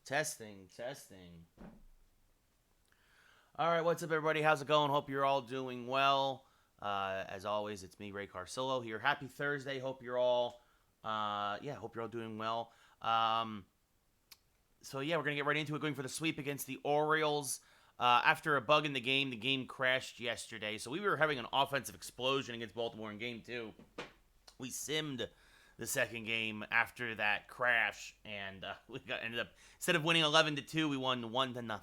Testing, testing. All right, what's up, everybody? How's it going? Hope you're all doing well. As always, it's me, Ray Carcillo here. Happy Thursday. Hope you're all, hope you're all doing well. So we're gonna get right into it. Going for the sweep against the Orioles. After a bug in the game crashed yesterday. So we were having an offensive explosion against Baltimore in Game 2. We simmed the second game after that crash, and we ended up, instead of winning 11-2, we won 1-0.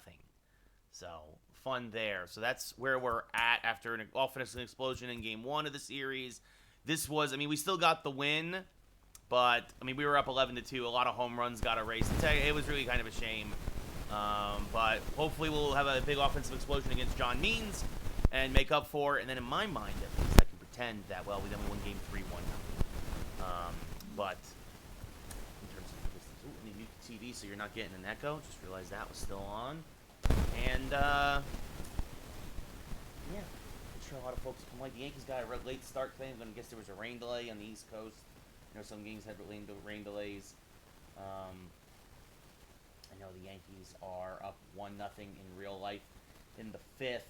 So fun there. So that's where we're at after an offensive explosion in Game 1 of the series. This was, we still got the win, but we were up 11-2. A lot of home runs got erased. It was really kind of a shame. But hopefully we'll have a big offensive explosion against John Means and make up for it. And then in my mind, at least, I can pretend that, we won Game 3 1-0. But in terms of distance, and you mute the TV so you're not getting an echo. Just realized that was still on. And I'm sure a lot of folks can like the Yankees got a late start today. I'm gonna guess there was a rain delay on the East Coast. Some games had rain delays. I know the Yankees are up 1-0 in real life in the fifth.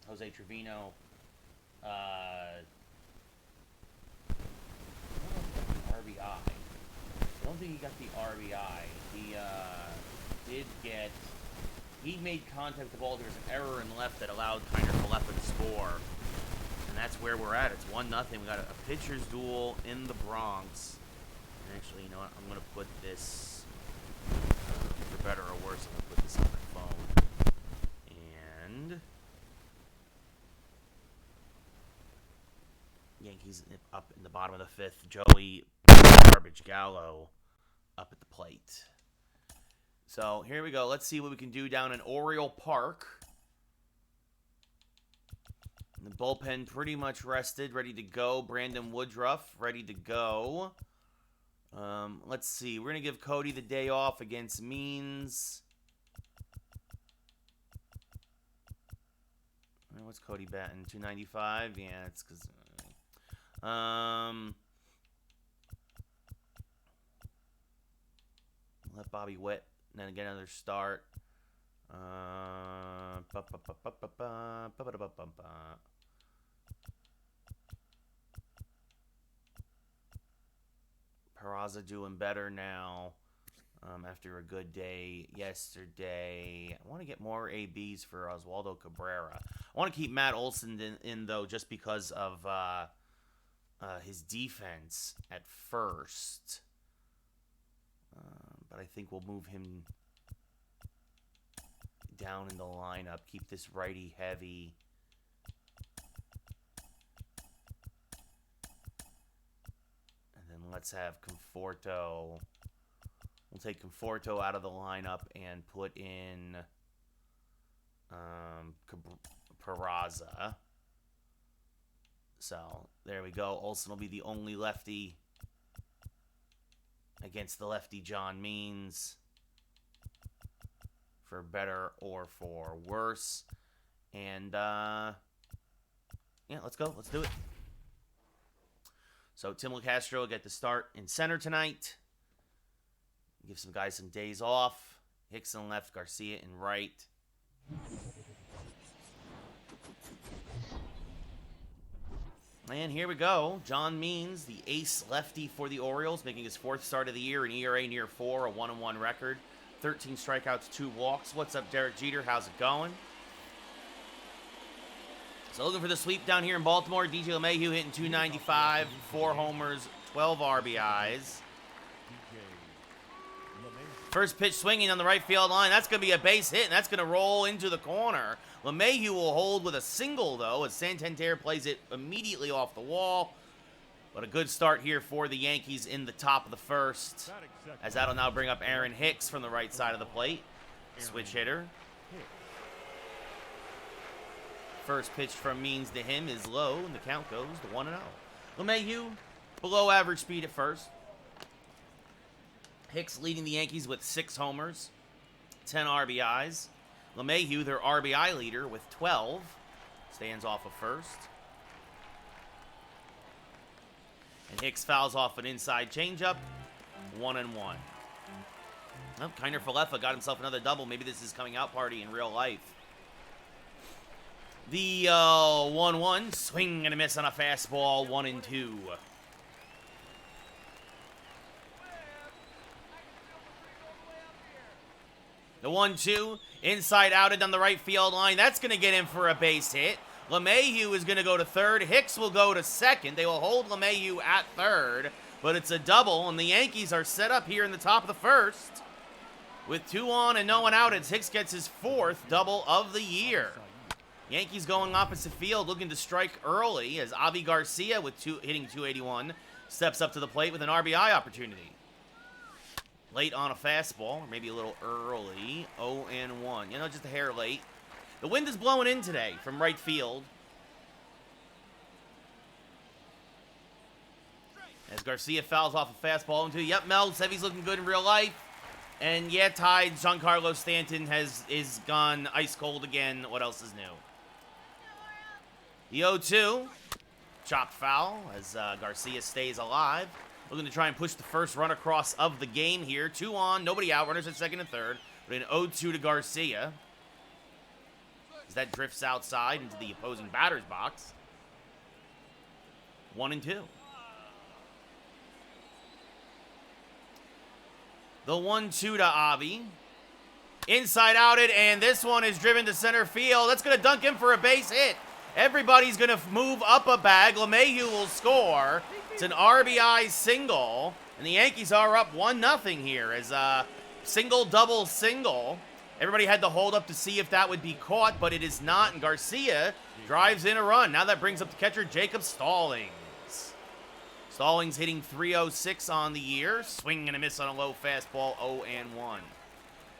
Jose Trevino. RBI. I don't think he got the RBI. He made contact with the ball. There was an error in left that allowed Kiner Falefa to score. And that's where we're at. It's 1-0. We got a pitcher's duel in the Bronx. And actually, you know what? I'm going to put this, for better or worse, I'm going to put this on my phone. And Yankees up in the bottom of the fifth. Joey Garbage Gallo up at the plate. So here we go. Let's see what we can do down in Oriole Park. The bullpen pretty much rested, ready to go. Brandon Woodruff ready to go. Let's see. We're going to give Cody the day off against Means. What's Cody batting? 295? Yeah, it's because... let Bobby Witt and then get another start. Peraza doing better now after a good day yesterday. I want to get more ABs for Oswaldo Cabrera. I want to keep Matt Olsen in though, just because of his defense at first. But I think we'll move him down in the lineup. Keep this righty heavy. And then let's have Conforto. We'll take Conforto out of the lineup and put in Peraza. So there we go. Olsen will be the only lefty against the lefty John Means, for better or for worse. And let's go. Let's do it. So Miguel Castro will get the start in center tonight. Give some guys some days off. Hicks in left, Garcia in right. And here we go. John Means, the ace lefty for the Orioles, making his fourth start of the year, an ERA near 4, a 1-1 record, 13 strikeouts, 2 walks. What's up, Derek Jeter? How's it going? So looking for the sweep down here in Baltimore. DJ LeMahieu hitting 295, 4 homers, 12 RBIs. First pitch swinging on the right field line. That's going to be a base hit, and that's going to roll into the corner. LeMahieu will hold with a single, though, as Santander plays it immediately off the wall. But a good start here for the Yankees in the top of the first, as that'll now bring up Aaron Hicks from the right side of the plate. Switch hitter. First pitch from Means to him is low, and the count goes to 1-0. LeMahieu, below average speed at first. Hicks leading the Yankees with 6 homers, 10 RBIs. LeMahieu, their RBI leader, with 12. Stands off of first. And Hicks fouls off an inside changeup. 1-1. Well, Kiner Falefa got himself another double. Maybe this is coming out party in real life. The 1-1, swing and a miss on a fastball, 1-2. The 1-2, inside outed on the right field line. That's going to get in for a base hit. LeMahieu is going to go to third. Hicks will go to second. They will hold LeMahieu at third, but it's a double, and the Yankees are set up here in the top of the first. With 2 on and no one out, as Hicks gets his 4th double of the year. Yankees going opposite field, looking to strike early, as Avi Garcia, with hitting 281, steps up to the plate with an RBI opportunity. Late on a fastball, or maybe a little early, 0-1. You know, just a hair late. The wind is blowing in today from right field. As Garcia fouls off a fastball into, yep, Mel, Sevy's looking good in real life. And yeah, tied, Giancarlo Stanton is gone ice cold again. What else is new? The 0-2, chopped foul as Garcia stays alive. Looking to try and push the first run across of the game here. 2 on, nobody out, runners at second and third. But an 0-2 to Garcia. As that drifts outside into the opposing batter's box. 1-2. The 1-2 to Avi. Inside outed, and this one is driven to center field. That's going to dunk him for a base hit. Everybody's going to move up a bag. LeMahieu will score. It's an RBI single, and the Yankees are up 1-0 here as a single, double, single. Everybody had to hold up to see if that would be caught, but it is not, and Garcia drives in a run. Now that brings up the catcher, Jacob Stallings. Stallings hitting 306 on the year. Swing and a miss on a low fastball, 0-1.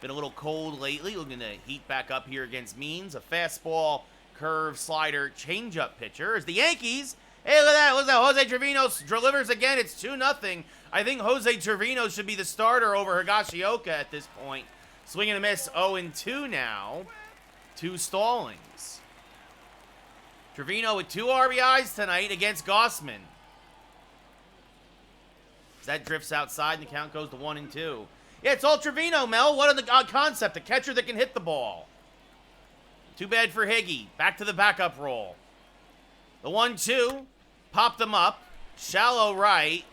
Been a little cold lately. Looking to heat back up here against Means. A fastball, curve, slider, changeup pitcher. As the Yankees, hey, look at that. What's that? Jose Trevino delivers again. It's 2-0. I think Jose Trevino should be the starter over Higashioka at this point. Swing and a miss, 0-2 now to Stallings. Trevino with 2 RBIs tonight against Gossman. That drifts outside, and the count goes to 1-2. Yeah, it's all Trevino, Mel. What a concept. A catcher that can hit the ball. Too bad for Higgy. Back to the backup role. The 1-2. Pop them up. Shallow right.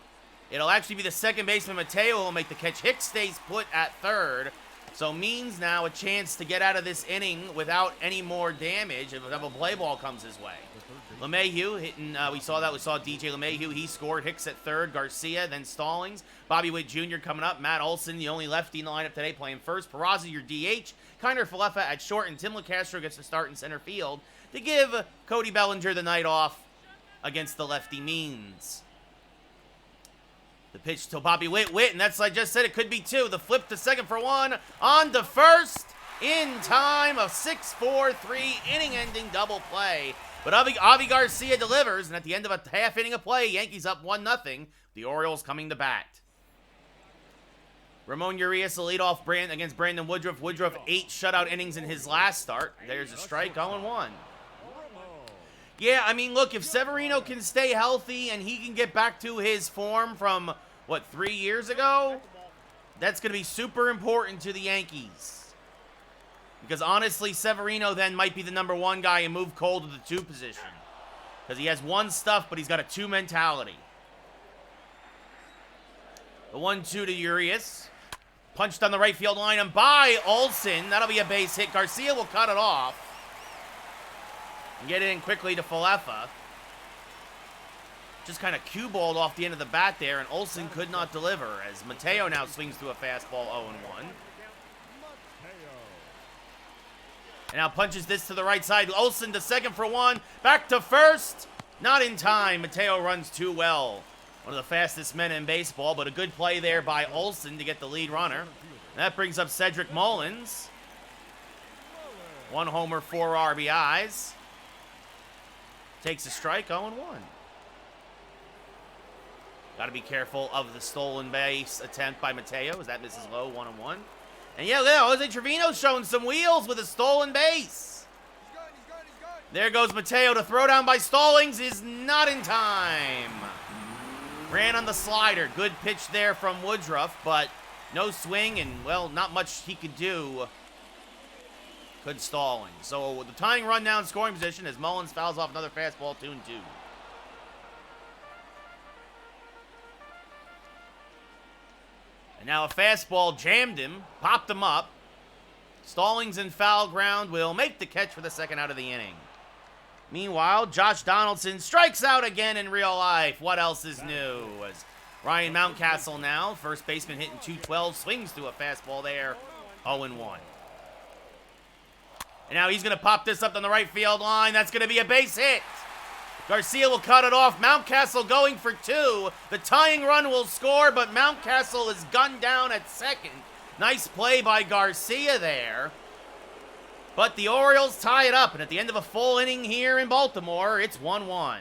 It'll actually be the second baseman, Mateo, who will make the catch. Hicks stays put at third. So Means now a chance to get out of this inning without any more damage if a double play ball comes his way. LeMahieu hitting, we saw DJ LeMahieu, he scored. Hicks at third, Garcia, then Stallings. Bobby Witt Jr. coming up. Matt Olsen, the only lefty in the lineup today, playing first. Peraza, your DH. Kiner Falefa at short, and Willy Castro gets to start in center field to give Cody Bellinger the night off against the lefty Means. The pitch to Bobby Witt, and that's, I just said, it could be 2. The flip to second for 1, on to first, in time, of 6-4-3, inning-ending double play. But Avi Garcia delivers, and at the end of a half inning of play, Yankees up 1-0. The Orioles coming to bat. Ramon Urias, the leadoff against Brandon Woodruff. Woodruff 8 shutout innings in his last start. There's a strike, 0-1. Yeah, I mean, look, if Severino can stay healthy and he can get back to his form from, 3 years ago, that's going to be super important to the Yankees. Because honestly, Severino then might be the number 1 guy and move Cole to the 2 position. Because he has 1 stuff, but he's got a 2 mentality. The 1-2 to Urias. Punched on the right field line and by Olsen. That'll be a base hit. Garcia will cut it off. And get it in quickly to Falefa. Just kind of cue-balled off the end of the bat there, and Olsen could not deliver as Mateo now swings through a fastball, 0-1. And now punches this to the right side. Olsen to second for 1. Back to first. Not in time. Mateo runs too well. One of the fastest men in baseball, but a good play there by Olsen to get the lead runner. And that brings up Cedric Mullins. 1 homer, 4 RBIs. Takes a strike, 0-1. Got to be careful of the stolen base attempt by Mateo as that misses low, 1-1. And yeah, Jose Trevino's showing some wheels with a stolen base. He's good. There goes Mateo to throw down by Stallings, is not in time. Ran on the slider. Good pitch there from Woodruff, but No swing, and, well, not much he could do. Good stalling. So the tying run now in scoring position as Mullins fouls off another fastball, 2-2. And now a fastball jammed him, popped him up. Stallings in foul ground will make the catch for the second out of the inning. Meanwhile, Josh Donaldson strikes out again in real life. What else is new? As Ryan Mountcastle now, first baseman hitting .212, swings through a fastball there, 0-1. And now he's going to pop this up on the right field line. That's going to be a base hit. Garcia will cut it off. Mountcastle going for 2. The tying run will score, but Mountcastle is gunned down at second. Nice play by Garcia there. But the Orioles tie it up, and at the end of a full inning here in Baltimore, it's 1-1.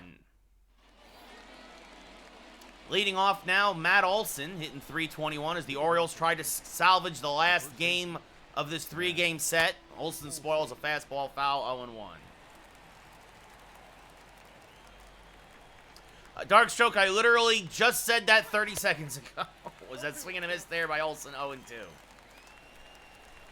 Leading off now, Matt Olsen hitting .321 as the Orioles try to salvage the last game of this 3-game set. Olsen spoils a fastball foul, 0-1. Dark stroke, I literally just said that 30 seconds ago. Was that swing and a miss there by Olsen, 0-2.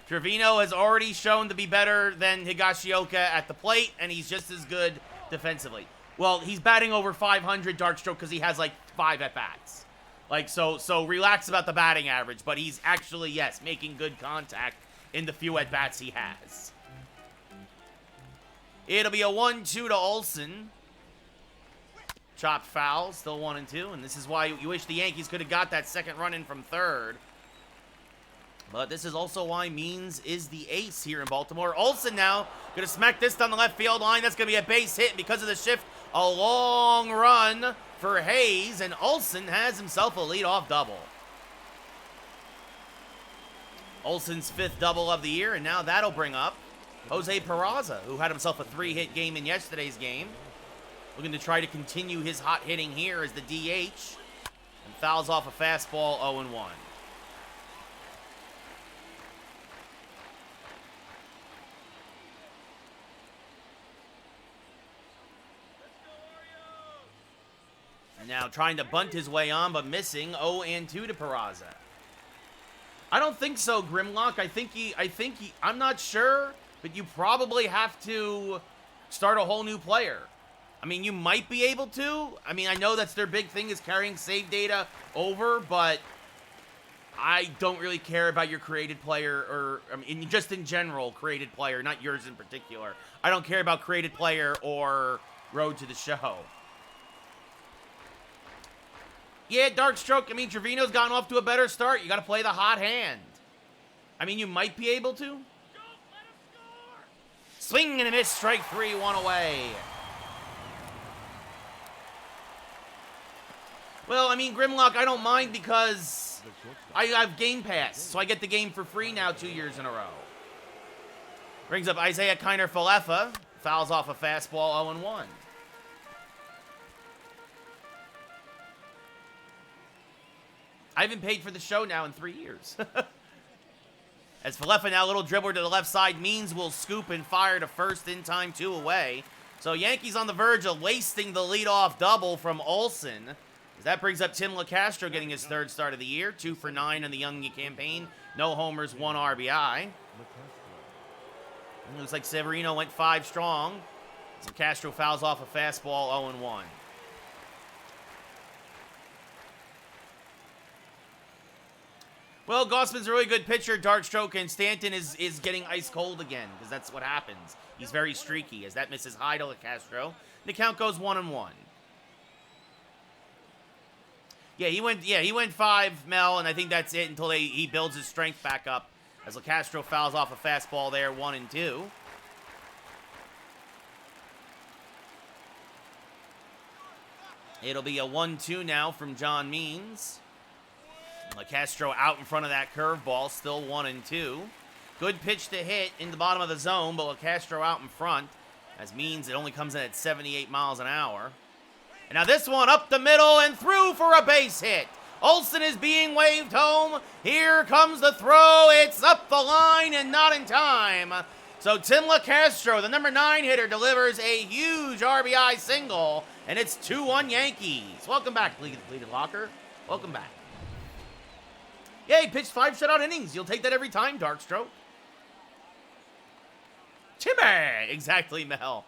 Trevino has already shown to be better than Higashioka at the plate, and he's just as good defensively. Well, he's batting over 500, Dark stroke, because he has like 5 at-bats. Like, so relax about the batting average, but he's actually, yes, making good contact in the few at-bats he has. It'll be a 1-2 to Olsen. Chopped foul, still 1-2, and this is why you wish the Yankees could have got that second run in from third. But this is also why Means is the ace here in Baltimore. Olsen now going to smack this down the left field line. That's going to be a base hit, and because of the shift, a long run for Hayes, and Olsen has himself a leadoff double. Olsen's 5th double of the year, and now that'll bring up Jose Peraza, who had himself a 3-hit game in yesterday's game. Looking to try to continue his hot hitting here as the DH, and fouls off a fastball, 0-1. Now trying to bunt his way on, but missing. 0-2 to Peraza. I don't think so, Grimlock. I'm not sure, but you probably have to start a whole new player. I mean, you might be able to. I mean, I know that's their big thing is carrying save data over, but I don't really care about your created player, or I mean, just in general, created player, not yours in particular. I don't care about created player or road to the show. Yeah, Dark Stroke, I mean, Trevino's gotten off to a better start. You got to play the hot hand. I mean, you might be able to. Swing and a miss, strike 3, 1 away. Well, I mean, Grimlock, I don't mind because I have Game Pass, so I get the game for free now 2 years in a row. Brings up Isaiah Kiner-Falefa, fouls off a fastball, 0-1. I haven't paid for the show now in 3 years. As Falefa now, a little dribbler to the left side. Means will scoop and fire to first in time, 2 away. So Yankees on the verge of wasting the leadoff double from Olsen. As that brings up Willy Castro getting his 3rd start of the year. 2 for 9 in the Young campaign. No homers, 1 RBI. It looks like Severino went 5 strong. So Castro fouls off a fastball, 0-1. Well, Gossman's a really good pitcher, Darkstroke, and Stanton is getting ice cold again, because that's what happens. He's very streaky, as that misses high to Castro. The count goes 1-1. Yeah, he went 5, Mel, and I think that's it until he builds his strength back up. As LeCastro fouls off a fastball there, 1-2. It'll be a 1-2 now from John Means. LeCastro out in front of that curveball, still 1-2. Good pitch to hit in the bottom of the zone, but LeCastro out in front. As Means it only comes in at 78 miles an hour. And now this one up the middle and through for a base hit. Olsen is being waved home. Here comes the throw. It's up the line and not in time. So Tim LeCastro, the number 9 hitter, delivers a huge RBI single, and it's 2-1 Yankees. Welcome back, Bleeded Locker. Welcome back. Yeah, he pitched 5 shutout innings. You'll take that every time, Darkstroke. Timmy! Exactly, Mel.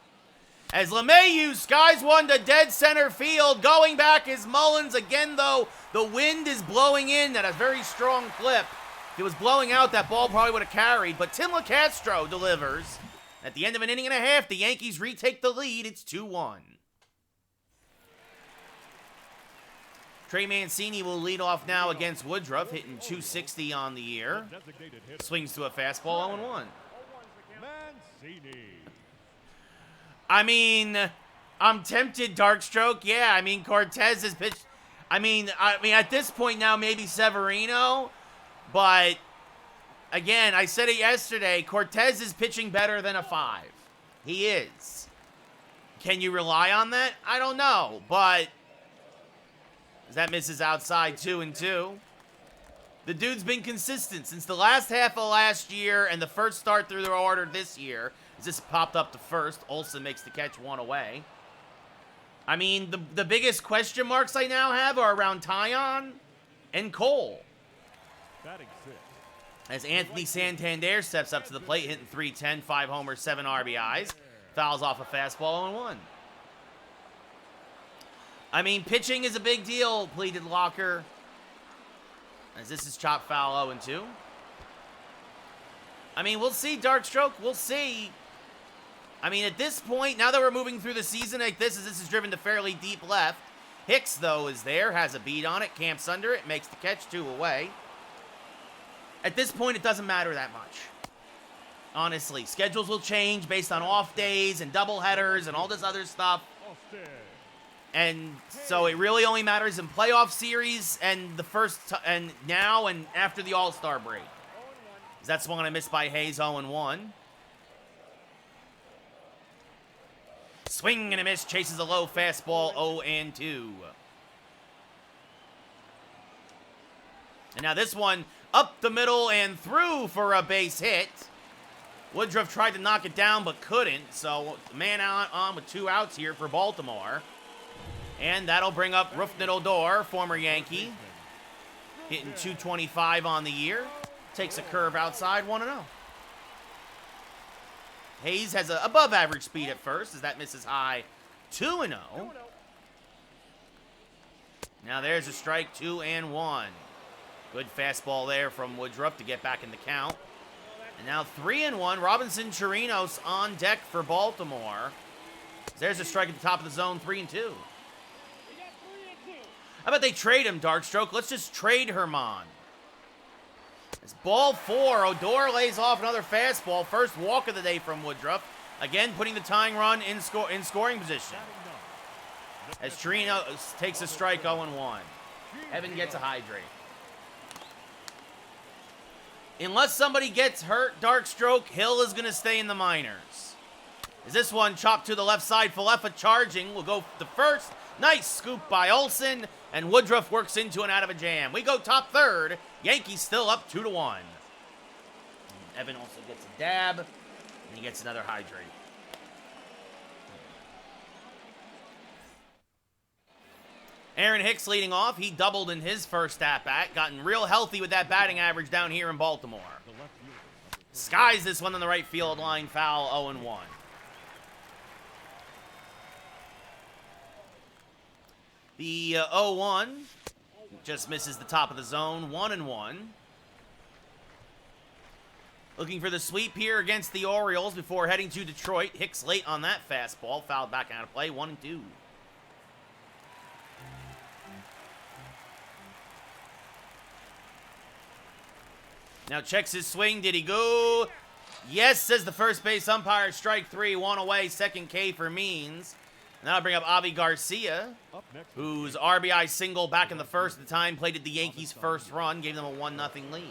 As LeMahieu skies one to dead center field. Going back is Mullins. Again, though, the wind is blowing in at a very strong clip. If it was blowing out, that ball probably would have carried. But Willy Castro delivers. At the end of an inning and a half, the Yankees retake the lead. It's 2-1. Trey Mancini will lead off now against Woodruff, hitting .260 on the year. Swings to a fastball, 0-1. I mean, I'm tempted, Darkstroke. Yeah, I mean, Cortez has pitched. I mean, at this point now, maybe Severino. But, again, I said it yesterday. Cortez is pitching better than a 5. He is. Can you rely on that? I don't know. But, that misses outside 2-2. The dude's been consistent since the last half of last year and the first start through their order this year. This popped up to first. Olsen makes the catch, 1 away. I mean, the biggest question marks I now have are around Tyon and Cole. As Anthony Santander steps up to the plate, hitting .310, 5 homers, 7 RBIs. Fouls off a fastball, 0-1. I mean, pitching is a big deal, pleaded Locker. As this is chopped foul, 0-2. I mean, we'll see, Darkstroke. We'll see. I mean, at this point, now that we're moving through the season like this, as this is driven to fairly deep left, Hicks, though, is there, has a beat on it, camps under it, makes the catch, 2 away. At this point, it doesn't matter that much. Honestly, schedules will change based on off days and doubleheaders and all this other stuff. And so it really only matters in playoff series and and now and after the All-Star break. That swung on a miss by Hayes, 0-1. Swing and a miss, chases a low fastball, 0-2. And now this one up the middle and through for a base hit. Woodruff tried to knock it down but couldn't, so man on with 2 outs here for Baltimore. And that'll bring up Rougned Odor, former Yankee, hitting .225 on the year. Takes a curve outside, 1-0. Hayes has an above-average speed at first, as that misses high, 2-0. Now there's a strike, 2-1. Good fastball there from Woodruff to get back in the count. And now 3-1. Robinson Chirinos on deck for Baltimore. There's a strike at the top of the zone, 3-2. How about they trade him, Darkstroke? Let's just trade Herman. It's ball 4. Odor lays off another fastball. First walk of the day from Woodruff. Again, putting the tying run in scoring position. As Chirinos takes a strike, 0-1. Evan gets a hydrate. Unless somebody gets hurt, Darkstroke, Hill is going to stay in the minors. As this one chopped to the left side, Falefa charging. Will go to first. Nice scoop by Olsen, and Woodruff works into and out of a jam. We go top third. Yankees still up 2-1. Evan also gets a dab, and he gets another hydrate. Aaron Hicks leading off. He doubled in his first at-bat. Gotten real healthy with that batting average down here in Baltimore. Skies this one on the right field line, foul, 0-1. The 0-1 just misses the top of the zone, 1-1. Looking for the sweep here against the Orioles before heading to Detroit. Hicks late on that fastball, fouled back out of play, 1-2. Now checks his swing. Did he go? Yes, says the first base umpire. Strike 3, 1 away. Second K for Means. Now I bring up Avi Garcia, whose RBI single back in the first at the time plated the Yankees' first run, gave them a 1-0 lead.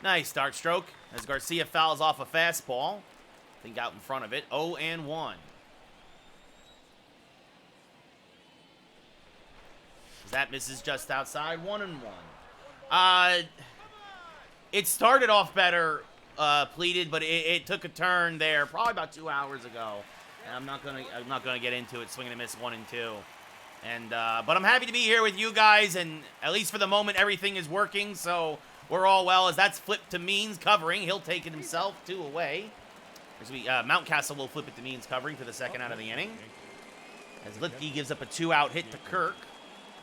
Nice Darkstroke, as Garcia fouls off a fastball. I think out in front of it, 0-1. That misses just outside, 1-1. It started off better, pleaded, but it took a turn there probably about 2 hours ago. And I'm not gonna get into it. Swing and a miss, 1-2. And but I'm happy to be here with you guys, and at least for the moment, everything is working, so we're all well. As that's flipped to Means covering, he'll take it himself, 2 away. As we Mountcastle will flip it to Means covering for the second out of the inning. As Litke gives up a 2-out hit to Kirk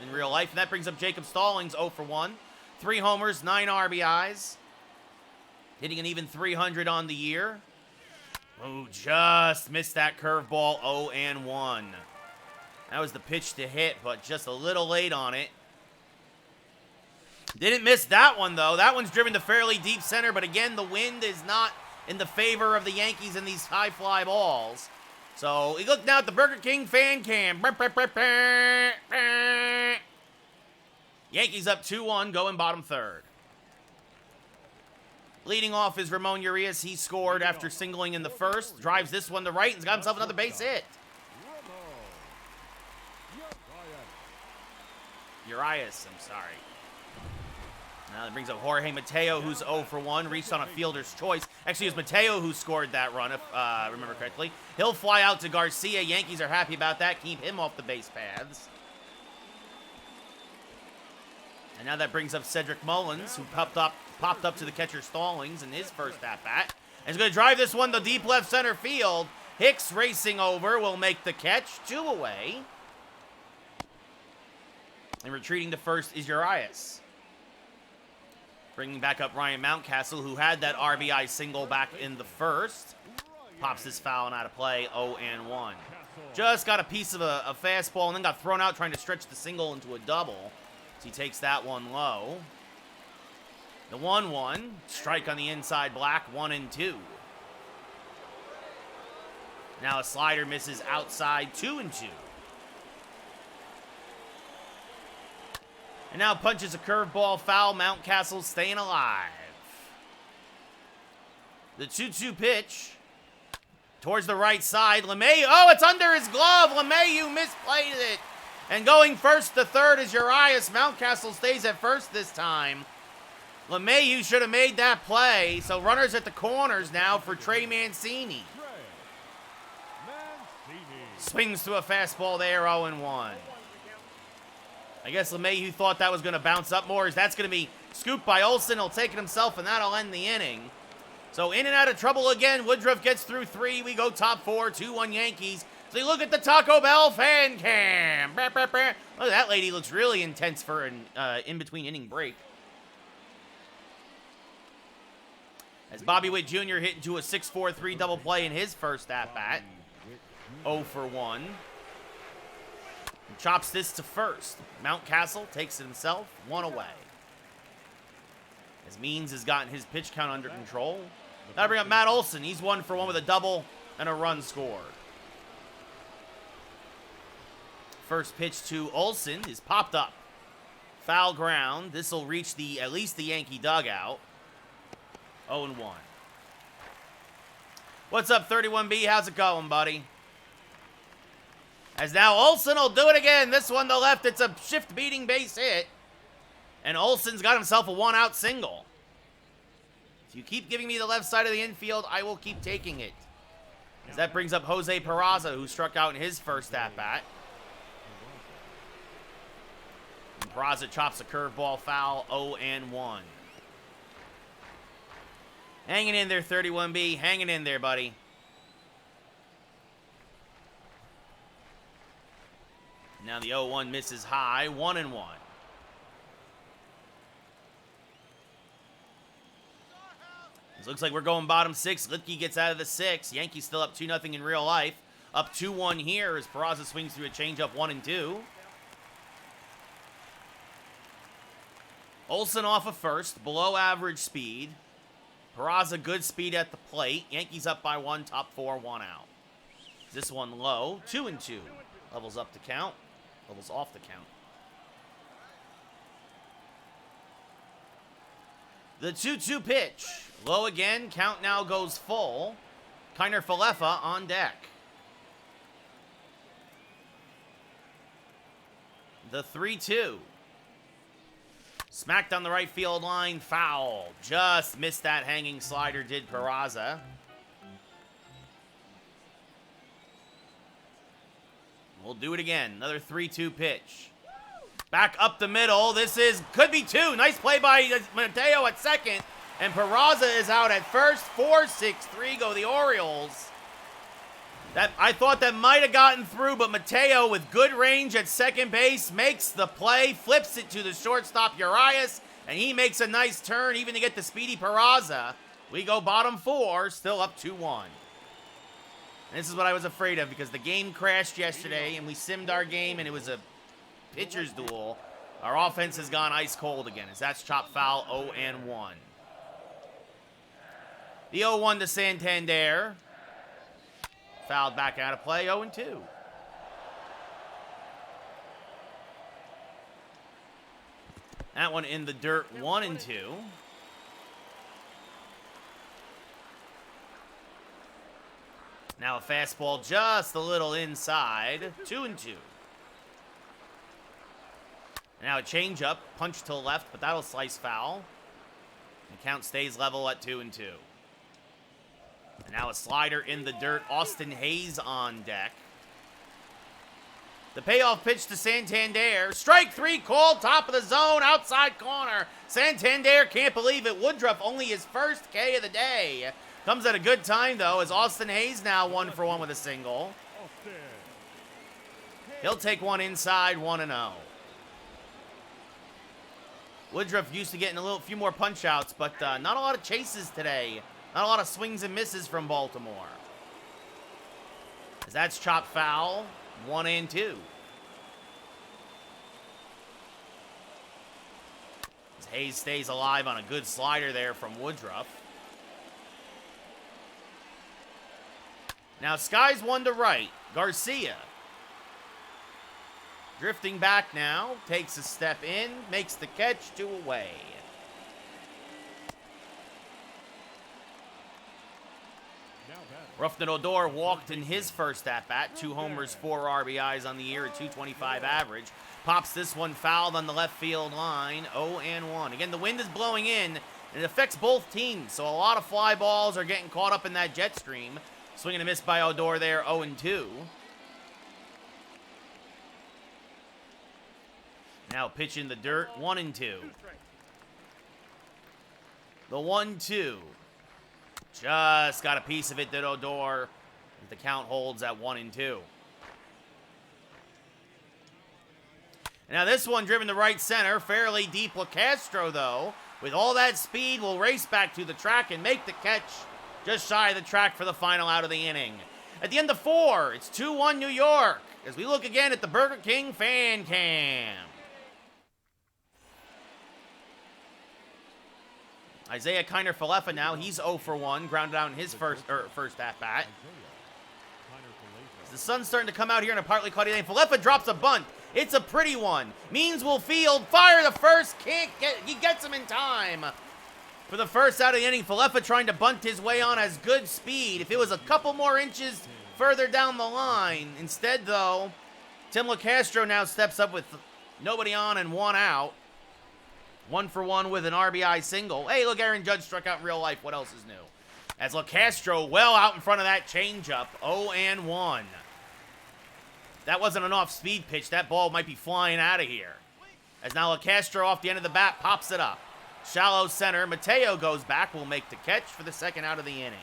in real life, and that brings up Jacob Stallings 0 for 1, 3 homers, 9 RBIs, hitting an even 300 on the year. Oh, just missed that curveball, 0-1. That was the pitch to hit, but just a little late on it. Didn't miss that one, though. That one's driven to fairly deep center, but again, the wind is not in the favor of the Yankees in these high fly balls. So, we look now at the Burger King fan cam. Yankees up 2-1, going bottom third. Leading off is Ramon Urias. He scored after singling in the first. Drives this one to right and's got himself another base hit. Urias, I'm sorry. Now that brings up Jorge Mateo, who's 0 for 1, reached on a fielder's choice. Actually, it was Mateo who scored that run, if I remember correctly. He'll fly out to Garcia. Yankees are happy about that. Keep him off the base paths. And now that brings up Cedric Mullins, who popped up to the catcher Stallings in his first at-bat. And he's going to drive this one to deep left center field. Hicks racing over will make the catch, 2 away. And retreating to first is Urias. Bringing back up Ryan Mountcastle, who had that RBI single back in the first. Pops this foul and out of play, 0-1. Just got a piece of a fastball and then got thrown out trying to stretch the single into a double. So he takes that one low. The 1-1, strike on the inside black, 1-2. Now a slider misses outside, 2-2. And now punches a curveball foul. Mountcastle staying alive. The 2-2 pitch towards the right side. LeMahieu, oh, it's under his glove. LeMahieu misplayed it. And going first to third is Urias. Mountcastle stays at first this time. LeMahieu should have made that play. So runners at the corners now for Trey Mancini. Swings to a fastball there, 0-1. I guess LeMahieu thought that was going to bounce up more, as that's going to be scooped by Olsen. He'll take it himself, and that'll end the inning. So in and out of trouble again. Woodruff gets through 3. We go top 4, 2-1 Yankees. So you look at the Taco Bell fan cam. Look at that lady, looks really intense for an in-between inning break. As Bobby Witt Jr. hit into a 6-4-3 double play in his first at-bat. 0 for 1. Chops this to first. Mountcastle takes it himself, 1 away. As Means has gotten his pitch count under control. That'll bring up Matt Olsen. He's 1 for 1 with a double and a run scored. First pitch to Olsen is popped up. Foul ground. This will reach at least the Yankee dugout. 0-1. What's up, 31B? How's it going, buddy? As now Olsen will do it again. This one to left. It's a shift-beating base hit. And Olsen's got himself a 1-out single. If you keep giving me the left side of the infield, I will keep taking it. As that brings up Jose Peraza, who struck out in his first at-bat. And Peraza chops a curveball foul, 0-1. Hanging in there, 31B. Hanging in there, buddy. Now the 0-1 misses high, 1-1. This looks like we're going bottom 6. Lipke gets out of the 6. Yankees still up 2-0 in real life. Up 2-1 here as Peraza swings through a changeup, 1-2. Olsen off of first, below average speed. Peraza good speed at the plate. Yankees up by 1, top 4, 1 out. This one low, 2-2. Levels up the count. Levels off the count. The 2-2 pitch. Low again. Count now goes full. Kiner Falefa on deck. The 3-2. Smacked on the right field line. Foul. Just missed that hanging slider, did Peraza. We'll do it again. Another 3-2 pitch. Back up the middle. Could be two. Nice play by Mateo at second. And Peraza is out at first. 4-6-3 go the Orioles. I thought that might have gotten through, but Mateo with good range at second base makes the play, flips it to the shortstop Reyes, and he makes a nice turn even to get the speedy Peraza. We go bottom 4, still up 2-1. And this is what I was afraid of because the game crashed yesterday and we simmed our game and it was a pitcher's duel. Our offense has gone ice cold again as that's chopped foul 0-1. The 0-1 to Santander. Fouled back out of play, 0-2. That one in the dirt, 1-2. Now a fastball just a little inside, 2-2. Now a changeup, punch to the left, but that'll slice foul. The count stays level at 2-2. And now a slider in the dirt. Austin Hayes on deck. The payoff pitch to Santander. Strike 3 called, top of the zone, outside corner. Santander can't believe it. Woodruff only his first K of the day. Comes at a good time, though, as Austin Hayes now 1-for-1 with a single. He'll take one inside, 1-0. Woodruff used to getting a few more punch-outs, but not a lot of chases today. Not a lot of swings and misses from Baltimore. As that's chopped foul, 1-2. As Hayes stays alive on a good slider there from Woodruff. Now skies one to right. Garcia. Drifting back now, takes a step in, makes the catch, 2 away. Ruffin Odor walked in his first at-bat. 2 homers, 4 RBIs on the year, a .225 average. Pops this one fouled on the left field line, 0-1. Again, the wind is blowing in, and it affects both teams, so a lot of fly balls are getting caught up in that jet stream. Swing and a miss by Odor there, 0-2. Now pitch in the dirt, 1-2. The 1-2. Just got a piece of it to Odor. The count holds at 1-2. Now this one driven to right center, fairly deep. Castro, though, with all that speed, will race back to the track and make the catch just shy of the track for the final out of the inning. At the end of 4, it's 2-1 New York as we look again at the Burger King fan cam. Isaiah Kiner-Falefa now, he's 0-for-1, grounded out in his first at-bat. The sun's starting to come out here in a partly cloudy day. Falefa drops a bunt. It's a pretty one. Means will field, fire the first, he gets him in time. For the first out of the inning, Falefa trying to bunt his way on has good speed. If it was a couple more inches further down the line. Instead, though, Tim Castro now steps up with nobody on and 1 out. 1-for-1 with an RBI single. Hey, look, Aaron Judge struck out in real life. What else is new? As Castro well out in front of that changeup. 0-1. That wasn't an off-speed pitch. That ball might be flying out of here. As now Castro off the end of the bat pops it up. Shallow center. Mateo goes back. Will make the catch for the second out of the inning.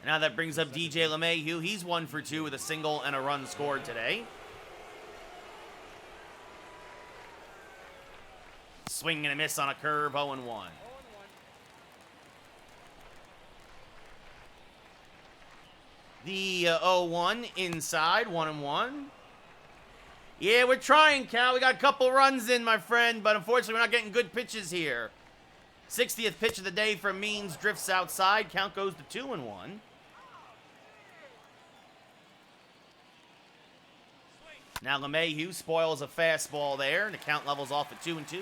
And now that brings up DJ LeMahieu. He's 1-for-2 with a single and a run scored today. Swing and a miss on a curve, 0-1. The 0-1 inside, 1-1. Yeah, we're trying, Cal. We got a couple runs in, my friend, but unfortunately we're not getting good pitches here. 60th pitch of the day from Means drifts outside. Count goes to 2-1. Now LeMahieu spoils a fastball there, and the count levels off at 2-2.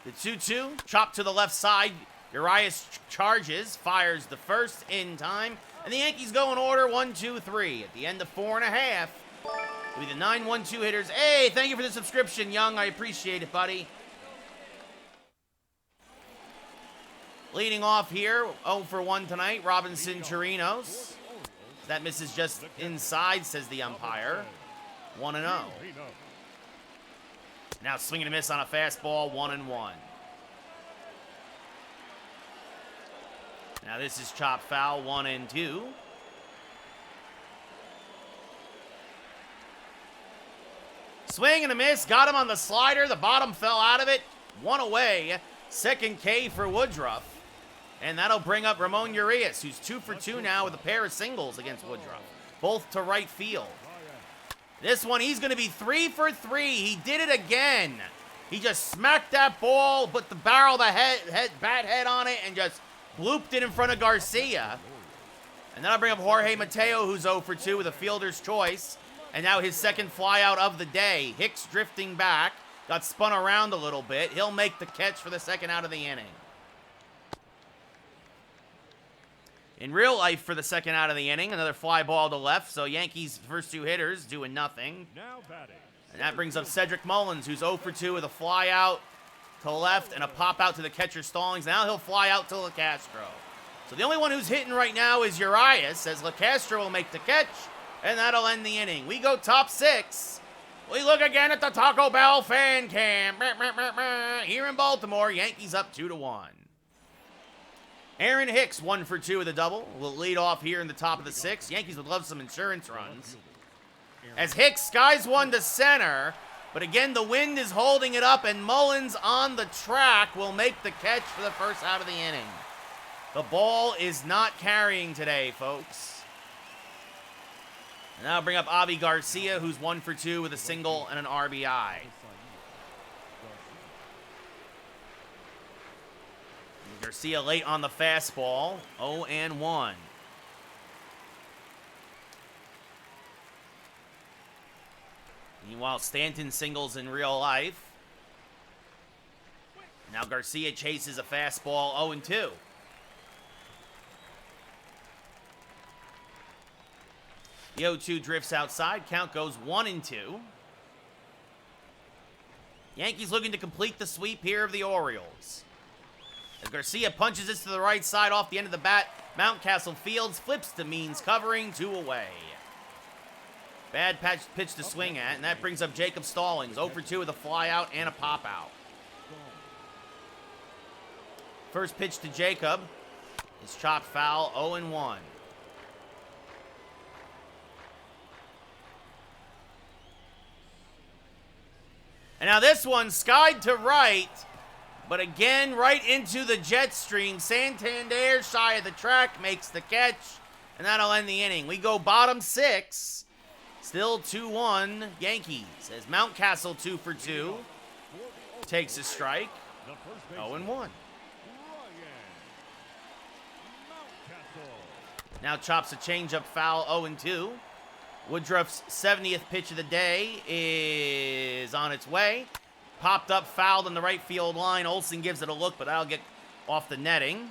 The 2-2, chopped to the left side. Urias charges, fires the first in time, and the Yankees go in order 1-2-3. At the end of 4.5, it'll be the 9-1-2 hitters. Hey, thank you for the subscription, Young. I appreciate it, buddy. Leading off here, 0 for 1 tonight, Robinson Chirinos. That misses just inside, says the umpire. 1-0. Now swing and a miss on a fastball, 1-1. Now this is chop foul, 1-2. Swing and a miss, got him on the slider. The bottom fell out of it. 1 away. Second K for Woodruff. And that'll bring up Ramon Urias, who's 2 for 2 now with a pair of singles against Woodruff. Both to right field. This one, he's going to be 3 for 3. He did it again. He just smacked that ball, put the barrel of the bat head on it, and just blooped it in front of Garcia. And then I'll bring up Jorge Mateo, who's 0 for 2 with a fielder's choice. And now his second flyout of the day. Hicks drifting back. Got spun around a little bit. He'll make the catch for the second out of the inning. In real life for the second out of the inning, another fly ball to left. So Yankees' first 2 hitters doing nothing. And that brings up Cedric Mullins, who's 0 for 2 with a fly out to left and a pop out to the catcher Stallings. Now he'll fly out to Castro. So the only one who's hitting right now is Urias, as Castro will make the catch, and that'll end the inning. We go top 6. We look again at the Taco Bell fan cam. Here in Baltimore, Yankees up 2-1. Aaron Hicks, 1 for 2 with a double. Will lead off here in the top of the 6th. Yankees would love some insurance runs. As Hicks skies one to center, but again, the wind is holding it up, and Mullins on the track will make the catch for the first out of the inning. The ball is not carrying today, folks. And now I'll bring up Avi Garcia, who's 1 for 2 with a single and an RBI. Garcia late on the fastball, 0-1. Meanwhile, Stanton singles in real life. Now Garcia chases a fastball, 0-2. The 0-2 drifts outside. Count goes 1-2. Yankees looking to complete the sweep here of the Orioles. As Garcia punches this to the right side off the end of the bat, Mountcastle Fields flips to Means covering, 2 away. Bad pitch to swing at, and that brings up Jacob Stallings, 0 for 2 with a fly out and a pop out. First pitch to Jacob is chopped foul, 0-1. And now this one skied to right, but again, right into the jet stream. Santander, shy of the track, makes the catch, and that'll end the inning. We go bottom 6. Still 2-1 Yankees, as Mountcastle 2 for 2 takes a strike, 0-1. Now chops a changeup foul, 0-2. Woodruff's 70th pitch of the day is on its way. Popped up, fouled on the right field line. Olsen gives it a look, but that'll get off the netting.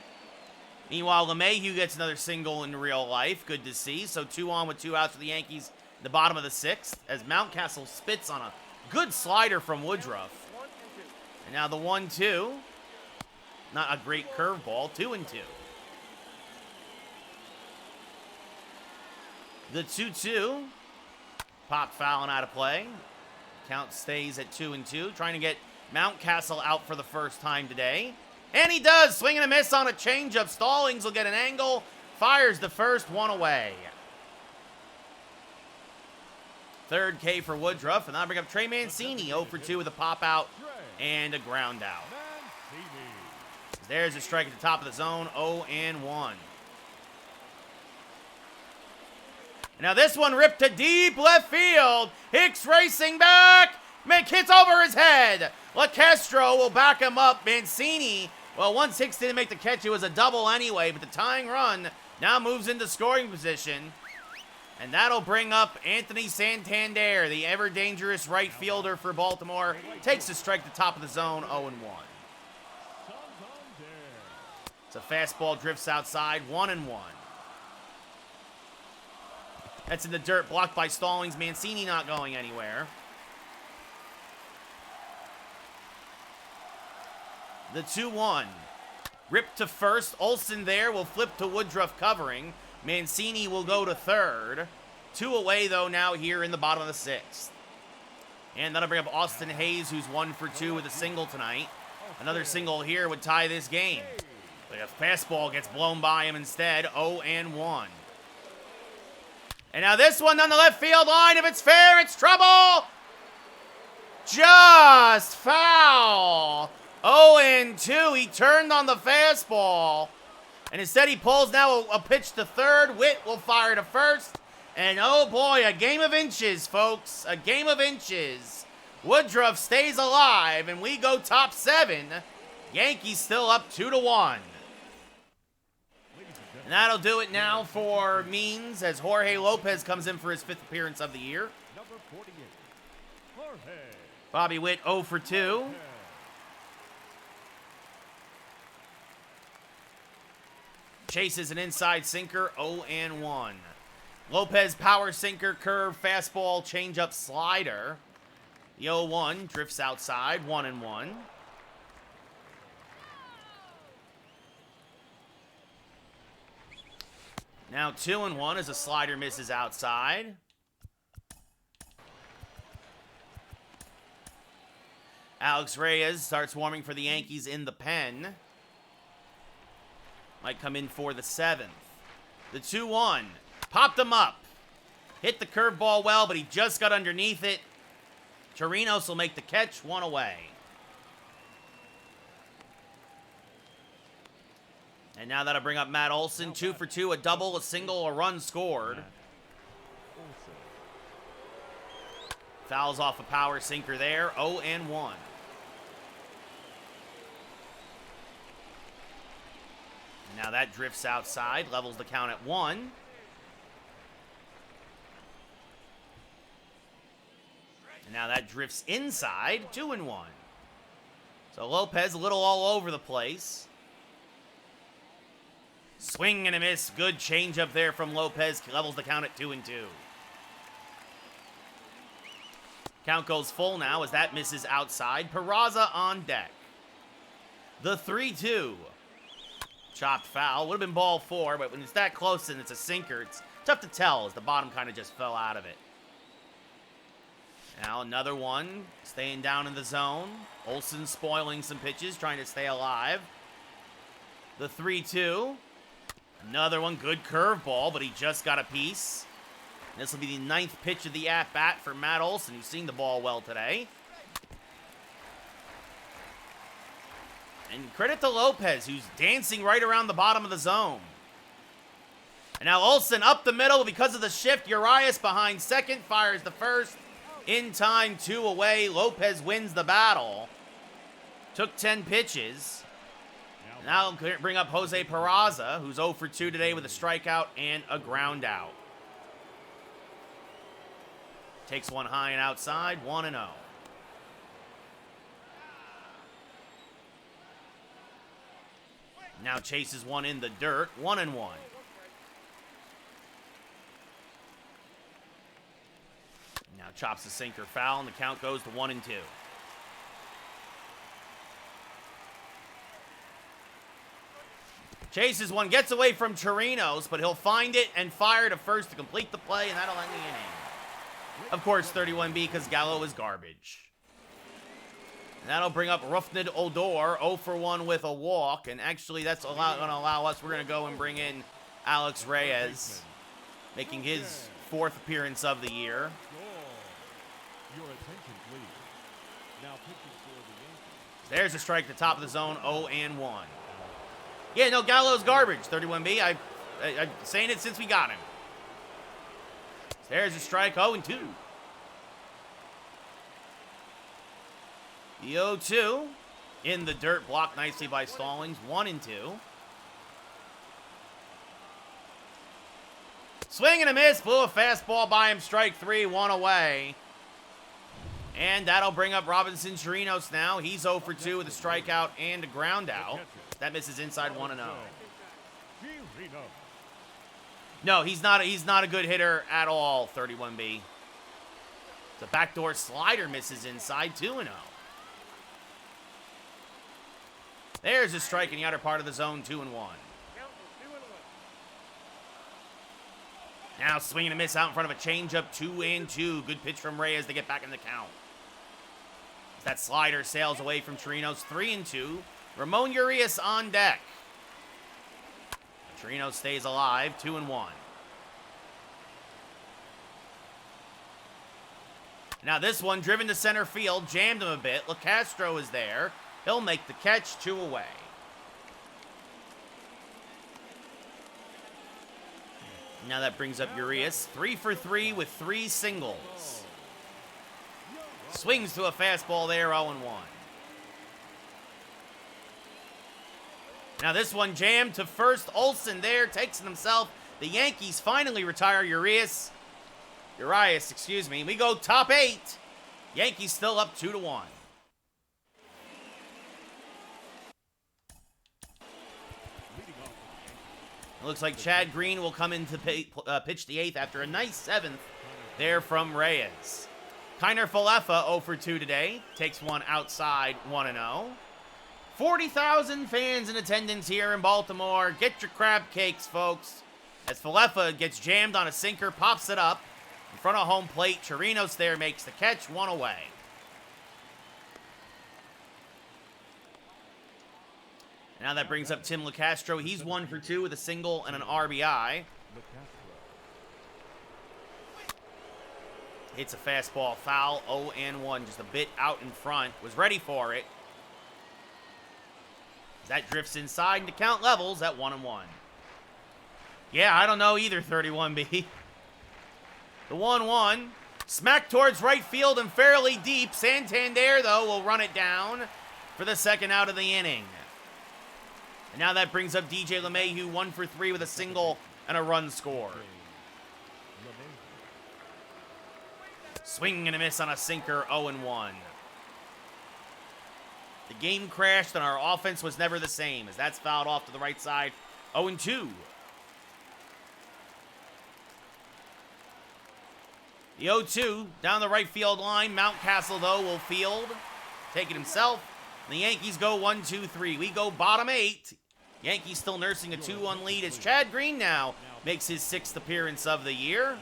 Meanwhile, LeMahieu gets another single in real life. Good to see. So 2 on with 2 outs for the Yankees in the bottom of the 6th, as Mountcastle spits on a good slider from Woodruff. And now the 1-2. Not a great curveball. 2-2. The 2-2. Pop foul and out of play. Count stays at 2-2. Trying to get Mountcastle out for the first time today. And he does. Swing and a miss on a changeup. Stallings will get an angle. Fires the first, 1 away. Third K for Woodruff. And I'll bring up Trey Mancini, 0 for 2 with a pop out and a ground out. There's a strike at the top of the zone, 0-1. Now this one ripped to deep left field. Hicks racing back. Hits over his head. Castro will back him up. Mancini, well, once Hicks didn't make the catch, it was a double anyway, but the tying run now moves into scoring position. And that'll bring up Anthony Santander, the ever-dangerous right fielder for Baltimore. Takes a strike at the top of the zone, 0-1. It's a fastball, drifts outside, 1-1. That's in the dirt, blocked by Stallings. Mancini not going anywhere. The 2-1. Rip to first. Olsen there will flip to Woodruff covering. Mancini will go to third. 2 away, though, now here in the bottom of the 6th. And that'll bring up Austin Hayes, who's 1 for 2 with a single tonight. Another single here would tie this game. But a fastball gets blown by him instead. 0-1. And now this one on the left field line. If it's fair, it's trouble. Just foul. 0-2. He turned on the fastball. And instead he pulls now a pitch to third. Witt will fire to first. And oh boy, a game of inches, folks. A game of inches. Woodruff stays alive, and we go top 7. Yankees still up 2-1. And that'll do it now for Means as Jorge Lopez comes in for his 5th appearance of the year. Number 48, Jorge. Bobby Witt 0 for 2. Chases an inside sinker, 0-1. Lopez power sinker, curve, fastball, changeup, slider. The 0-1 drifts outside, 1-1. Now 2-1 as a slider misses outside. Alex Reyes starts warming for the Yankees in the pen. Might come in for the 7th. The 2-1. Popped him up. Hit the curveball well, but he just got underneath it. Chirinos will make the catch, 1 away. And now that'll bring up Matt Olsen. 2 for 2, a double, a single, a run scored. Fouls off a power sinker there, 0-1. Now that drifts outside, levels the count at 1. And now that drifts inside, 2-1. So Lopez a little all over the place. Swing and a miss, good changeup there from Lopez, levels the count at 2-2. Count goes full now as that misses outside. Peraza on deck. The 3-2. Chopped foul. Would have been ball 4, but when it's that close and it's a sinker, it's tough to tell as the bottom kind of just fell out of it. Now another one, staying down in the zone. Olsen spoiling some pitches, trying to stay alive. The 3-2. Another one, good curveball, but he just got a piece. This will be the 9th pitch of the at-bat for Matt Olsen, who's seen the ball well today. And credit to Lopez, who's dancing right around the bottom of the zone. And now Olsen up the middle because of the shift. Urias behind second, fires the first. In time, 2 away. Lopez wins the battle. Took 10 pitches. Now I'll bring up Jose Peraza, who's 0 for 2 today with a strikeout and a ground out. Takes one high and outside, 1-0. Now chases one in the dirt, 1-1. Now chops the sinker foul, and the count goes to 1-2. Chases one, gets away from Chirinos, but he'll find it and fire to first to complete the play, and that'll end the inning. Of course, 31B because Gallo is garbage. And that'll bring up Rufnid Odor, 0 for 1 with a walk, and actually that's going to allow us, we're going to go and bring in Alex Reyes, making his 4th appearance of the year. Your attention, please. Now pitching for the Yankees. There's a strike at the top of the zone, 0-1. Yeah, no, Gallo's garbage, 31B. I'm saying it since we got him. There's a strike, 0-2. The 0-2 in the dirt, blocked nicely by Stallings, 1-2. Swing and a miss, blew a fastball by him, strike 3, 1 away. And that'll bring up Robinson Chirinos now. He's 0 for 2 with a strikeout and a ground out. That misses inside, 1-0. No, he's not a good hitter at all, 31B. The backdoor slider misses inside, 2-0. There's a strike in the outer part of the zone, 2-1. Now swing and a miss out in front of a changeup, 2-2. Good pitch from Reyes to get back in the count. That slider sails away from Chirinos, 3-2. Ramon Urias on deck. Chirinos stays alive, 2-1. Now this one, driven to center field, jammed him a bit. Willy Castro is there. He'll make the catch, 2 away. Now that brings up Urias, 3 for 3 with 3 singles. Swings to a fastball there, 0-1. Now this one jammed to first. Olsen there, takes it himself. The Yankees finally retire Urias, excuse me. We go top 8. Yankees still up 2-1. It looks like Chad Green will come in to pitch the 8th after a nice 7th there from Reyes. Kiner Falefa 0 for 2 today. Takes one outside, 1-0. 40,000 fans in attendance here in Baltimore. Get your crab cakes, folks. As Falefa gets jammed on a sinker, pops it up in front of home plate. Chirinos there makes the catch, 1 away. Now that brings up Willy Castro. He's 1 for 2 with a single and an RBI. Hits a fastball foul, 0-1, just a bit out in front. Was ready for it. That drifts inside and the count levels at 1-1. Yeah, I don't know either, 31B. The 1-1. Smack towards right field and fairly deep. Santander, though, will run it down for the second out of the inning. And now that brings up DJ LeMahieu, 1 for 3 with a single and a run scored. Swing and a miss on a sinker, 0-1. The game crashed and our offense was never the same as that's fouled off to the right side, 0-2. The 0-2 down the right field line. Mountcastle, though, will field. Take it himself. And the Yankees go 1-2-3. We go bottom 8. Yankees still nursing a 2-1 lead as Chad Green now makes his 6th appearance of the year.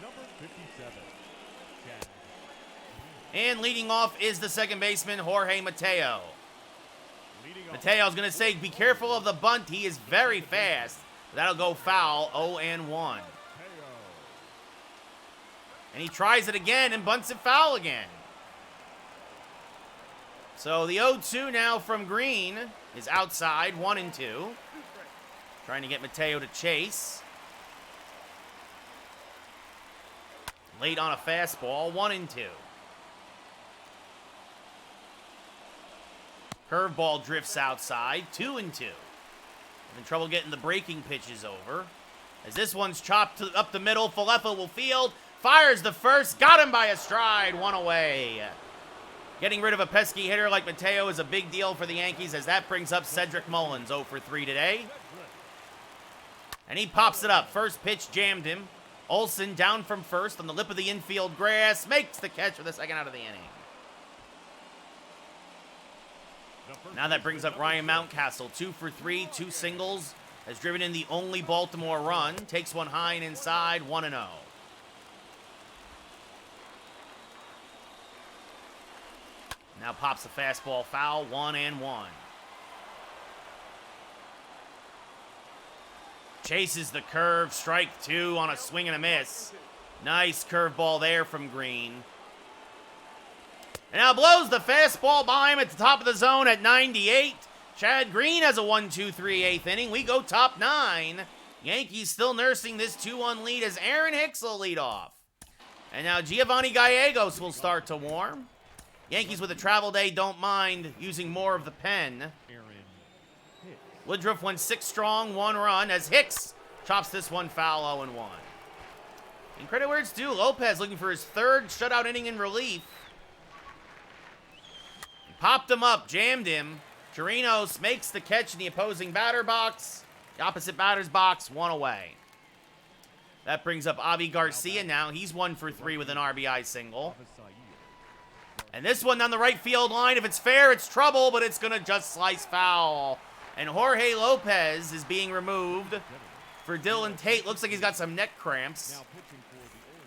And leading off is the second baseman, Jorge Mateo. Mateo's going to say, be careful of the bunt. He is very fast. That'll go foul, 0-1. And he tries it again and bunts it foul again. So the 0-2 now from Green is outside, 1-2. Trying to get Mateo to chase. Late on a fastball, 1-2. Curveball drifts outside, 2-2. Having trouble getting the breaking pitches over. As this one's chopped up the middle, Falefa will field. Fires the first, got him by a stride, 1 away. Getting rid of a pesky hitter like Mateo is a big deal for the Yankees as that brings up Cedric Mullins, 0 for 3 today. And he pops it up. First pitch jammed him. Olsen down from first on the lip of the infield grass. Makes the catch for the second out of the inning. Now that brings up Ryan Mountcastle, 2 for 3, 2 singles. Has driven in the only Baltimore run. Takes one high and inside, 1-0. Now pops a fastball foul, 1-1. Chases the curve, strike 2 on a swing and a miss. Nice curveball there from Green. And now blows the fastball by him at the top of the zone at 98. Chad Green has a 1-2-3 8th inning. We go top 9. Yankees still nursing this 2-1 lead as Aaron Hicks will lead off. And now Giovanni Gallegos will start to warm. Yankees with a travel day don't mind using more of the pen. Woodruff went 6 strong, 1 run as Hicks chops this one foul, 0-1. And credit where it's due, Lopez looking for his 3rd shutout inning in relief. He popped him up, jammed him. Chirinos makes the catch in the opposing batter box. The opposite batter's box, 1 away. That brings up Avi Garcia now. He's 1 for 3 with an RBI single. And this one down the right field line, if it's fair, it's trouble, but it's going to just slice foul And Jorge Lopez is being removed for Dylan Tate. Looks like he's got some neck cramps.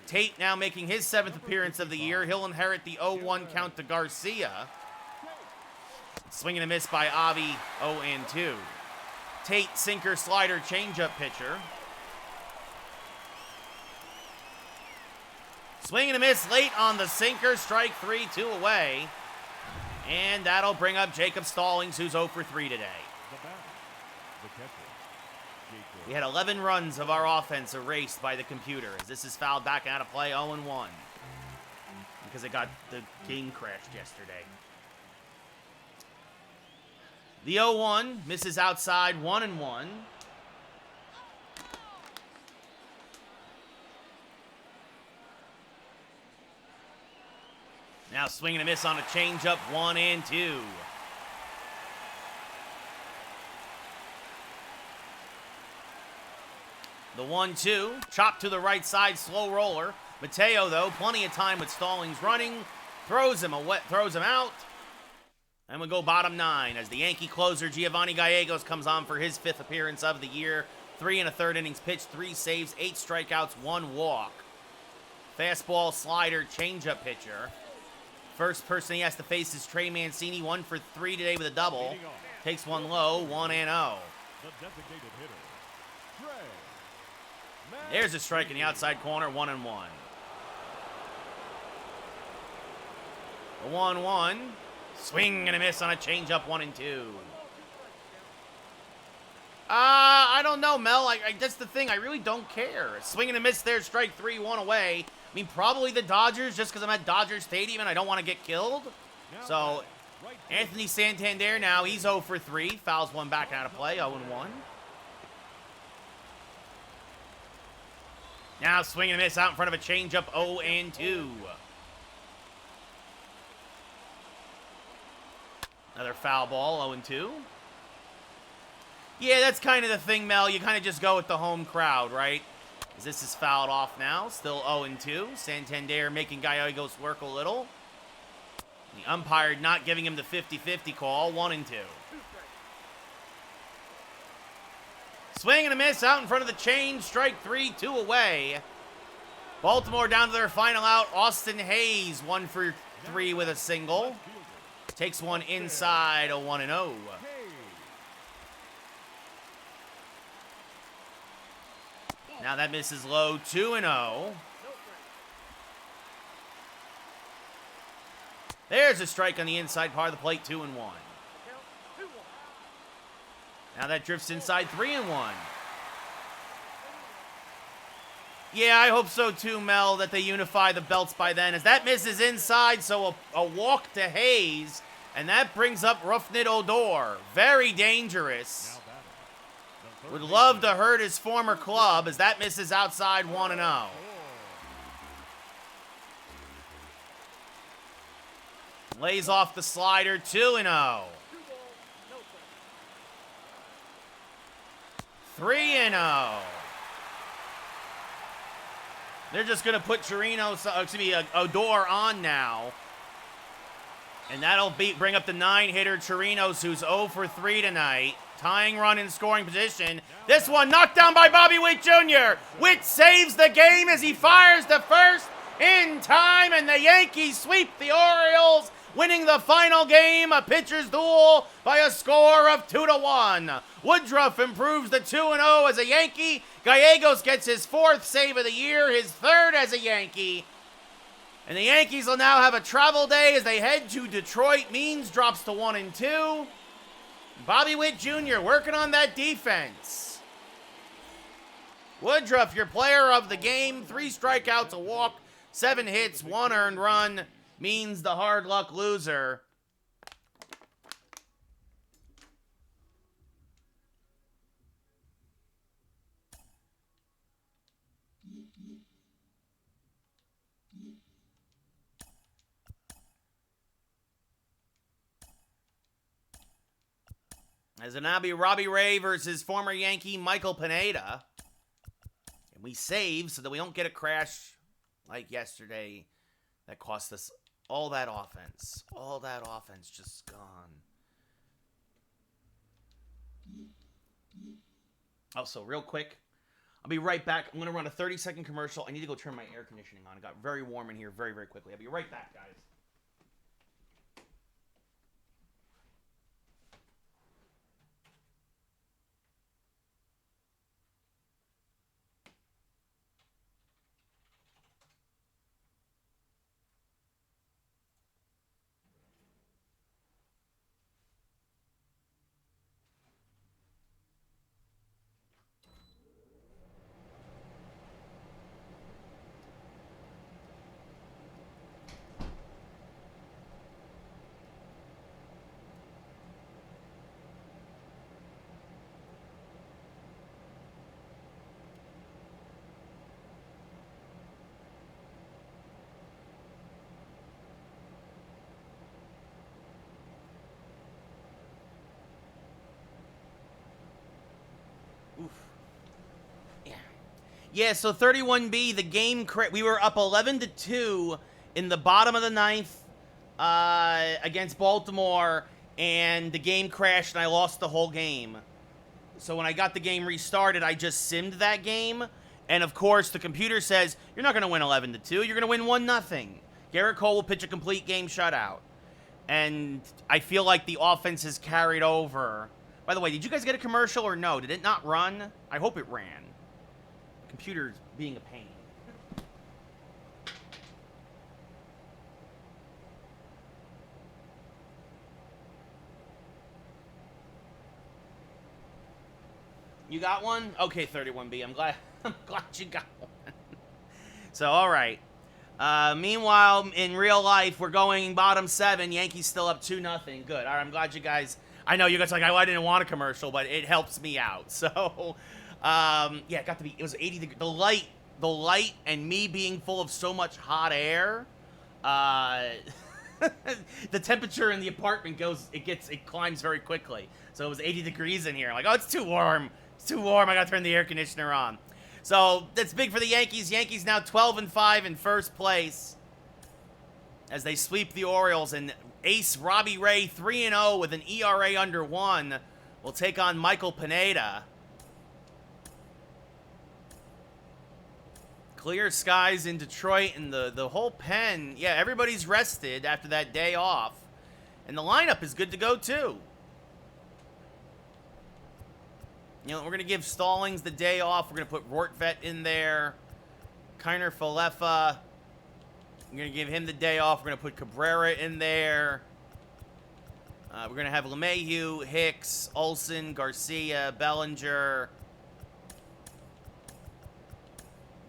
Tate now making his 7th appearance of the year. He'll inherit the 0-1 count to Garcia. Swing and a miss by Avi, 0-2. Tate, sinker, slider, changeup pitcher. Swing and a miss late on the sinker. Strike 3, 2 away. And that'll bring up Jacob Stallings, who's 0 for 3 today. We had 11 runs of our offense erased by the computer, as this is fouled back out of play, 0-1. Because it got the game crashed yesterday. The 0-1 misses outside, 1-1. Now swing and a miss on a changeup, 1-2. The 1-2, chopped to the right side, slow roller. Mateo, though, plenty of time with Stallings running. Throws him out. And we go bottom 9 as the Yankee closer, Giovanni Gallegos, comes on for his 5th appearance of the year. 3 1/3 innings pitched, 3 saves, 8 strikeouts, 1 walk. Fastball, slider, changeup pitcher. First person he has to face is Trey Mancini, 1 for 3 today with a double. Takes one low, 1-0. There's a strike in the outside corner, 1-1. The 1-1. Swing and a miss on a changeup, 1-2. I don't know, Mel. That's the thing. I really don't care. Swing and a miss there, strike 3, 1 away. I mean, probably the Dodgers, just because I'm at Dodger Stadium and I don't want to get killed. So, Anthony Santander now, he's 0 for 3. Fouls one back out of play, 0-1. Now swing and a miss out in front of a changeup, 0-2. Another foul ball, 0-2. Yeah, that's kind of the thing, Mel. You kind of just go with the home crowd, right? As this is fouled off now. Still 0-2. Santander making Gallegos work a little. The umpire not giving him the 50-50 call, 1-2. Swing and a miss out in front of the chain. Strike 3, 2 away. Baltimore down to their final out. Austin Hayes, 1 for 3 with a single. Takes one inside, a 1-0. Now that misses low, 2-0. There's a strike on the inside part of the plate, 2-1. Now that drifts inside, 3-1. Yeah, I hope so too, Mel, that they unify the belts by then. As that misses inside, so a walk to Hayes, and that brings up Rougned Odor. Very dangerous. Would love to hurt his former club, as that misses outside, 1-0. Lays off the slider, 2-0. 3-0. They're just going to put Odor on now. And that'll bring up the 9-hitter Chirinos, who's 0 for 3 tonight. Tying run in scoring position. This one knocked down by Bobby Witt Jr. Witt saves the game as he fires to first in time, and the Yankees sweep the Orioles, winning the final game, a pitcher's duel, by a score of 2-1. Woodruff improves to 2-0 as a Yankee. Gallegos gets his 4th save of the year, his 3rd as a Yankee. And the Yankees will now have a travel day as they head to Detroit. Means drops to 1-2. Bobby Witt Jr. working on that defense. Woodruff, your player of the game. 3 strikeouts, a walk, 7 hits, 1 earned run. Means the hard luck loser. As it'll now be Robbie Ray versus former Yankee Michael Pineda. And we save so that we don't get a crash like yesterday that cost us all that offense. All that offense just gone. Also, real quick, I'll be right back. I'm going to run a 30-second commercial. I need to go turn my air conditioning on. It got very warm in here very, very quickly. I'll be right back, guys. Oof. Yeah, so 31B, the game, we were up 11-2 in the bottom of the ninth against Baltimore, and the game crashed, and I lost the whole game. So when I got the game restarted, I just simmed that game, and of course, the computer says, you're not going to win 11-2, you're going to win 1-0. Garrett Cole will pitch a complete game shutout. And I feel like the offense has carried over. By the way, did you guys get a commercial or no? Did it not run? I hope it ran. Computer's being a pain. You got one? Okay, 31B. I'm glad you got one. So, all right. Meanwhile, in real life, we're going bottom 7. Yankees still up 2-0. Good. All right, I'm glad you guys... I know you guys are like, I didn't want a commercial, but it helps me out. So, yeah, it got to be... It was 80 degrees. The light and me being full of so much hot air, the temperature in the apartment it climbs very quickly. So it was 80 degrees in here. I'm like, oh, it's too warm. It's too warm. I got to turn the air conditioner on. So that's big for the Yankees. Yankees now 12-5 in first place as they sweep the Orioles. And ace Robbie Ray 3-0 with an ERA under 1 will take on Michael Pineda. Clear skies in Detroit, and the whole pen, yeah, everybody's rested after that day off. And the lineup is good to go, too. You know, we're going to give Stallings the day off. We're going to put Rortvedt in there. Kiner Falefa. We're going to give him the day off. We're going to put Cabrera in there. We're going to have LeMahieu, Hicks, Olsen, Garcia, Bellinger,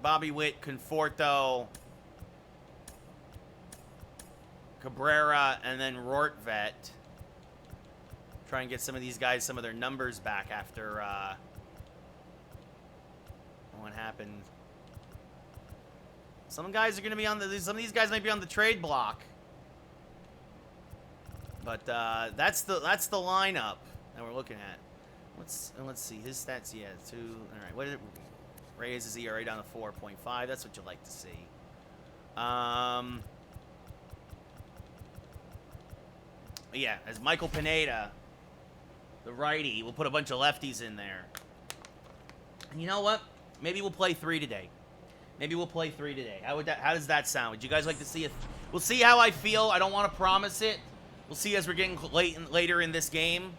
Bobby Witt, Conforto, Cabrera, and then Rortvedt. Try and get some of these guys some of their numbers back after what happened. Some guys are going to be on some of these guys might be on the trade block. But that's the lineup that we're looking at. Let's see his stats. Yeah, 2. All right, what is it? Reyes his ERA down to 4.5. That's what you like to see. Yeah, as Michael Pineda, the righty, we'll put a bunch of lefties in there. And you know what? Maybe we'll play 3 today. How does that sound? Would you guys like to see it? We'll see how I feel. I don't want to promise it. We'll see as we're getting later in this game.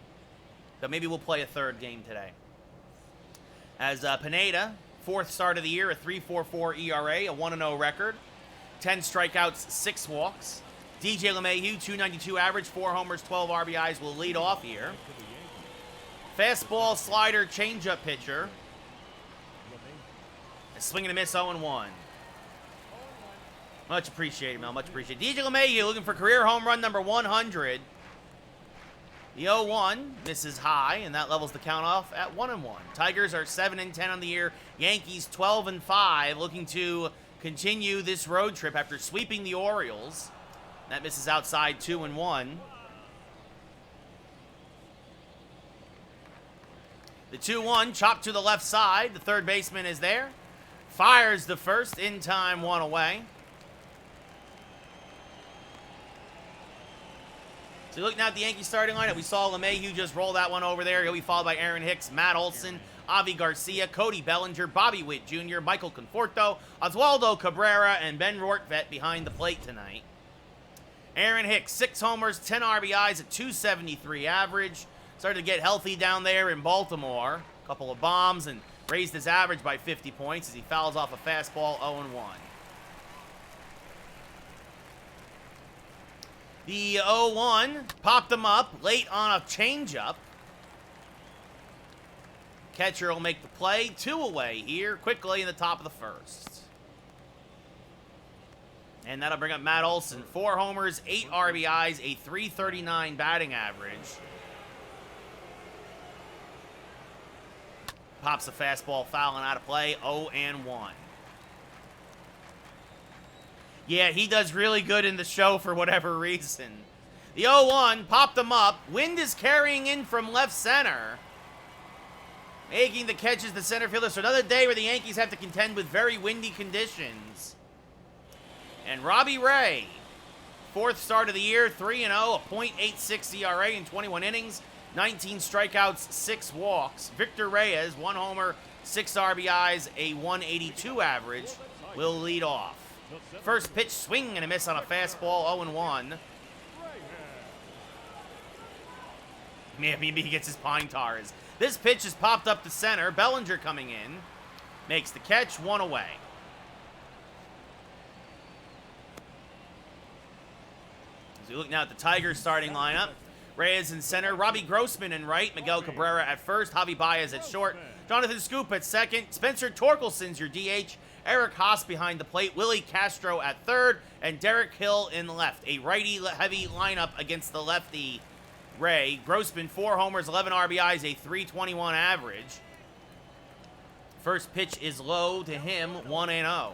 But maybe we'll play a 3rd game today. As Pineda, 4th start of the year, a 3.44 ERA, a 1-0 record, 10 strikeouts, 6 walks. DJ LeMahieu, 292 average, 4 homers, 12 RBIs, will lead off here. Fastball, slider, changeup pitcher. A swing and a miss, 0-1. Much appreciated, Mel. Much appreciated. DJ LeMahieu looking for career home run number 100. The 0-1 misses high, and that levels the count off at 1-1. Tigers are 7-10 on the year. Yankees 12-5, looking to continue this road trip after sweeping the Orioles. That misses outside, 2-1. The 2-1 chopped to the left side. The third baseman is there. Fires the first, in time, 1 away. So looking at the Yankees starting lineup, we saw LeMahieu just roll that one over there. He'll be followed by Aaron Hicks, Matt Olson, Avi Garcia, Cody Bellinger, Bobby Witt Jr., Michael Conforto, Oswaldo Cabrera, and Ben Rortvedt behind the plate tonight. Aaron Hicks, 6 homers, 10 RBIs, a 273 average. Started to get healthy down there in Baltimore. A couple of bombs and raised his average by 50 points as he fouls off a fastball 0-1. The 0-1 popped him up late on a changeup. Catcher will make the play. 2 away here, quickly in the top of the first. And that'll bring up Matt Olsen. 4 homers, 8 RBIs, a 339 batting average. Pops a fastball, fouling out of play, 0-1. Yeah, he does really good in the show for whatever reason. The 0-1 popped him up. Wind is carrying in from left center, making the catches the center fielder. So another day where the Yankees have to contend with very windy conditions. And Robbie Ray, 4th start of the year, 3-0, a .86 ERA in 21 innings, 19 strikeouts, 6 walks. Victor Reyes, 1 homer, 6 RBIs, a 182 average, will lead off. First pitch, swing and a miss on a fastball, 0-1. Maybe he gets his pine tars. This pitch is popped up to center. Bellinger coming in, makes the catch, 1 away. As we look now at the Tigers starting lineup, Reyes in center, Robbie Grossman in right, Miguel Cabrera at first, Javi Baez at short, Jonathan Scoop at second, Spencer Torkelson's your DH, Eric Haas behind the plate, Willy Castro at third, and Derek Hill in left. A righty-heavy lineup against the lefty Ray. Grossman, 4 homers, 11 RBIs, a 321 average. First pitch is low to him, 1-0.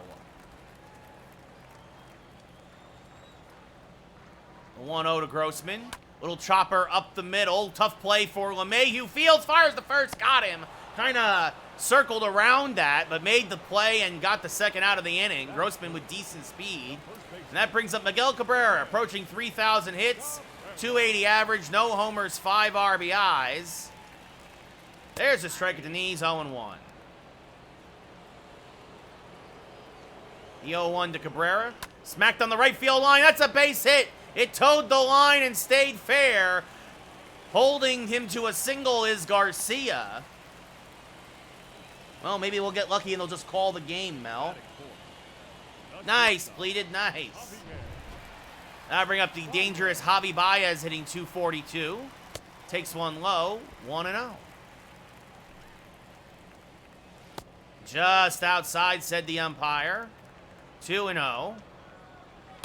1-0 to Grossman. Little chopper up the middle. Tough play for LeMahieu. Fields fires the first. Got him. Kind of circled around that, but made the play and got the second out of the inning. Grossman with decent speed. And that brings up Miguel Cabrera, approaching 3,000 hits. 280 average. No homers, 5 RBIs. There's a strike at the knees. 0-1. The 0-1 to Cabrera. Smacked on the right field line. That's a base hit. It towed the line and stayed fair. Holding him to a single is Garcia. Well, maybe we'll get lucky and they'll just call the game, Mel. Nice, pleated, nice. Now bring up the dangerous Javi Baez hitting 242. Takes one low, 1-0. Just outside, said the umpire. 2-0.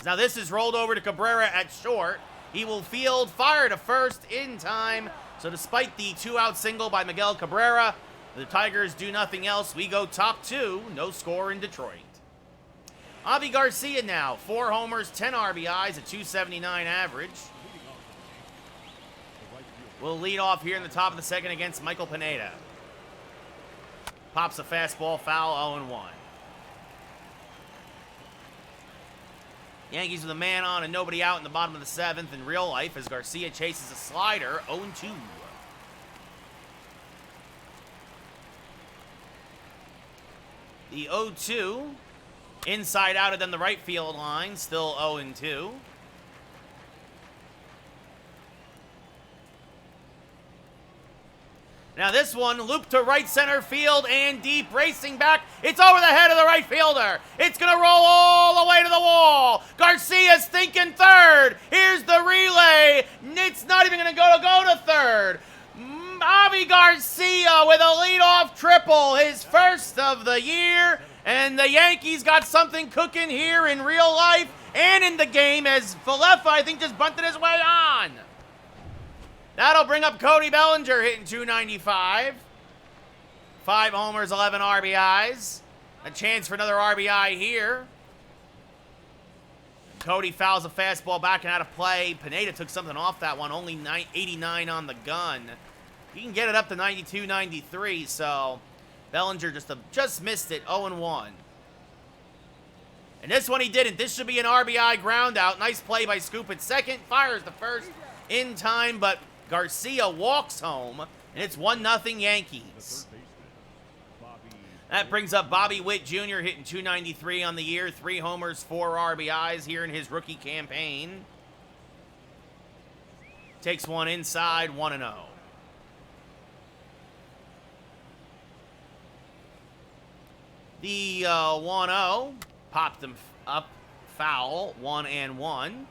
Now this is rolled over to Cabrera at short. He will field, fire to first in time. So despite the 2-out single by Miguel Cabrera, the Tigers do nothing else. We go top 2, no score in Detroit. Avi Garcia now, 4 homers, 10 RBIs, a 279 average. Will lead off here in the top of the second against Michael Pineda. Pops a fastball, foul, 0-1. Yankees with a man on and nobody out in the bottom of the 7th in real life as Garcia chases a slider, 0-2. The 0-2, inside out of them the right field line, still 0-2. Now this one, loop to right center field and deep, racing back. It's over the head of the right fielder. It's going to roll all the way to the wall. Garcia's thinking third. Here's the relay. It's not even going to go to third. Avi Garcia with a leadoff triple, his first of the year. And the Yankees got something cooking here in real life and in the game as Falefa, I think, just bunted his way on. That'll bring up Cody Bellinger hitting 295. 5 homers, 11 RBIs. A chance for another RBI here. Cody fouls a fastball back and out of play. Pineda took something off that one. Only 89 on the gun. He can get it up to 92, 93, so Bellinger just missed it, 0-1. And this one he didn't. This should be an RBI ground out. Nice play by Scoop at second. Fires the first in time, but Garcia walks home, and it's 1-0 Yankees. That brings up Bobby Witt Jr. hitting .293 on the year, 3 homers, 4 RBIs here in his rookie campaign. Takes one inside, 1-0. The 1-0 popped them up, foul, 1-1.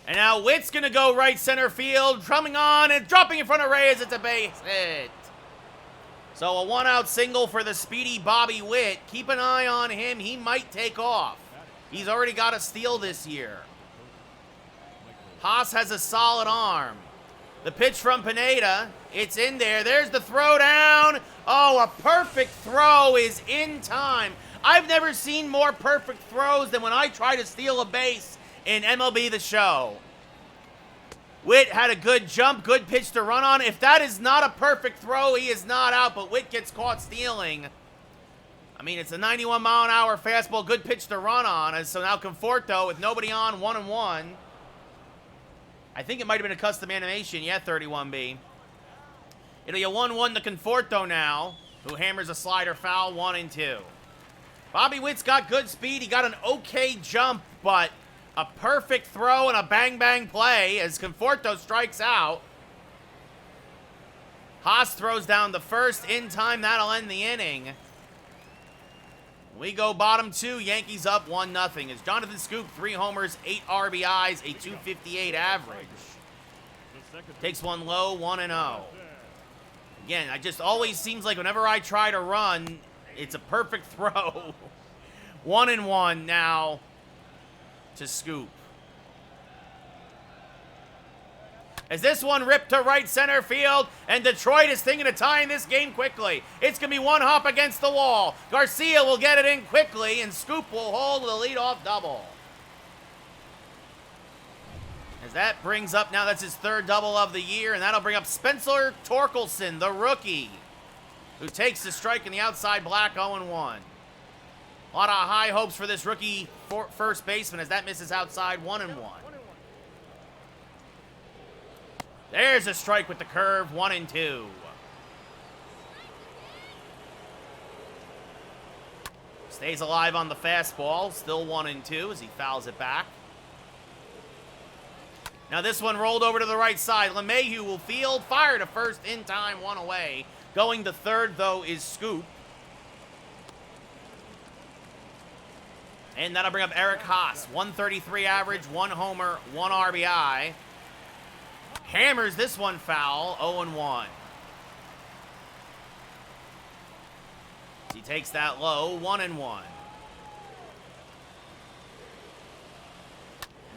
And now Witt's going to go right center field, drumming on and dropping in front of Reyes. It's a base hit. So a 1-out single for the speedy Bobby Witt. Keep an eye on him. He might take off. He's already got a steal this year. Haas has a solid arm. The pitch from Pineda. It's in there. There's the throw down. Oh, a perfect throw is in time. I've never seen more perfect throws than when I try to steal a base in MLB The Show. Witt had a good jump, good pitch to run on. If that is not a perfect throw, he is not out, but Witt gets caught stealing. I mean, it's a 91-mile-an-hour fastball, good pitch to run on. And so now Conforto with nobody on, 1-1. I think it might have been a custom animation. Yeah, 31B. It'll be a 1-1 to Conforto now, who hammers a slider foul, 1-2. Bobby Witt's got good speed. He got an okay jump, but a perfect throw and a bang-bang play as Conforto strikes out. Haas throws down the first in time. That'll end the inning. We go bottom 2. Yankees up 1-0. As Jonathan Scoop, 3 homers, 8 RBIs, a .258 average. Takes one low, 1-0. Again, it just always seems like whenever I try to run, it's a perfect throw. 1-1 now to Scoop. As this one ripped to right center field, and Detroit is thinking of tying this game quickly. It's going to be one hop against the wall. Garcia will get it in quickly, and Scoop will hold the leadoff double. As that brings up, now that's his 3rd double of the year, and that'll bring up Spencer Torkelson, the rookie, who takes the strike in the outside black, 0-1. A lot of high hopes for this rookie first baseman as that misses outside, 1-1. There's a strike with the curve, 1-2. Stays alive on the fastball, still 1-2 as he fouls it back. Now this one rolled over to the right side. LeMahieu will field, fire to first in time, 1 away. Going to third, though, is Scoop. And that'll bring up Eric Haas. 133 average, 1 homer, 1 RBI. Hammers this one foul, 0-1. He takes that low, 1-1.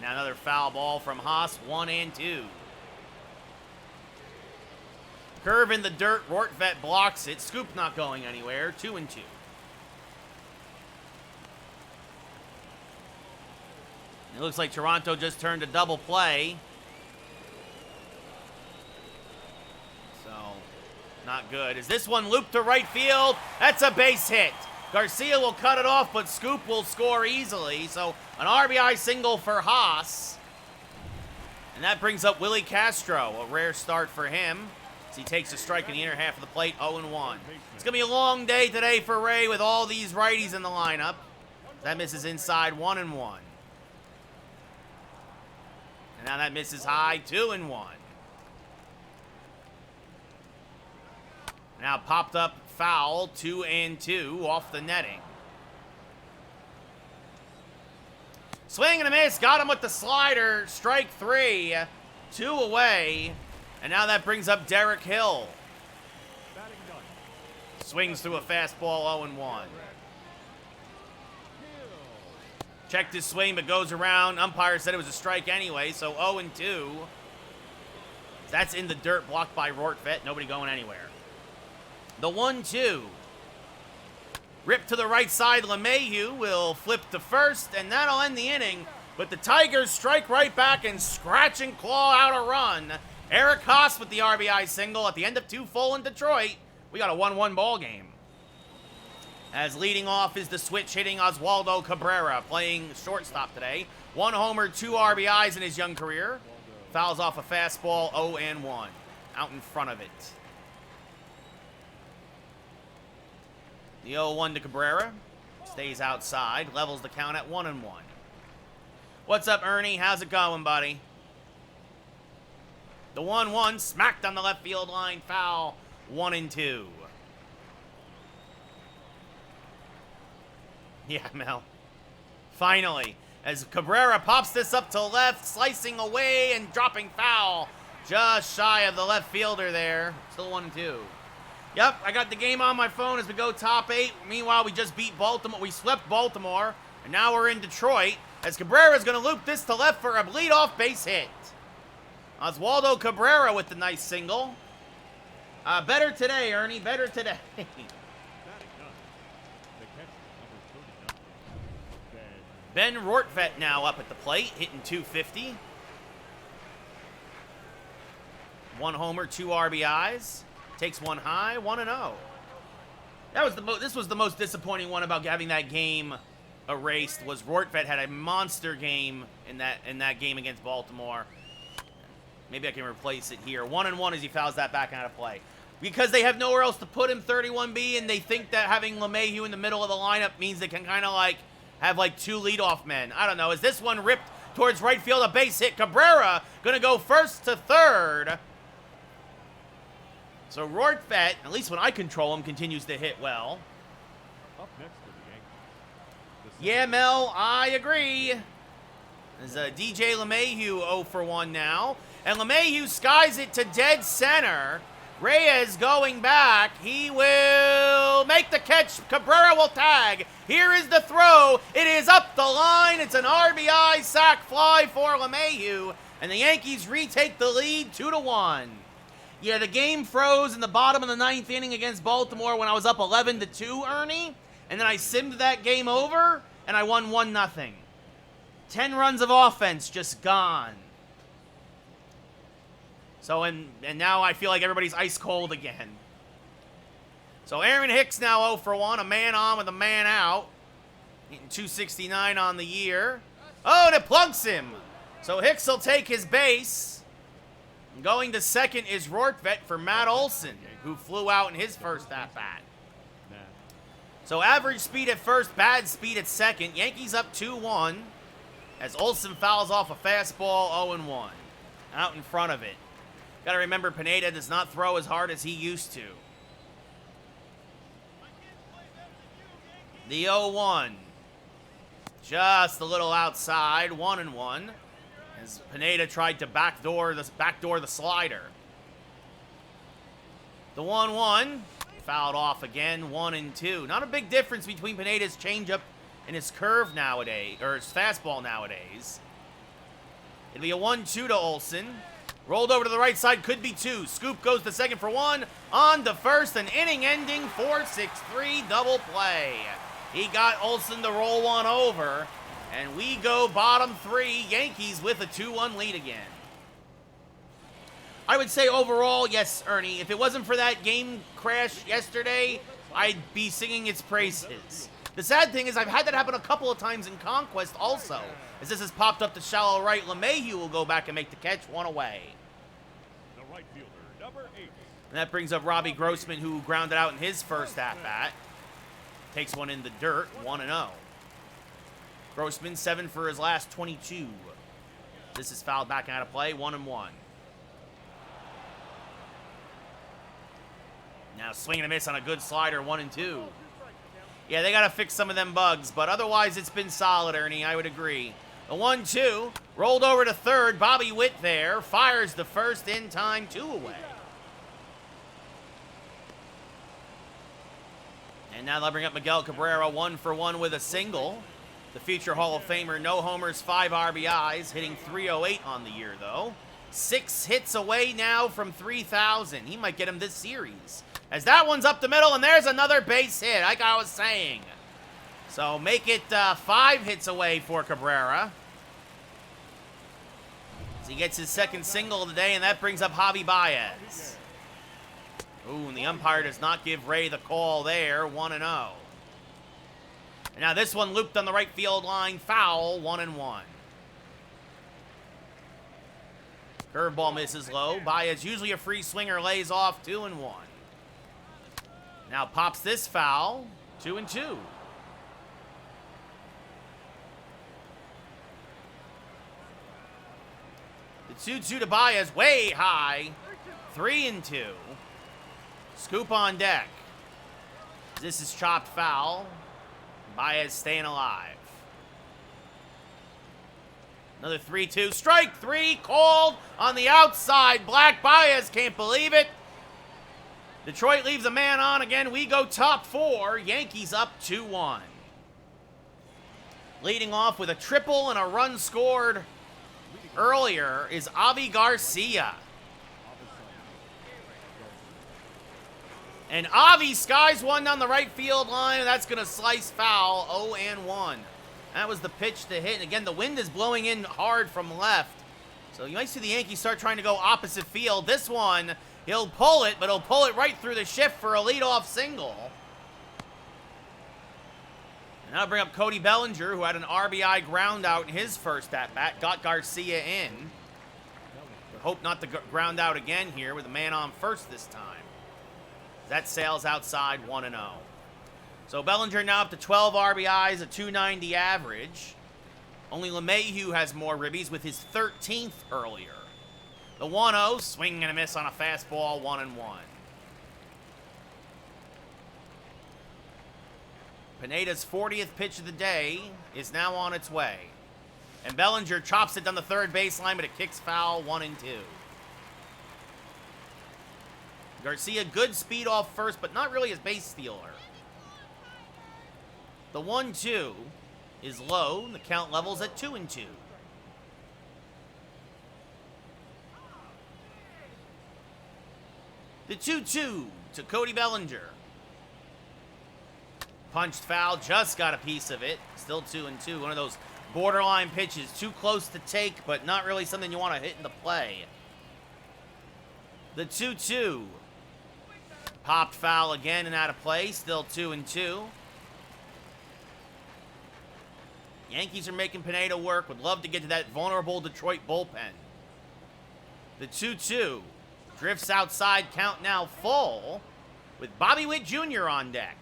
Now another foul ball from Haas, 1-2. Curve in the dirt, Rortvedt blocks it. Scoop not going anywhere, 2-2. It looks like Toronto just turned a double play. So, not good. Is this one looped to right field? That's a base hit. Garcia will cut it off, but Scoop will score easily. So, an RBI single for Haas. And that brings up Willy Castro, a rare start for him, as he takes a strike in the inner half of the plate, 0-1. It's going to be a long day today for Ray with all these righties in the lineup. That misses inside, 1-1. And now that misses high, 2-1. Now popped up foul, 2-2 off the netting. Swing and a miss, got him with the slider, strike 3, 2 away. And now that brings up Derek Hill. Swings through a fastball, 0-1. Checked his swing, but goes around. Umpire said it was a strike anyway, so 0-2. That's in the dirt, blocked by Rortvedt. Nobody going anywhere. The 1-2. Rip to the right side. LeMahieu will flip to first, and that'll end the inning. But the Tigers strike right back and scratch and claw out a run. Eric Haas with the RBI single at the end of 2 full in Detroit. We got a 1-1 ball game. As leading off is the switch-hitting Oswaldo Cabrera, playing shortstop today. 1 homer, 2 RBIs in his young career. Fouls off a fastball, 0-1. Out in front of it. The 0-1 to Cabrera. Stays outside. Levels the count at 1-1. What's up, Ernie? How's it going, buddy? The 1-1 smacked on the left field line. Foul. 1-2. Yeah, Mel. Finally. As Cabrera pops this up to left, slicing away and dropping foul. Just shy of the left fielder there. Still 1-2. Yep, I got the game on my phone as we go top 8. Meanwhile, we just beat Baltimore. We swept Baltimore, and now we're in Detroit. As Cabrera's going to loop this to left for a leadoff base hit. Oswaldo Cabrera with the nice single. Better today, Ernie. Better today. Ben Rortvedt now up at the plate, hitting .250. 1 homer, 2 RBIs. Takes one high, 1-0. This was the most disappointing one about having that game erased. Was Rortvedt had a monster game in that game against Baltimore. Maybe I can replace it here. 1-1 as he fouls that back out of play. Because they have nowhere else to put him, 31B, and they think that having LeMahieu in the middle of the lineup means they can kind of like have like 2 leadoff men. I don't know. Is this one ripped towards right field? A base hit. Cabrera going to go first to third. So Rortvedt, at least when I control him, continues to hit well. Up next for the Yankees. Yeah, Mel, I agree. There's DJ LeMahieu 0 for 1 now. And LeMahieu skies it to dead center. Reyes going back. He will make the catch. Cabrera will tag. Here is the throw. It is up the line. It's an RBI sac fly for LeMahieu. And the Yankees retake the lead 2-1. Yeah, the game froze in the bottom of the 9th inning against Baltimore when I was up 11-2, Ernie. And then I simmed that game over, and I won 1-0. 10 runs of offense just gone. So, and now I feel like everybody's ice cold again. So Aaron Hicks now 0 for 1, a man on with a man out. Hitting .269 on the year. Oh, and it plugs him. So Hicks will take his base. Going to second is Rortvedt for Matt Olsen, who flew out in his first at-bat. So average speed at first, bad speed at second. Yankees up 2-1 as Olsen fouls off a fastball 0-1. Out in front of it. Got to remember, Pineda does not throw as hard as he used to. The 0-1. Just a little outside, 1-1. As Pineda tried to backdoor the slider. The 1-1. Fouled off again, 1-2. Not a big difference between Pineda's changeup and his curve nowadays, or his fastball nowadays. It'll be a 1-2 to Olsen. Rolled over to the right side, could be 2. Scoop goes to second for 1. On to first, an inning-ending 4-6-3 double play. He got Olsen to roll one over, and we go bottom 3, Yankees with a 2-1 lead again. I would say overall, yes, Ernie, if it wasn't for that game crash yesterday, I'd be singing its praises. The sad thing is I've had that happen a couple of times in Conquest also. As this has popped up to shallow right, LeMahieu will go back and make the catch, 1 away. The right fielder, number 8. And that brings up Robbie Grossman, who grounded out in his first at-bat. Takes one in the dirt, 1-0. Grossman, 7 for his last 22. This is fouled back out of play, 1-1. Now swing and a miss on a good slider, 1-2. Yeah, they got to fix some of them bugs, but otherwise it's been solid, Ernie. I would agree. The 1-2, rolled over to third. Bobby Witt there, fires the first in time, 2 away. And now they'll bring up Miguel Cabrera, 1 for 1 with a single. The future Hall of Famer, no homers, 5 RBIs, hitting .308 on the year, though. 6 hits away now from 3,000. He might get him this series. As that one's up the middle, and there's another base hit, like I was saying. So make it 5 hits away for Cabrera. As he gets his second single of the day, and that brings up Javi Baez. Ooh, and the umpire does not give Ray the call there, 1-0. And now this one looped on the right field line, foul, 1-1. Curveball misses low. Baez, usually a free swinger, lays off 2-1. Now pops this foul. 2-2. The 2-2 to Baez, way high. 3-2. Scoop on deck. This is chopped foul. Baez staying alive. Another 3-2. Strike 3 called on the outside. Black Baez can't believe it. Detroit leaves a man on again. We go top 4. Yankees up 2-1. Leading off with a triple and a run scored earlier is Avi Garcia. And Avi skies one down the right field line, and that's going to slice foul. 0-1. That was the pitch to hit. And again, the wind is blowing in hard from left. So you might see the Yankees start trying to go opposite field. This one, he'll pull it, but he'll pull it right through the shift for a leadoff single. And now bring up Cody Bellinger, who had an RBI ground out in his first at-bat. Got Garcia in. But hope not to ground out again here with a man on first this time. That sails outside 1-0. So Bellinger now up to 12 RBIs, a 290 average. Only LeMahieu has more ribbies with his 13th earlier. The 1-0, swing and a miss on a fastball, 1-1. Pineda's 40th pitch of the day is now on its way. And Bellinger chops it down the third baseline, but it kicks foul, 1-2. Garcia, good speed off first, but not really his base stealer. The 1-2 is low, and the count levels at 2-2. The 2-2 to Cody Bellinger. Punched foul, just got a piece of it. Still 2-2. One of those borderline pitches, too close to take, but not really something you want to hit into play. The 2-2. Popped foul again and out of play. Still 2-2. Yankees are making Pineda work. Would love to get to that vulnerable Detroit bullpen. The 2-2 drifts outside. Count now full with Bobby Witt Jr. on deck.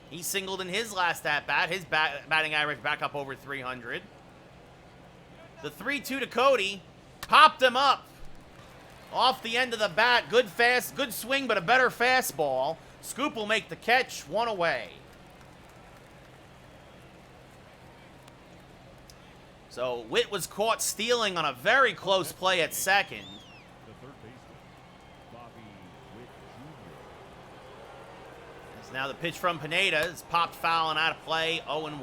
He singled in his last at-bat. His batting average back up over 300. The 3-2 to Cody. Popped him up. Off the end of the bat. Good swing, but a better fastball. Scoop will make the catch. 1 away. So Witt was caught stealing on a very close play at second. The third baseman, Bobby Witt Jr. As now the pitch from Pineda is popped foul and out of play. 0-1.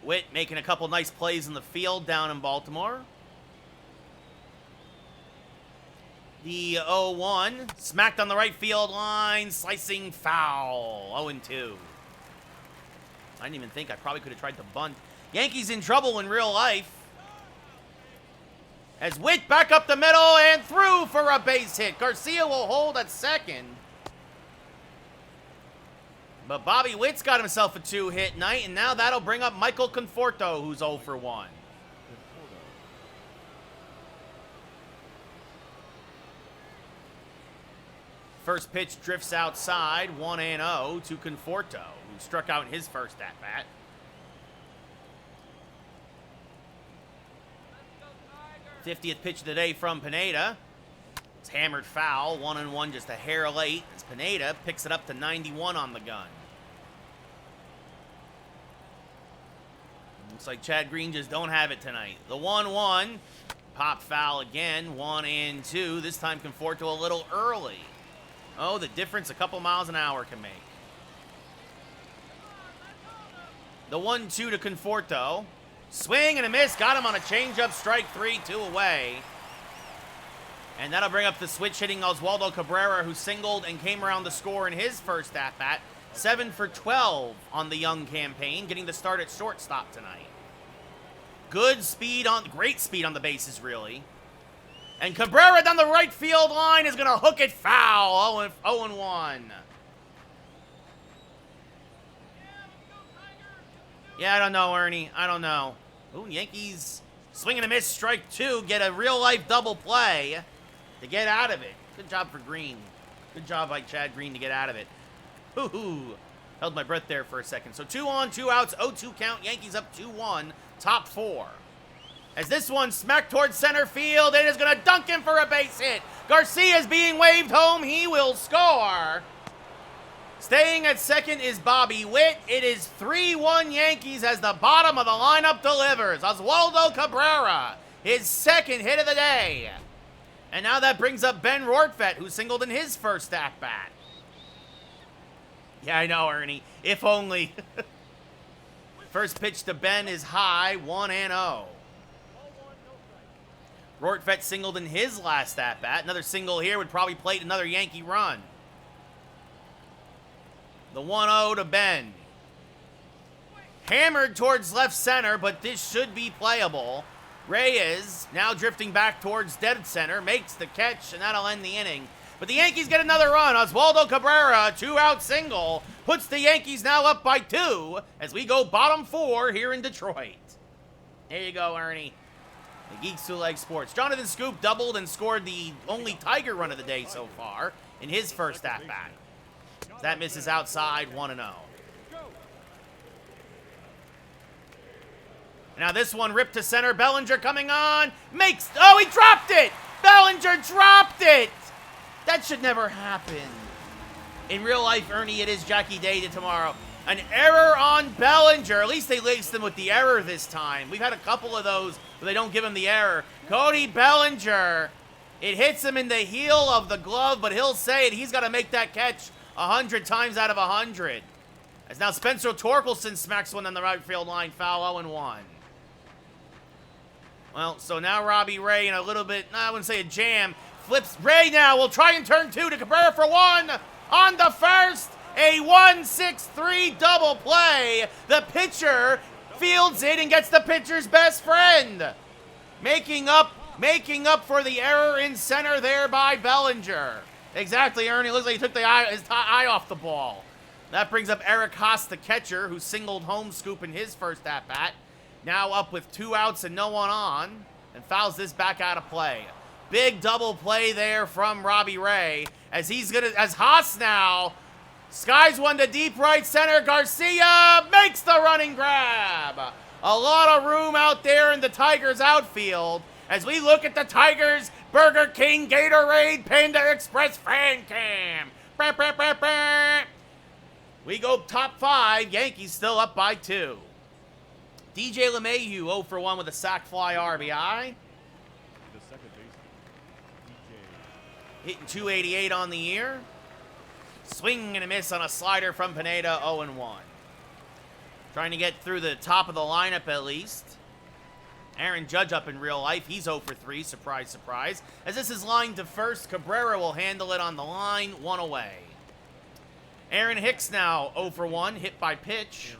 Witt making a couple nice plays in the field down in Baltimore. The 0-1, smacked on the right field line, slicing foul, 0-2. I didn't even think I probably could have tried to bunt. Yankees in trouble in real life. As Witt back up the middle and through for a base hit. Garcia will hold at second. But Bobby Witt's got himself a 2-hit night, and now that'll bring up Michael Conforto, who's 0 for 1. First pitch drifts outside, 1-0 to Conforto, who struck out in his first at-bat. '50th pitch of the day from Pineda. It's hammered foul, 1-1, just a hair late, as Pineda picks it up to 91 on the gun. Looks like Chad Green just don't have it tonight. The 1-1, pop foul again, 1-2. This time Conforto a little early. Oh, the difference a couple miles an hour can make. The 1-2 to Conforto. Swing and a miss. Got him on a changeup. Strike 3, 2 away. And that'll bring up the switch hitting Oswaldo Cabrera, who singled and came around the score in his first at-bat. 7 for 12 on the young campaign, getting the start at shortstop tonight. Great speed on the bases, really. And Cabrera down the right field line is going to hook it foul. 0-1. Yeah, I don't know, Ernie. I don't know. Ooh, Yankees swing and a miss, strike 2. Get a real-life double play to get out of it. Good job for Green. Good job by Chad Green to get out of it. Hoo-hoo. Held my breath there for a second. So 2 on, 2 outs, 0-2 count. Yankees up 2-1, top 4. As this one smacked towards center field, it is going to dunk him for a base hit. Garcia's being waved home. He will score. Staying at second is Bobby Witt. It is 3-1 Yankees as the bottom of the lineup delivers. Oswaldo Cabrera, his second hit of the day. And now that brings up Ben Rortvedt, who singled in his first at-bat. Yeah, I know, Ernie. If only. First pitch to Ben is high, 1-0. Rortvedt singled in his last at-bat. Another single here would probably plate another Yankee run. The 1-0 to Ben. Hammered towards left center, but this should be playable. Reyes, now drifting back towards dead center, makes the catch, and that'll end the inning. But the Yankees get another run. Oswaldo Cabrera, 2-out single, puts the Yankees now up by 2 as we go bottom 4 here in Detroit. There you go, Ernie. The Geeks Who Like Sports. Jonathan Scoop doubled and scored the only Tiger run of the day so far in his first at-bat. That misses outside, 1-0. Now this one ripped to center. Bellinger coming on. Makes... Oh, he dropped it! Bellinger dropped it! That should never happen. In real life, Ernie, it is Jackie Day to tomorrow. An error on Bellinger. At least they laced him with the error this time. We've had a couple of those where they don't give him the error. Cody Bellinger. It hits him in the heel of the glove, but he'll say it. He's got to make that catch 100 times out of 100. As now Spencer Torkelson smacks one on the right field line. Foul, 0-1. Well, so now Robbie Ray in a little bit, I wouldn't say a jam. Flips Ray now. Will try and turn 2 to Cabrera for 1. On the first, a 1-6-3 double play. The pitcher fields it and gets the pitcher's best friend. Making up for the error in center there by Bellinger. Exactly, Ernie. Looks like he took his eye off the ball. That brings up Eric Haas, the catcher, who singled home Scoop in his first at-bat. Now up with 2 outs and no one on, and fouls this back out of play. Big double play there from Robbie Ray, as Haas now skies one to deep right center. Garcia makes the running grab. A lot of room out there in the Tigers outfield as we look at the Tigers Burger King Gatorade Panda Express fan cam. Bah, bah, bah, bah. We go top 5. Yankees still up by 2. DJ LeMahieu 0 for 1 with a sac fly RBI. The second baseman, DJ. Hitting 288 on the year. Swing and a miss on a slider from Pineda, 0-1. Trying to get through the top of the lineup at least. Aaron Judge up in real life. He's 0 for 3. Surprise, surprise. As this is lined to first, Cabrera will handle it on the line. 1 away. Aaron Hicks now 0 for 1. Hit by pitch.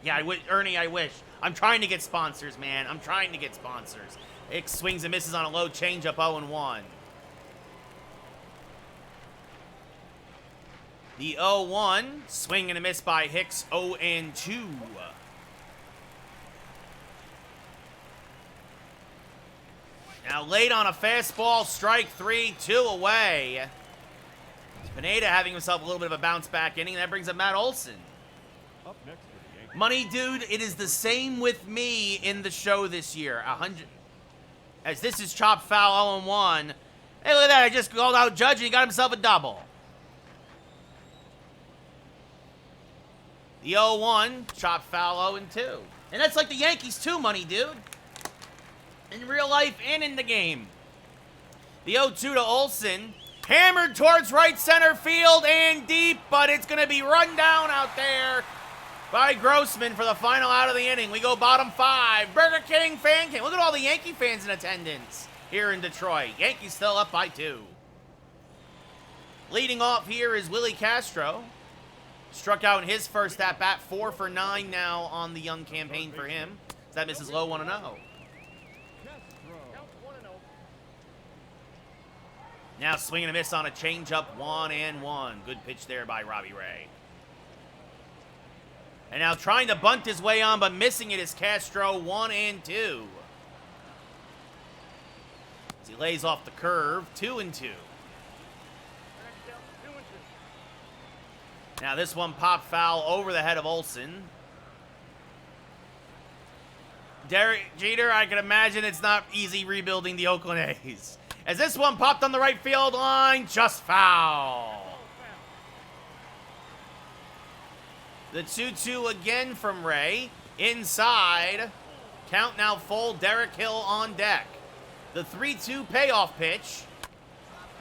Yeah, Ernie, I wish. I'm trying to get sponsors, man. I'm trying to get sponsors. Hicks swings and misses on a low changeup, 0-1. The 0-1. Swing and a miss by Hicks, 0-2. Now late on a fastball, strike 3, 2 away. Pineda having himself a little bit of a bounce back inning. That brings up Matt Olsen. Up next for the Yankees. Money dude, it is the same with me in the show this year. 100. As this is chopped foul, 0-1. Hey, look at that. I just called out Judge and he got himself a double. The 0-1, chopped foul, 0-2. And that's like the Yankees too, Money dude. In real life and in the game. The 0-2 to Olsen. Hammered towards right center field and deep, but it's going to be run down out there by Grossman for the final out of the inning. We go bottom 5. Burger King fan cam. Look at all the Yankee fans in attendance here in Detroit. Yankees still up by 2. Leading off here is Willy Castro. Struck out in his first at-bat. 4 for 9 now on the young campaign for him. So that misses low, 1-0. Now swinging a miss on a changeup, 1-1. Good pitch there by Robbie Ray. And now trying to bunt his way on, but missing it is Castro, 1-2. As he lays off the curve, 2-2. Now this one popped foul over the head of Olsen. Derek Jeter, I can imagine it's not easy rebuilding the Oakland A's. As this one popped on the right field line, just foul. The 2-2 again from Ray. Inside. Count now full. Derek Hill on deck. The 3-2 payoff pitch.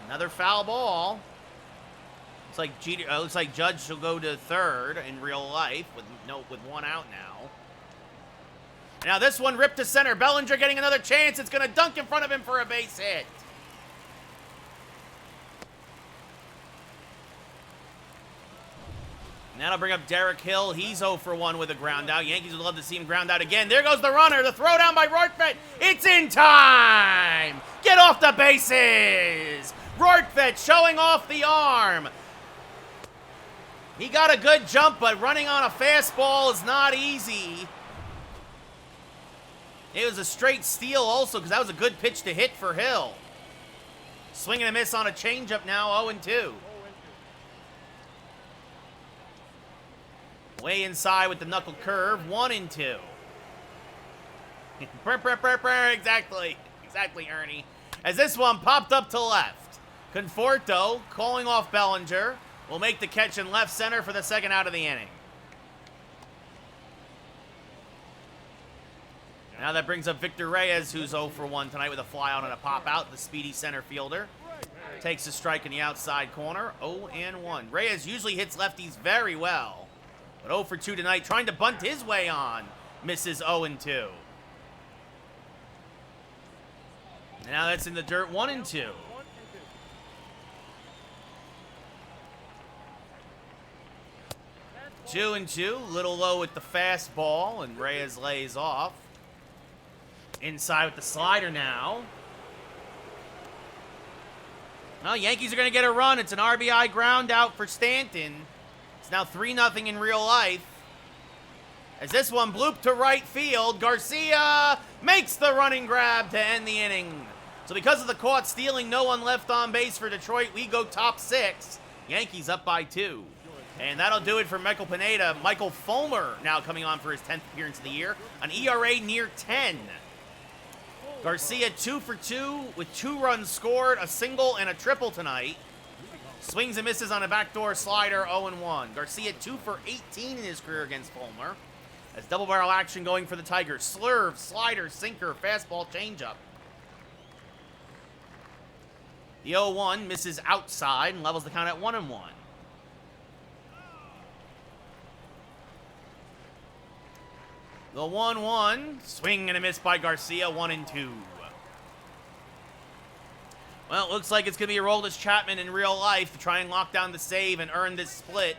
Another foul ball. Looks like Judge will go to third in real life with one out now. Now this one ripped to center. Bellinger getting another chance. It's going to dunk in front of him for a base hit. And that'll bring up Derek Hill. He's 0 for 1 with a ground out. Yankees would love to see him ground out again. There goes the runner. The throw down by Rortvedt. It's in time. Get off the bases. Rortvedt showing off the arm. He got a good jump, but running on a fastball is not easy. It was a straight steal also because that was a good pitch to hit for Hill. Swing and a miss on a changeup now, 0-2. Way inside with the knuckle curve, 1-2. Exactly, Ernie. As this one popped up to left. Conforto calling off Bellinger will make the catch in left center for the second out of the inning. Now that brings up Victor Reyes, who's 0 for 1 tonight with a fly out and a pop out. The speedy center fielder takes a strike in the outside corner, 0-1. Reyes usually hits lefties very well, but 0 for 2 tonight, trying to bunt his way on. Misses 0-2. Now that's in the dirt, 1-2. Two and two, little low with the fastball, and Reyes lays off. Inside with the slider now. Well, Yankees are going to get a run. It's an RBI ground out for Stanton. It's now 3-0 in real life. As this one blooped to right field, Garcia makes the running grab to end the inning. So because of the caught stealing, no one left on base for Detroit. We go top 6. Yankees up by 2. And that'll do it for Michael Pineda. Michael Fulmer now coming on for his 10th appearance of the year. An ERA near 10. Garcia 2 for 2 with 2 runs scored, a single and a triple tonight. Swings and misses on a backdoor slider, 0-1. Garcia 2 for 18 in his career against Fulmer. As double barrel action going for the Tigers. Slurve, slider, sinker, fastball, changeup. The 0-1 misses outside and levels the count at 1-1. The 1-1, swing and a miss by Garcia, 1-2. Well, it looks like it's going to be Aroldis Chapman in real life to try and lock down the save and earn this split.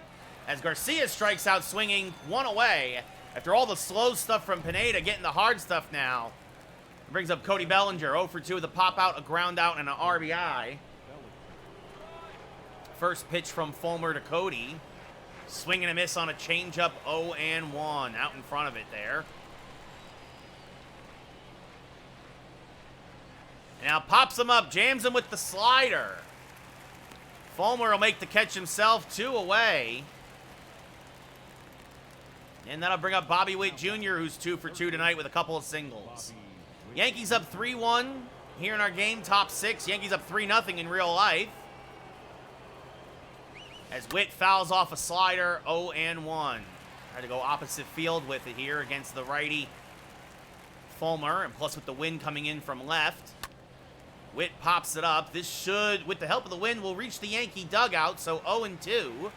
As Garcia strikes out swinging, 1 away. After all the slow stuff from Pineda, getting the hard stuff now. It brings up Cody Bellinger, 0 for 2 with a pop out, a ground out, and an RBI. First pitch from Fulmer to Cody. Swing and a miss on a changeup, 0-1. Out in front of it there. Now pops him up, jams him with the slider. Fulmer will make the catch himself, 2 away. And that'll bring up Bobby Witt Jr., who's 2 for 2 tonight with a couple of singles. Yankees up 3-1 here in our game, top 6. Yankees up 3-0 in real life. As Witt fouls off a slider, 0-1. Try to go opposite field with it here against the righty Fulmer, and plus with the wind coming in from left. Witt pops it up. This should, with the help of the wind, will reach the Yankee dugout, so 0-2.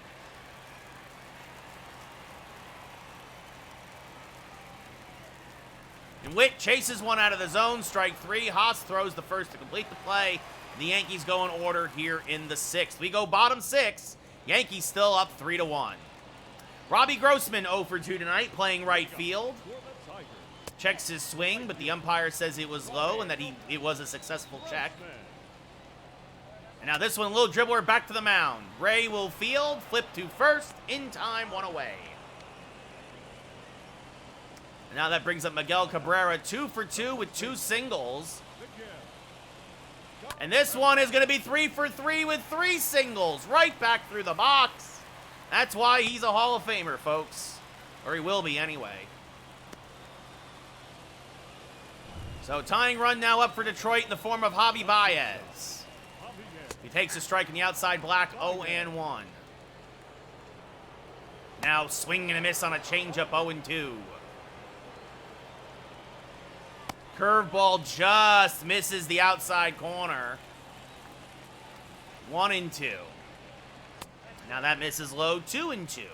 And Witt chases one out of the zone, strike 3. Haas throws the first to complete the play. The Yankees go in order here in the 6th. We go bottom 6. Yankees still up 3-1. Robbie Grossman 0 for 2 tonight, playing right field. Checks his swing, but the umpire says it was low and that it was a successful check. And now this one, little dribbler back to the mound. Ray will field, flip to first, in time, 1 away. Now that brings up Miguel Cabrera, 2 for 2 with 2 singles. And this one is going to be 3 for 3 with 3 singles. Right back through the box. That's why he's a Hall of Famer, folks. Or he will be anyway. So tying run now up for Detroit in the form of Javi Baez. He takes a strike in the outside black, 0-1. Now swing and a miss on a changeup, 0-2. Curveball just misses the outside corner. 1-2. Now that misses low, 2-2.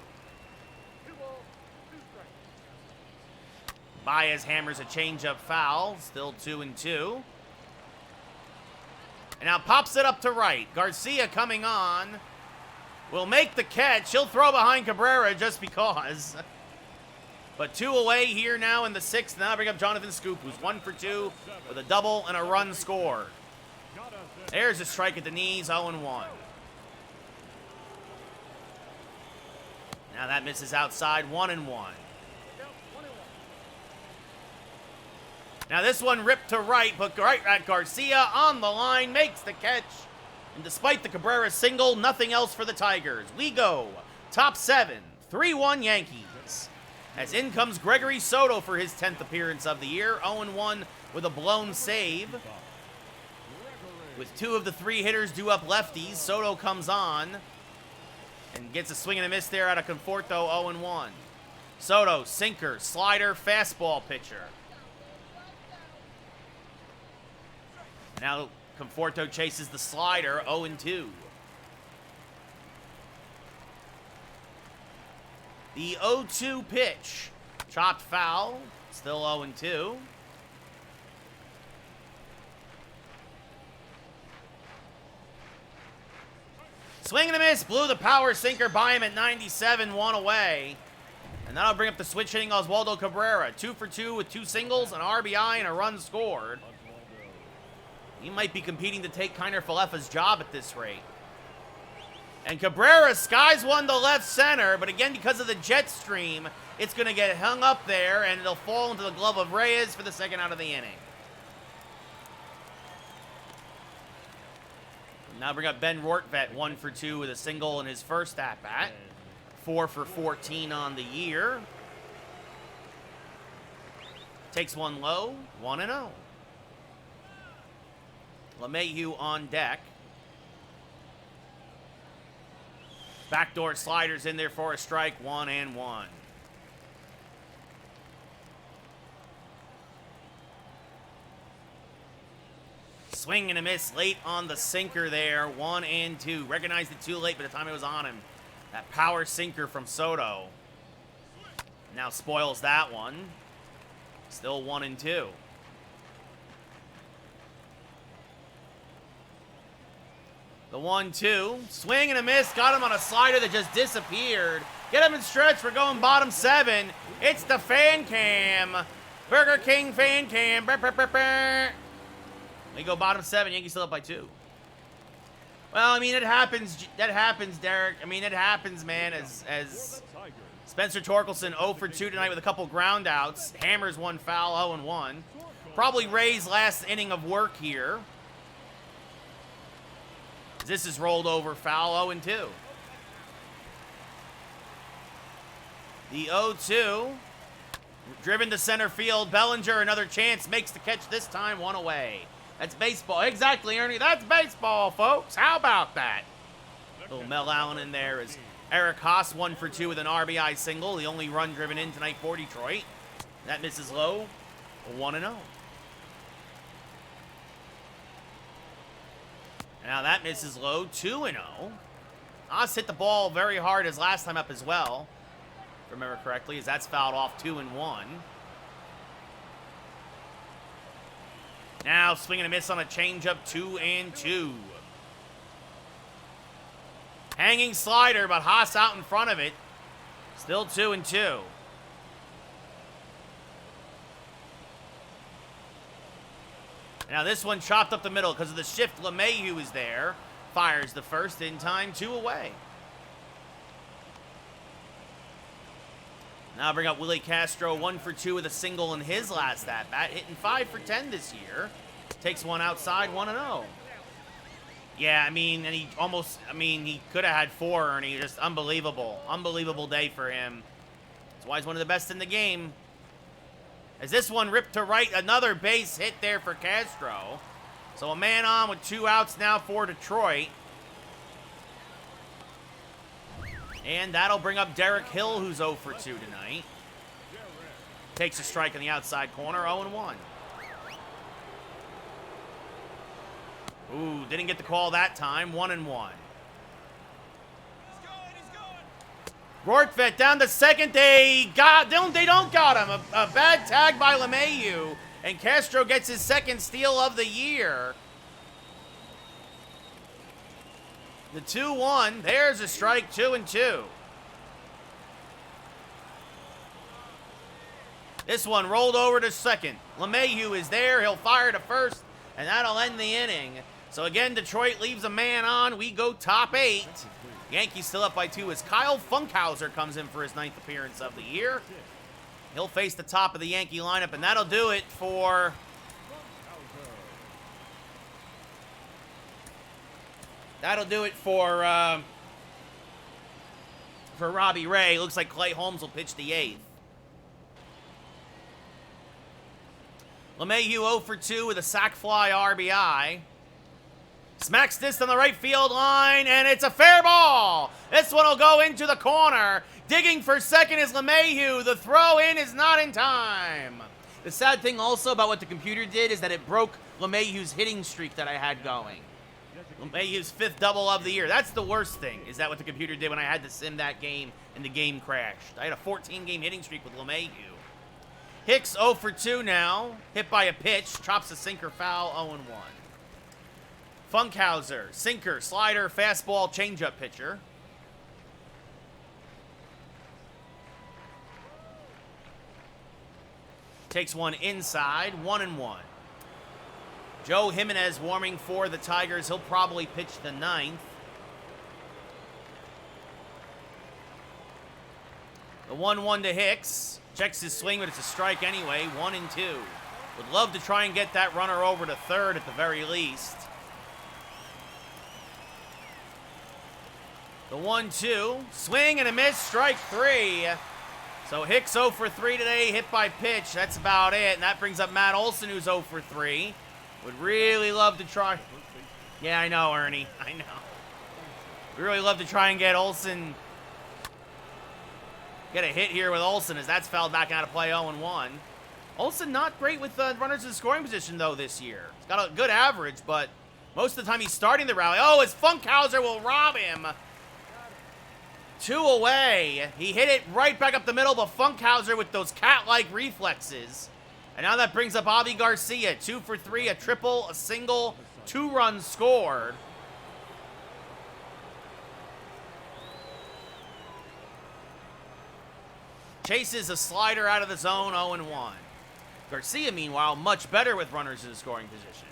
Baez hammers a changeup foul, still 2-2. And now pops it up to right. Garcia coming on. Will make the catch. He'll throw behind Cabrera just because. But 2 away here now in the 6th. Now bring up Jonathan Scoop, who's 1 for 2 with a double and a run scored. There's a strike at the knees, 0-1. Now that misses outside, 1-1. Now this one ripped to right, but right at Garcia on the line, makes the catch. And despite the Cabrera single, nothing else for the Tigers. We go top 7, 3-1 Yankees. As in comes Gregory Soto for his 10th appearance of the year, 0-1 with a blown save. With 2 of the 3 hitters due up lefties, Soto comes on and gets a swing and a miss there out of Conforto, 0-1. Soto, sinker, slider, fastball pitcher. Now Conforto chases the slider, 0-2. The 0-2 pitch. Chopped foul, still 0-2. Swing and a miss, blew the power sinker by him at 97, 1 away. And that'll bring up the switch hitting Oswaldo Cabrera. 2 for 2 with 2 singles, an RBI, and a run scored. He might be competing to take Kiner Falefa's job at this rate. And Cabrera skies one to left center, but again, because of the jet stream, it's going to get hung up there, and it'll fall into the glove of Reyes for the 2nd out of the inning. Now bring up Ben Rortvedt, 1 for 2 with a single in his first at-bat. 4 for 14 on the year. Takes one low, 1-0. LeMahieu on deck. Backdoor sliders in there for a strike, 1-1. Swing and a miss late on the sinker there, 1-2. Recognized it too late by the time it was on him. That power sinker from Soto. Now spoils that one. Still 1-2. The 1-2. Swing and a miss. Got him on a slider that just disappeared. Get him in stretch. We're going bottom 7. It's the fan cam. Burger King fan cam. Burr, burr, burr, burr. We go bottom 7. Yankees still up by 2. Well, I mean, it happens. That happens, Derek. I mean, it happens, man. As Spencer Torkelson 0 for 2 tonight with a couple ground outs. Hammers one foul, 0-1. Probably Ray's last inning of work here. This is rolled over foul, 0-2. The 0-2. Driven to center field. Bellinger, another chance. Makes the catch this time, 1 away. That's baseball. Exactly, Ernie. That's baseball, folks. How about that? Little Mel Allen in there is Eric Haas, 1 for 2 with an RBI single. The only run driven in tonight for Detroit. That misses low, 1-0. Now that misses low, 2-0. Haas hit the ball very hard his last time up as well, if I remember correctly, as that's fouled off, 2-1. Now swing and a miss on a changeup, 2-2. Hanging slider, but Haas out in front of it. Still 2-2. Now this one chopped up the middle because of the shift. LeMahieu is there. Fires the first in time, 2 away. Now bring up Willy Castro, 1 for 2 with a single in his last at-bat, hitting 5 for 10 this year. Takes one outside, 1-0. Yeah, I mean, and he could have had 4, Ernie. Just unbelievable. Unbelievable day for him. That's why he's one of the best in the game. As this one ripped to right, another base hit there for Castro. So a man on with 2 outs now for Detroit. And that'll bring up Derek Hill, who's 0 for 2 tonight. Takes a strike in the outside corner, 0-1. Ooh, didn't get the call that time, 1-1. Rortvedt down to second. They don't got him. A bad tag by LeMahieu, and Castro gets his second steal of the year. The 2-1. There's a strike, 2-2. This one rolled over to second. LeMahieu is there. He'll fire to first, and that'll end the inning. So again, Detroit leaves a man on. We go top 8. Yankees still up by 2 as Kyle Funkhauser comes in for his 9th appearance of the year. He'll face the top of the Yankee lineup, and that'll do it for... That'll do it for Robbie Ray. Looks like Clay Holmes will pitch the 8th. LeMahieu 0 for 2 with a sac fly RBI. Smacks this on the right field line, and it's a fair ball. This one will go into the corner. Digging for second is LeMahieu. The throw in is not in time. The sad thing also about what the computer did is that it broke LeMahieu's hitting streak that I had going. LeMahieu's 5th double of the year. That's the worst thing, is that what the computer did when I had to sim that game and the game crashed. I had a 14-game hitting streak with LeMahieu. Hicks 0 for 2 now. Hit by a pitch. Chops a sinker foul, 0-1. Funkhauser, sinker, slider, fastball, changeup pitcher. Takes one inside, 1-1. Joe Jimenez warming for the Tigers. He'll probably pitch the 9th. The 1-1 to Hicks. Checks his swing, but it's a strike anyway. 1-2. Would love to try and get that runner over to third at the very least. The 1-2. Swing and a miss. Strike 3. So Hicks 0 for 3 today. Hit by pitch. That's about it. And that brings up Matt Olsen, who's 0 for 3. Would really love to try. Yeah, I know, Ernie. I know. We really love to try and get Olsen. Get a hit here with Olsen as that's fouled back out of play, 0-1. Olsen not great with runners in scoring position, though, this year. He's got a good average, but most of the time he's starting the rally. Oh, as Funkhauser will rob him. 2 away. He hit it right back up the middle, but Funkhauser with those cat-like reflexes. And now that brings up Avi Garcia. 2 for 3, a triple, a single, 2 runs scored. Chases a slider out of the zone, 0-1. Garcia, meanwhile, much better with runners in the scoring position.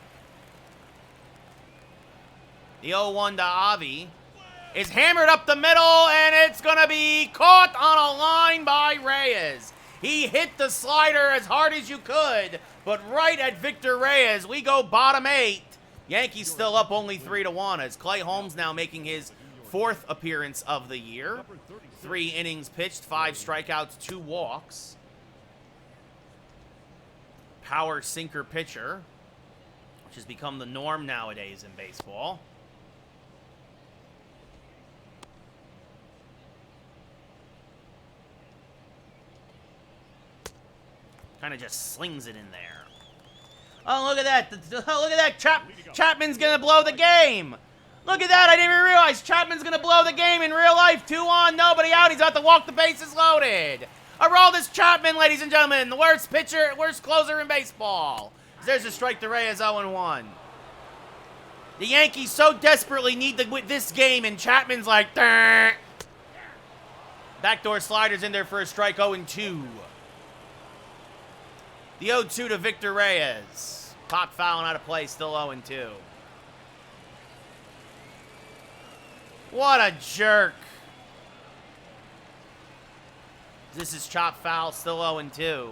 The 0-1 to Avi is hammered up the middle, and it's going to be caught on a line by Reyes. He hit the slider as hard as you could, but right at Victor Reyes. We go bottom 8. Yankees still up only 3-1 as Clay Holmes now making his 4th appearance of the year. 3 innings pitched, 5 strikeouts, 2 walks. Power sinker pitcher, which has become the norm nowadays in baseball. Kind of just slings it in there. Oh, look at that. Look at that. Chapman's going to blow the game. Look at that. I didn't even realize Chapman's going to blow the game in real life. 2 on, nobody out. He's about to walk the bases loaded. Aroldis Chapman, ladies and gentlemen. The worst pitcher, worst closer in baseball. There's a strike to Reyes, 0-1. The Yankees so desperately need to win this game, and Chapman's like, Durr. Backdoor sliders in there for a strike, 0-2. The 0-2 to Victor Reyes. Pop fouling out of play, still 0-2. What a jerk. This is chop foul, still 0-2.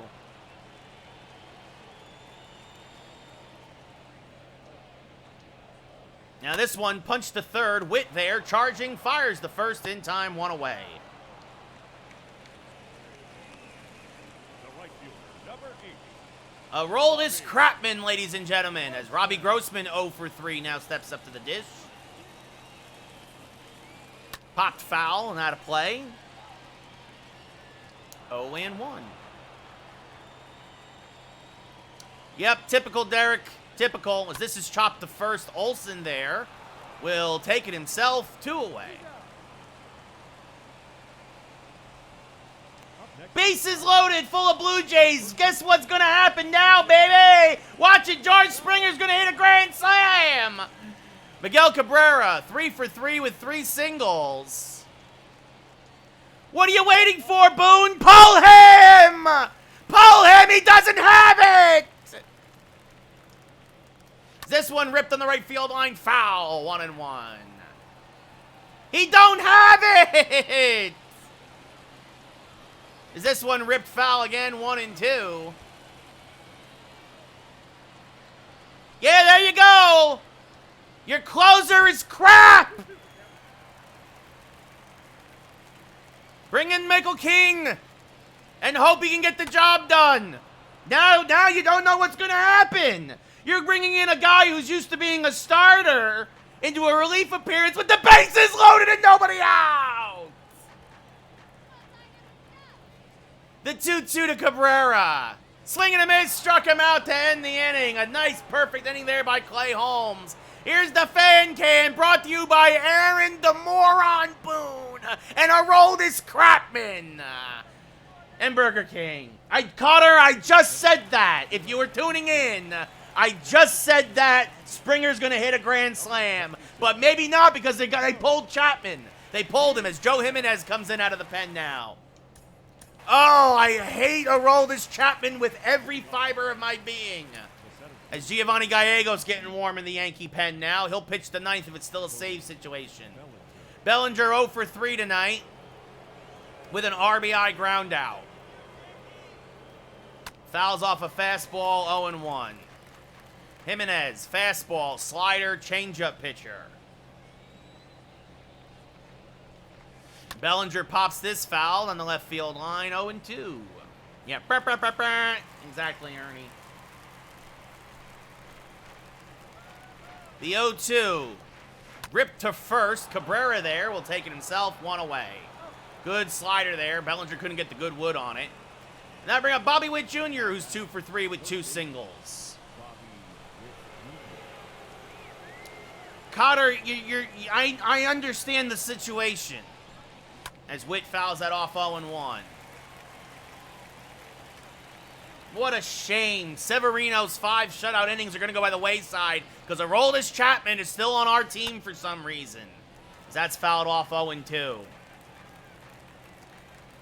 Now this one, punch to third. Witt there, charging, fires the first in time, one away. The right fielder, number 8. A roll is Crapman, ladies and gentlemen, as Robbie Grossman 0 for 3 now steps up to the dish. Popped foul and out of play. 0-1. Yep, typical Derek. Typical, as this is chopped to first. Olsen there will take it himself, 2 away. Bases loaded, full of Blue Jays. Guess what's going to happen now, baby? Watch it, George Springer's going to hit a grand slam. Miguel Cabrera, 3 for 3 with 3 singles. What are you waiting for, Boone? Pull him! Pull him! He doesn't have it! This one ripped on the right field line, foul, 1-1. He don't have it! Is this one ripped foul again, 1-2? Yeah, there you go! Your closer is crap! Bring in Michael King and hope he can get the job done. Now you don't know what's going to happen. You're bringing in a guy who's used to being a starter into a relief appearance with the bases loaded and nobody out. The 2-2 to Cabrera. Swing and a miss, struck him out to end the inning. A nice, perfect inning there by Clay Holmes. Here's the fan can brought to you by Aaron the Moron Boone and a roll this Crapman. And Burger King. I just said that. If you were tuning in, I just said that Springer's going to hit a grand slam. But maybe not because they pulled Chapman. They pulled him as Joe Jimenez comes in out of the pen now. Oh, I hate Aroldis Chapman with every fiber of my being. As Giovanni Gallegos getting warm in the Yankee pen now. He'll pitch the ninth if it's still a save situation. Bellinger 0 for 3 tonight with an RBI ground out. Fouls off a fastball, 0-1. Jimenez, fastball, slider, changeup pitcher. Bellinger pops this foul on the left field line, 0-2. Yeah, exactly, Ernie. The 0-2. Ripped to first. Cabrera there will take it himself, 1 away. Good slider there. Bellinger couldn't get the good wood on it. Now bring up Bobby Witt Jr., who's 2 for 3 with 2 singles. Cotter, I understand the situation. As Witt fouls that off 0-1. What a shame. Severino's 5 shutout innings are going to go by the wayside because Aroldis Chapman is still on our team for some reason. That's fouled off 0-2.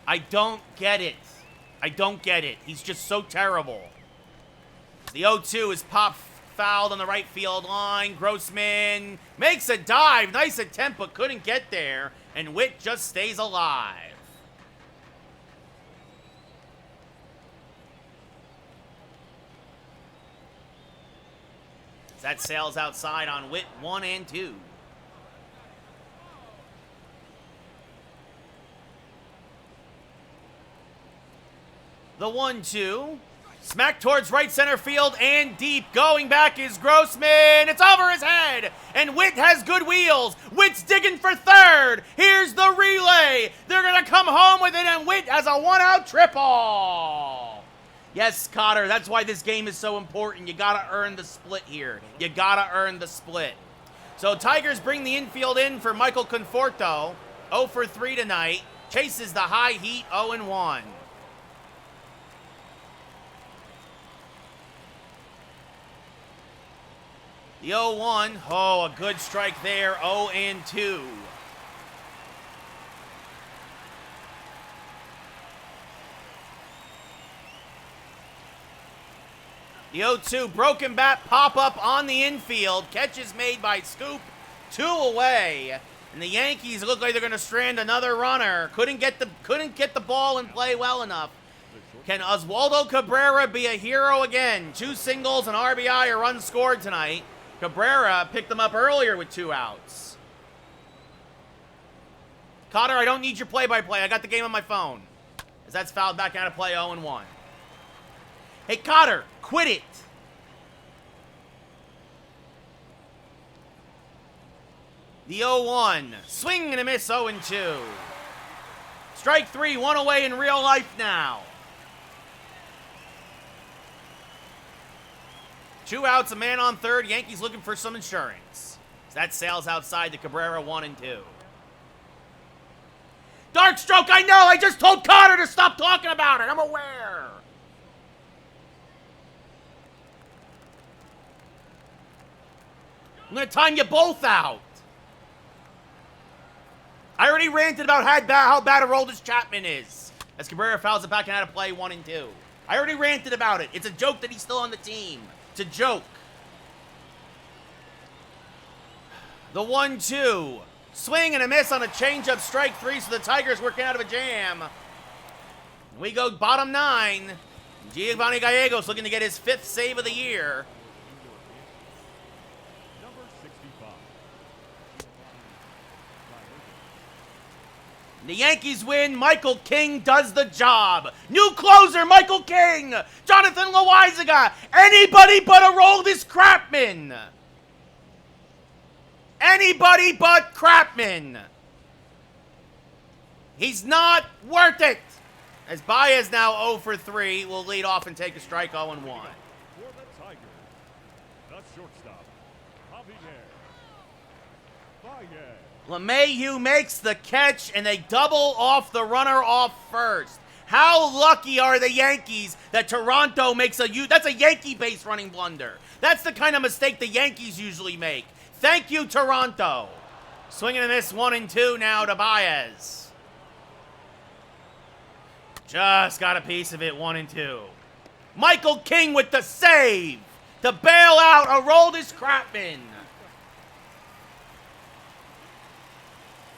I don't get it. I don't get it. He's just so terrible. The 0-2 is popped fouled on the right field line. Grossman makes a dive. Nice attempt, but couldn't get there. And Witt just stays alive. That sails outside on Witt, 1 and 2. The 1-2. Smack towards right center field and deep. Going back is Grossman. It's over his head. And Witt has good wheels. Witt's digging for third. Here's the relay. They're going to come home with it, and Witt has a 1-out triple. Yes, Cotter, that's why this game is so important. You got to earn the split here. You got to earn the split. So Tigers bring the infield in for Michael Conforto. 0 for 3 tonight. Chases the high heat, 0-1. The 0-1. Oh, a good strike there. 0-2. The 0-2. Broken bat pop up on the infield. Catch is made by Scoop. 2 away. And the Yankees look like they're going to strand another runner. Couldn't get the ball and play well enough. Can Oswaldo Cabrera be a hero again? 2 singles, an RBI, a run scored tonight. Cabrera picked them up earlier with 2 outs. Cotter, I don't need your play-by-play. I got the game on my phone. As that's fouled back out of play, 0-1. Hey, Cotter, quit it. The 0-1. Swing and a miss, 0-2. Strike 3, 1 away in real life now. 2 outs, a man on third. Yankees looking for some insurance. That sails outside to Cabrera, 1-2. Dark stroke, I know! I just told Cotter to stop talking about it! I'm aware! I'm gonna time you both out. I already ranted about how bad Aroldis Chapman is. As Cabrera fouls it back and out of play, 1-2. I already ranted about it. It's a joke that he's still on the team. It's a joke. The 1-2. Swing and a miss on a changeup, strike 3, so the Tigers working out of a jam. We go bottom 9. Giovanni Gallegos looking to get his 5th save of the year. Number 65. The Yankees win. Michael King does the job. New closer, Michael King. Jonathan Loaizaga. Anybody but Aroldis Chapman. Anybody but Chapman. He's not worth it. As Baez now 0 for 3 will lead off and take a strike 0-1. For the Tigers, the shortstop, Javier Baez. LeMahieu makes the catch, and they double off the runner off first. How lucky are the Yankees that Toronto makes that's a Yankee base running blunder. That's the kind of mistake the Yankees usually make. Thank you, Toronto. Swinging and miss, 1-2 now to Baez. Just got a piece of it, 1-2. Michael King with the save to bail out Aroldis Chapman.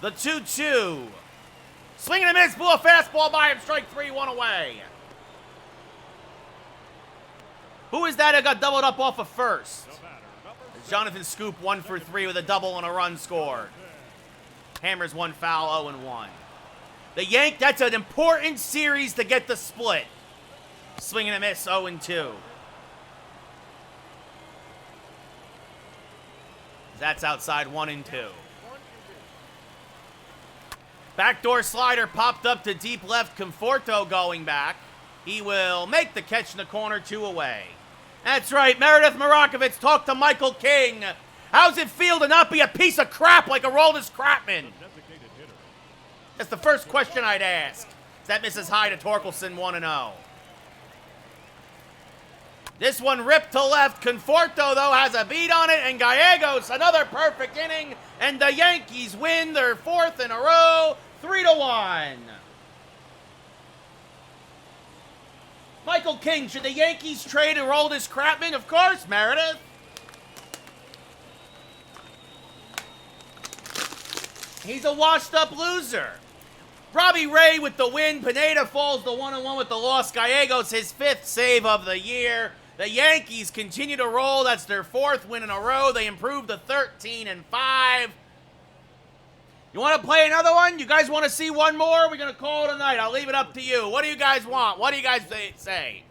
The 2-2. Swing and a miss, blew a fastball by him, strike 3, 1 away. Who is that got doubled up off of first? Jonathan Scoop 1 for 3 with a double and a run scored. Hammers 1 foul, 0-1. The that's an important series to get the split. Swing and a miss, 0-2. That's outside, 1-2. Backdoor slider popped up to deep left. Conforto going back. He will make the catch in the corner, 2 away. That's right, Meredith Marakovitz talked to Michael King. How's it feel to not be a piece of crap like Aroldis Chapman? That's the first question I'd ask. That misses high to Torkelson, 1-0. This one ripped to left. Conforto, though, has a beat on it, and Gallegos, another perfect inning, and the Yankees win their 4th in a row, 3-1. Michael King, should the Yankees trade Aroldis Chapman? Of course, Meredith. He's a washed-up loser. Robbie Ray with the win. Pineda falls to 1-1 with the loss. Gallegos, his 5th save of the year. The Yankees continue to roll. That's their 4th win in a row. They improved to 13-5. You want to play another one? You guys want to see one more? We're going to call it a night. I'll leave it up to you. What do you guys want? What do you guys say?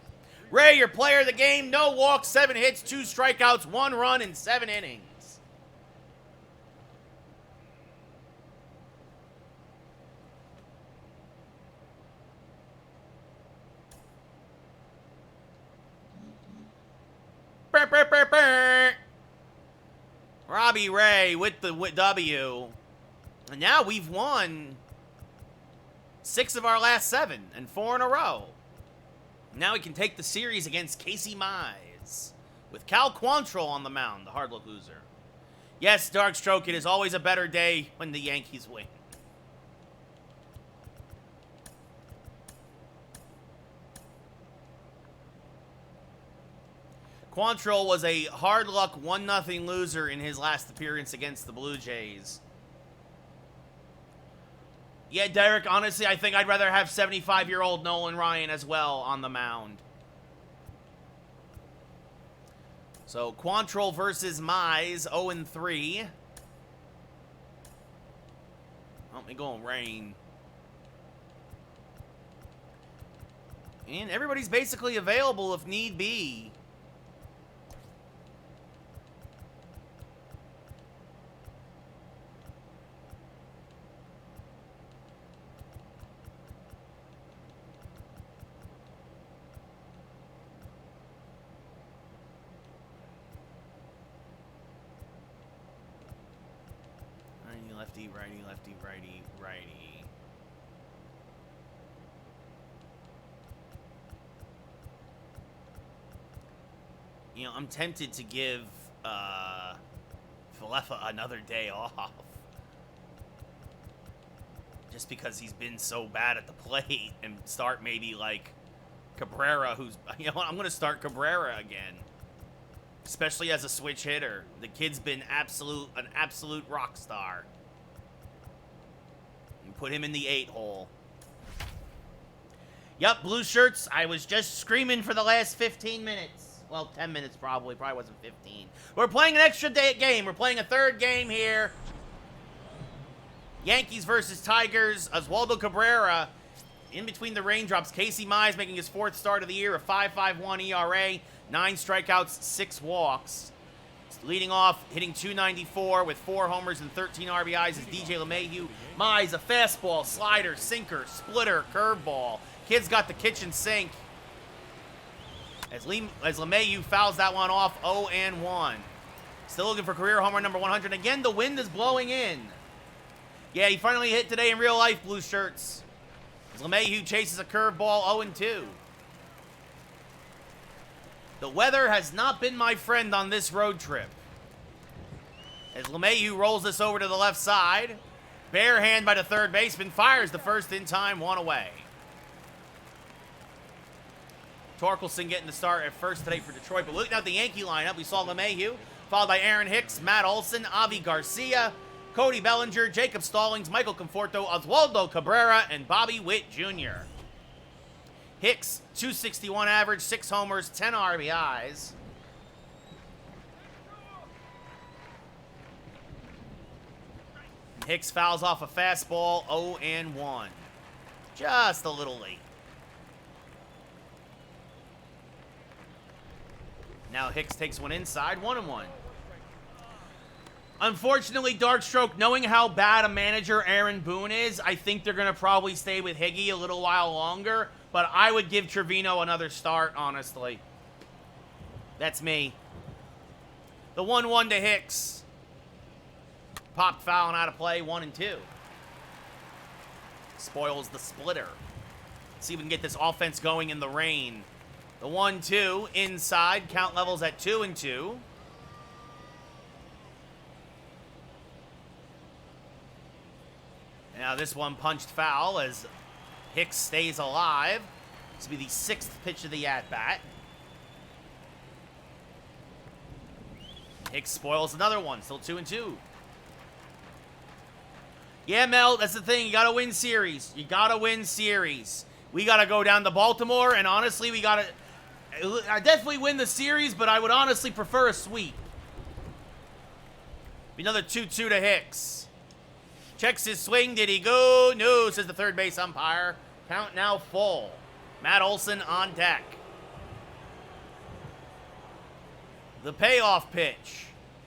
Ray, your player of the game. No walks, 7 hits, 2 strikeouts, 1 run in 7 innings. Burr, burr, burr, burr. Robbie Ray with the W. And now we've won 6 of our last 7 and 4 in a row. Now we can take the series against Casey Mize with Cal Quantrill on the mound, the hard luck loser. Yes, Darkstroke, it is always a better day when the Yankees win. Quantrill was a hard luck 1-0 loser in his last appearance against the Blue Jays. Yeah, Derek, honestly, I think I'd rather have 75-year-old Nolan Ryan as well on the mound. So, Quantrill versus Mize, 0-3. Let me go and rain. And everybody's basically available if need be. Lefty, righty, lefty, righty, righty. You know, I'm tempted to give Falefa another day off. Just because he's been so bad at the plate, and start maybe like Cabrera, who's, you know what, I'm going to start Cabrera again. Especially as a switch hitter. The kid's been an absolute rock star. Put him in the 8-hole. Yup, blue shirts. I was just screaming for the last 15 minutes. Well, 10 minutes probably. Probably wasn't 15. We're playing an extra game. We're playing a third game here. Yankees versus Tigers. Oswaldo Cabrera in between the raindrops. Casey Mize making his 4th start of the year. A 5.51 ERA. 9 strikeouts, 6 walks. Leading off, hitting .294 with 4 homers and 13 RBIs is DJ LeMahieu. Mize, a fastball, slider, sinker, splitter, curveball. Kid's got the kitchen sink. As LeMahieu fouls that one off, 0-1. Still looking for career homer number 100. Again, the wind is blowing in. Yeah, he finally hit today in real life, blue shirts. As LeMahieu chases a curveball, 0-2. The weather has not been my friend on this road trip. As LeMahieu rolls this over to the left side. Bare hand by the third baseman. Fires the first in time, 1 away. Torkelson getting the start at first today for Detroit. But looking at the Yankee lineup, we saw LeMahieu, followed by Aaron Hicks, Matt Olsen, Avi Garcia, Cody Bellinger, Jacob Stallings, Michael Conforto, Oswaldo Cabrera, and Bobby Witt Jr. Hicks, .261 average, 6 homers, 10 RBIs. Hicks fouls off a fastball, 0-1. Just a little late. Now Hicks takes one inside, 1-1. Unfortunately, Darkstroke, knowing how bad a manager Aaron Boone is, I think they're going to probably stay with Higgy a little while longer. But I would give Trevino another start, honestly. That's me. The 1-1 to Hicks. Popped foul and out of play, 1-2. Spoils the splitter. Let's see if we can get this offense going in the rain. The 1-2 inside. Count levels at 2-2. Now this one punched foul as Hicks stays alive. This will be the 6th pitch of the at-bat. Hicks spoils another one. Still 2-2. Yeah, Mel, that's the thing. You got to win series. You got to win series. We got to go down to Baltimore, and honestly, we got to... I definitely win the series, but I would honestly prefer a sweep. Another 2-2 to Hicks. Checks his swing. Did he go? No, says the third base umpire. Count now full. Matt Olsen on deck. The payoff pitch.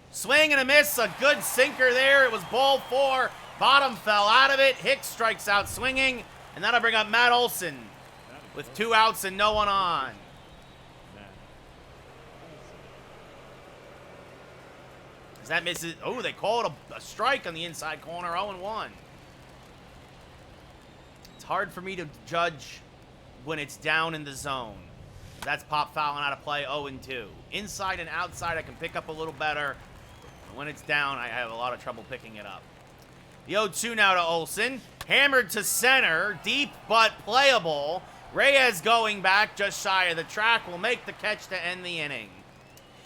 Swing and a miss. A good sinker there. It was ball 4. Bottom fell out of it. Hicks strikes out swinging. And that'll bring up Matt Olsen with 2 outs and no one on. As that misses. Oh, they call it a strike on the inside corner. 0-1. It's hard for me to judge when it's down in the zone. That's pop fouling out of play, 0-2. Inside and outside, I can pick up a little better. But when it's down, I have a lot of trouble picking it up. The 0-2 now to Olsen. Hammered to center. Deep but playable. Reyes going back just shy of the track. Will make the catch to end the inning.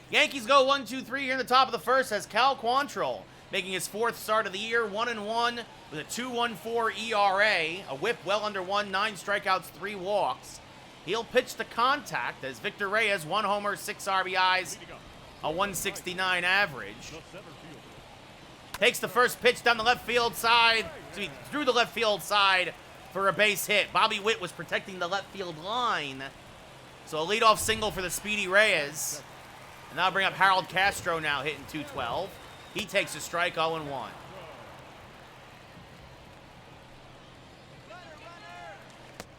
Yankees go 1-2-3 here in the top of the first as Cal Quantrill making his 4th start of the year, 1-1 with a 2.14 ERA, a whip well under 1, 9 strikeouts, 3 walks. He'll pitch the contact as Victor Reyes, 1 homer, 6 RBIs, a 169 average. Takes the first pitch down the left field side, through the left field side for a base hit. Bobby Witt was protecting the left field line. So a leadoff single for the speedy Reyes. And that'll bring up Harold Castro now hitting 212. He takes a strike, 0-1.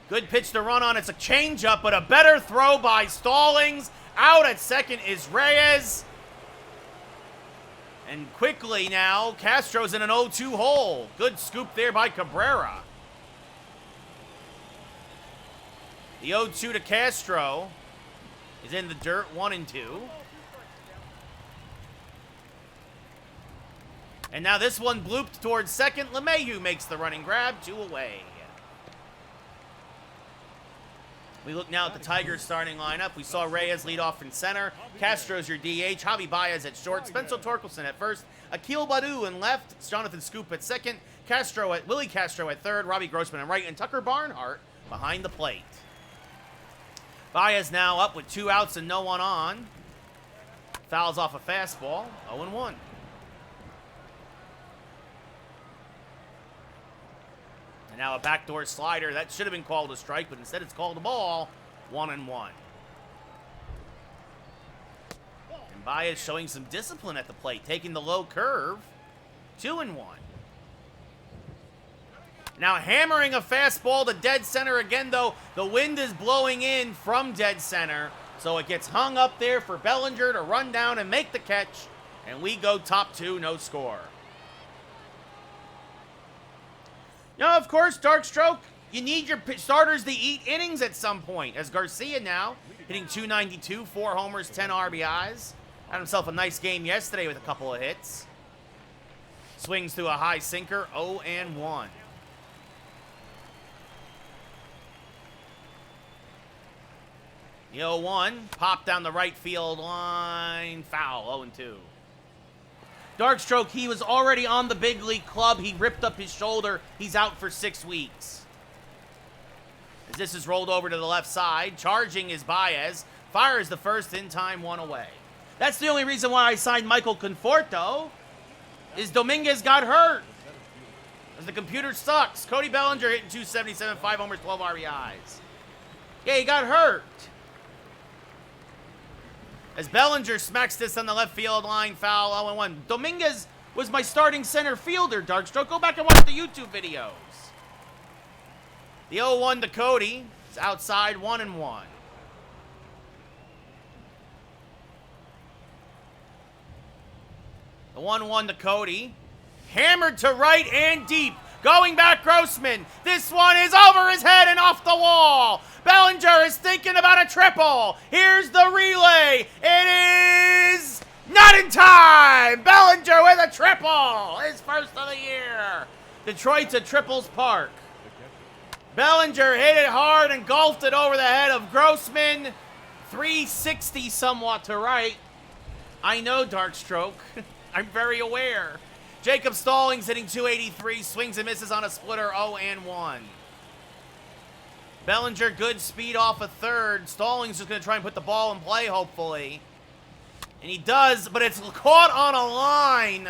Good pitch to run on. It's a changeup, but a better throw by Stallings. Out at second is Reyes. And quickly now, Castro's in an 0-2 hole. Good scoop there by Cabrera. The 0-2 to Castro is in the dirt, 1-2. And now this one blooped towards second. LeMahieu makes the running grab, 2 away. We look now at the Tigers starting lineup. We saw Reyes lead off in center. Castro's your DH. Javi Baez at short. Spencer Torkelson at first. Akil Baddoo in left. Jonathan Scoop at second. Willy Castro at third. Robbie Grossman at right. And Tucker Barnhart behind the plate. Baez now up with 2 outs and no one on. Fouls off a fastball. 0-1. And now a backdoor slider. That should have been called a strike, but instead it's called a ball. 1-1. And Baez showing some discipline at the plate, taking the low curve. 2-1. Now hammering a fastball to dead center again, though. The wind is blowing in from dead center. So it gets hung up there for Bellinger to run down and make the catch. And we go top 2, no score. Now, of course, Dark Stroke, you need your starters to eat innings at some point. As Garcia now hitting 292, 4 homers, 10 RBIs. Had himself a nice game yesterday with a couple of hits. Swings through a high sinker, 0-1. The 0-1, pop down the right field line, foul, 0-2. Darkstroke, he was already on the big league club. He ripped up his shoulder. He's out for 6 weeks. As this is rolled over to the left side, charging is Baez. Fires the first in time, 1 away. That's the only reason why I signed Michael Conforto, is Dominguez got hurt. As the computer sucks. Cody Bellinger hitting 277, 5 homers, 12 RBIs. Yeah, he got hurt. As Bellinger smacks this on the left field line, foul, 0-1. Dominguez was my starting center fielder, Darkstroke. Go back and watch the YouTube videos. The 0-1 to Cody. It's outside, 1-1. The 1-1 to Cody. Hammered to right and deep. Going back, Grossman. This one is over his head and off the wall. Bellinger is thinking about a triple. Here's the relay. It is not in time. Bellinger with a triple. His first of the year. Detroit's a triples park. Bellinger hit it hard and golfed it over the head of Grossman. 360 somewhat to right. I know, Darkstroke. I'm very aware. Jacob Stallings hitting 283, swings and misses on a splitter, 0-1. Bellinger, good speed off a third. Stallings is going to try and put the ball in play, hopefully. And he does, but it's caught on a line.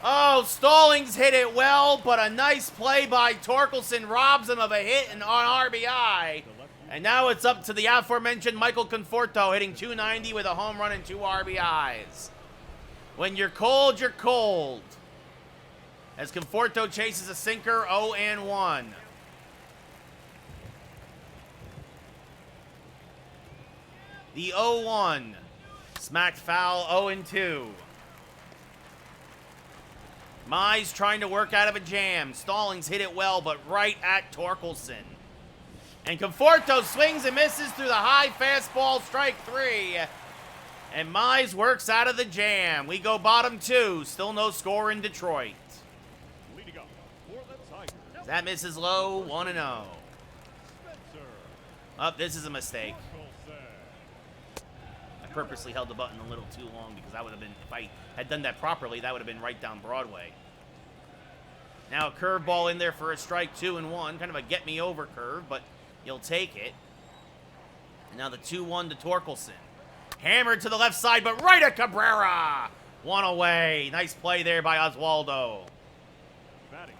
Oh, Stallings hit it well, but a nice play by Torkelson robs him of a hit and on RBI. And now it's up to the aforementioned Michael Conforto hitting 290 with a home run and 2 RBIs. When you're cold, you're cold. As Conforto chases a sinker, 0-1. The 0-1. Smacked foul, 0-2. Mize trying to work out of a jam. Stallings hit it well, but right at Torkelson. And Conforto swings and misses through the high fastball, strike 3. And Mize works out of the jam. We go bottom 2. Still no score in Detroit. That misses low, 1-0. Oh, this is a mistake. A purposely held the button a little too long because that would have been, if I had done that properly, that would have been right down Broadway. Now a curveball in there for a strike, 2-1. Kind of a get-me-over curve, but you'll take it. And now the 2-1 to Torkelson. Hammered to the left side, but right at Cabrera. One away. Nice play there by Oswaldo.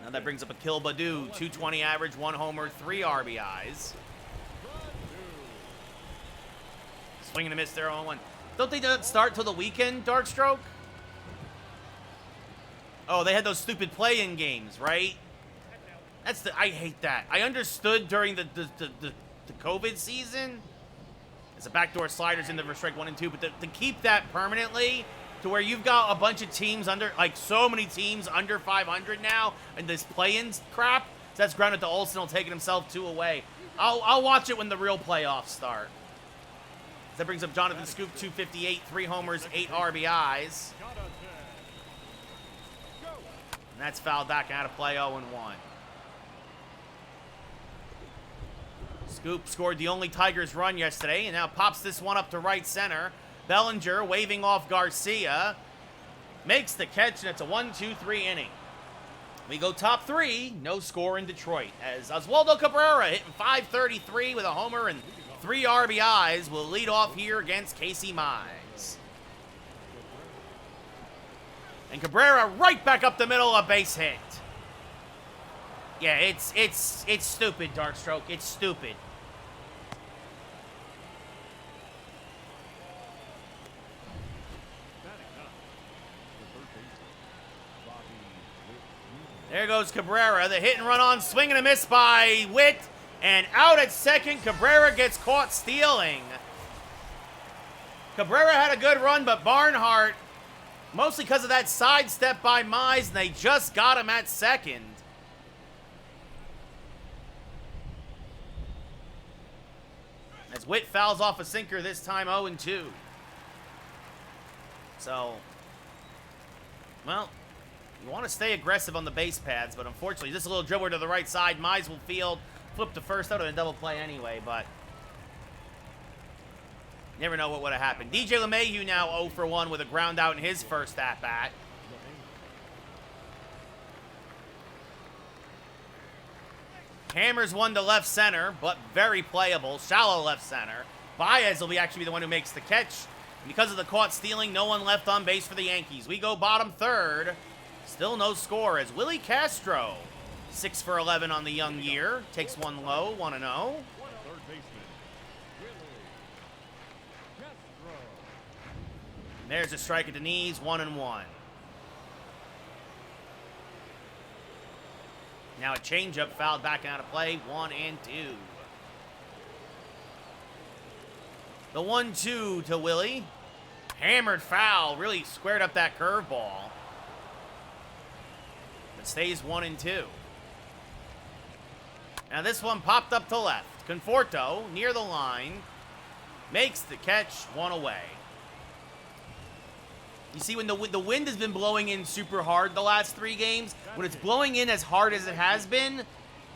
Now that brings up a Kill Badu. 220 average, 1 homer, 3 RBIs. Swing and a miss there, 0-1. Don't they start till the weekend, Darkstroke? Oh, they had those stupid play-in games, right? I hate that. I understood during the COVID season. It's a backdoor sliders into for strike 1 and 2, but to keep that permanently to where you've got a bunch of teams under, like so many teams under 500 now, and this play-in crap, so that's grounded to Olsen, taking himself 2 away. I'll watch it when the real playoffs start. That brings up Jonathan Scoop, 258, 3 homers, 8 RBIs. And that's fouled back out of play, 0-1. Scoop scored the only Tigers run yesterday and now pops this one up to right center. Bellinger waving off Garcia. Makes the catch, and it's a 1-2-3 inning. We go top 3, no score in Detroit, as Oswaldo Cabrera hitting .533 with a homer and 3 RBIs will lead off here against Casey Mize. And Cabrera right back up the middle, a base hit. Yeah, it's stupid, Darkstroke. It's stupid. There goes Cabrera. The hit and run on, swing and a miss by Witt. And out at second, Cabrera gets caught stealing. Cabrera had a good run, but Barnhart, mostly because of that sidestep by Mize, and they just got him at second. As Witt fouls off a sinker, this time 0-2. So, well, you want to stay aggressive on the base paths, but unfortunately, just a little dribbler to the right side. Mize will field, flip to first out of a double play anyway, but never know what would have happened. DJ LeMahieu now 0 for 1 with a ground out in his first at-bat. Hammers one to left center, but very playable. Shallow left center. Baez will actually be the one who makes the catch. And because of the caught stealing, no one left on base for the Yankees. We go bottom third. Still no score as Willy Castro, 6 for 11 on the young year. Takes one low, 1-0. There's a strike at the knees, 1-1. Now a changeup fouled back out of play, 1-2. The 1-2 to Willie. Hammered foul, really squared up that curveball. But stays 1-2. Now this one popped up to left. Conforto, near the line, makes the catch, 1 away. You see, when the wind has been blowing in super hard the last 3 games, when it's blowing in as hard as it has been,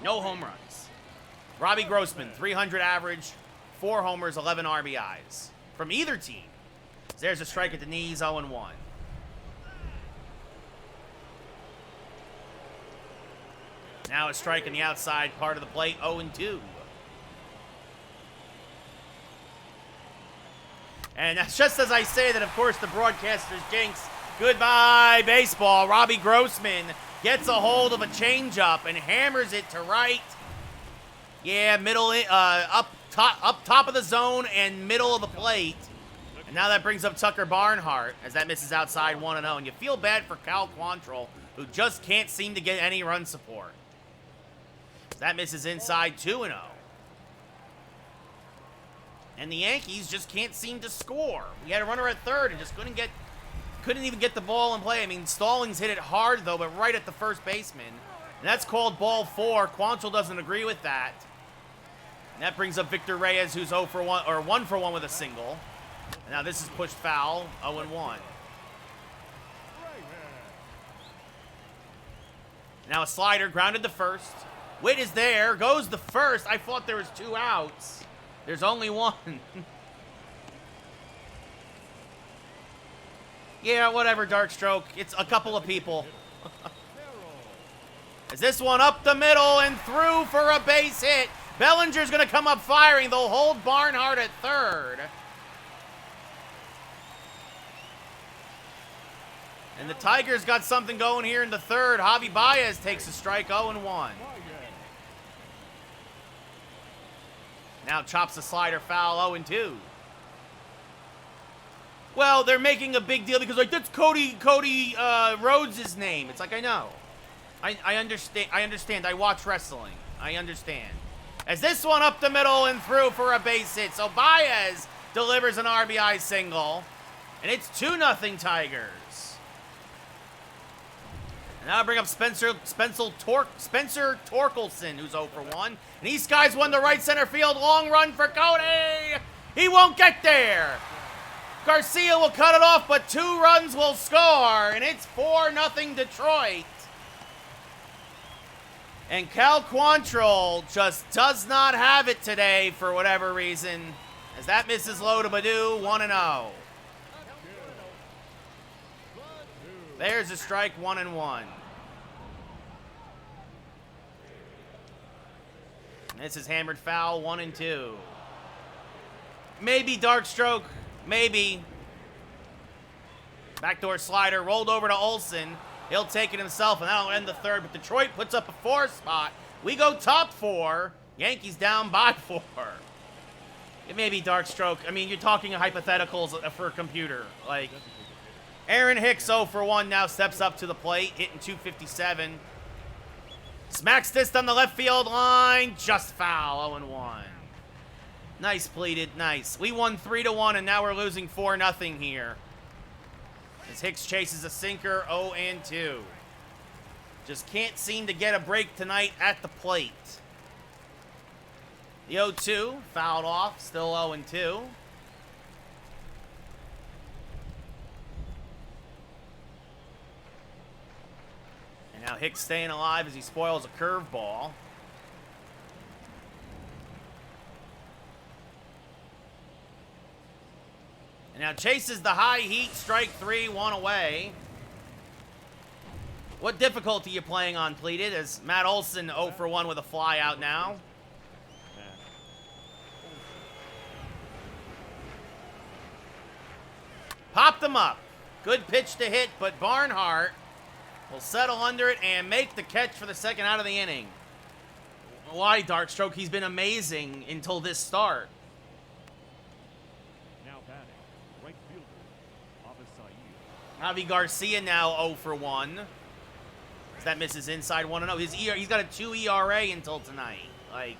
no home runs. Robbie Grossman, 300 average, 4 homers, 11 RBIs. From either team. There's a strike at the knees, 0-1. Now a strike in the outside part of the plate, 0-2. And that's just as I say that, of course, the broadcasters jinx. Goodbye, baseball. Robbie Grossman gets a hold of a changeup and hammers it to right. Yeah, middle, up top of the zone and middle of the plate. And now that brings up Tucker Barnhart as that misses outside 1-0. And you feel bad for Cal Quantrill, who just can't seem to get any run support. That misses inside 2-0. And the Yankees just can't seem to score. We had a runner at third and just couldn't even get the ball in play. I mean, Stallings hit it hard, though, but right at the first baseman. And that's called ball 4. Quantrill doesn't agree with that. And that brings up Victor Reyes, who's 0 for 1, or 1 for 1 with a single. And now this is pushed foul, 0-1. Now a slider grounded to first. Witt is there, goes to first. I thought there was 2 outs. There's only 1. Yeah, whatever, Darkstroke. It's a couple of people. Is this one up the middle and through for a base hit? Bellinger's going to come up firing. They'll hold Barnhart at third. And the Tigers got something going here in the third. Javi Baez takes a strike, 0-1. Now chops the slider foul, 0-2. Well, they're making a big deal because, like, that's Cody Rhodes' name. It's like, I know. I understand. I watch wrestling. I understand. As this one up the middle and through for a base hit. So Baez delivers an RBI single. And it's 2-0 Tigers. And now I bring up Spencer Torkelson, who's 0 for 1. And these guys won the right center field. Long run for Cody. He won't get there. Garcia will cut it off, but 2 runs will score. And it's 4-0 Detroit. And Cal Quantrill just does not have it today for whatever reason. As that misses low to Baду, 1-0. There's a strike, 1-1. This is hammered foul, 1-2. Maybe Darkstroke, maybe. Backdoor slider rolled over to Olsen. He'll take it himself, and that'll end the third. But Detroit puts up a 4 spot. We go top 4. Yankees down by 4. It may be Darkstroke. I mean, you're talking hypotheticals for a computer. Like, Aaron Hicks 0 for 1 now steps up to the plate, hitting .257. Smacks this on the left field line. Just foul, 0-1. Nice pleated, nice. We won 3-1, and now we're losing 4-0 here. As Hicks chases a sinker, 0-2. Just can't seem to get a break tonight at the plate. The 0-2, fouled off, still 0-2. And now Hicks staying alive as he spoils a curveball. And now chases the high heat, strike 3, 1 away. What difficulty you playing on, pleated? As Matt Olsen 0 for 1 with a fly out now. Popped them up. Good pitch to hit, but Barnhart will settle under it and make the catch for the second out of the inning. Why, Darkstroke? He's been amazing until this start. Javi Garcia now 0 for 1. As that misses inside 1-0. He's got a 2 ERA until tonight. Like,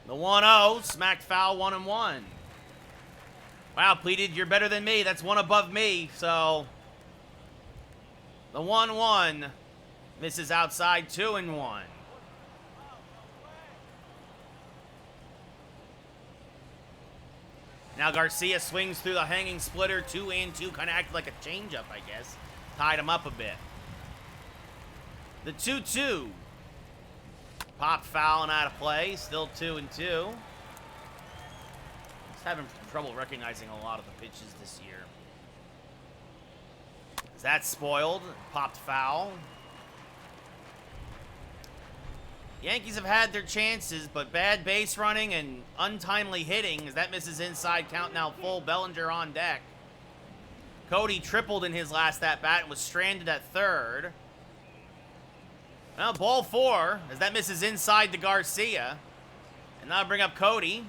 the 1-0, smacked foul, 1-1. Wow, pleated, you're better than me. That's one above me. So the 1-1 misses outside, 2-1. Now Garcia swings through the hanging splitter, 2-2, kind of acted like a changeup, I guess. Tied him up a bit. The 2-2. Popped foul and out of play, still 2-2. Just having trouble recognizing a lot of the pitches this year. That's spoiled, popped foul. Yankees have had their chances, but bad base running and untimely hitting as that misses inside, count now full, Bellinger on deck. Cody tripled in his last at-bat and was stranded at third. Well, ball 4 as that misses inside to Garcia. And now bring up Cody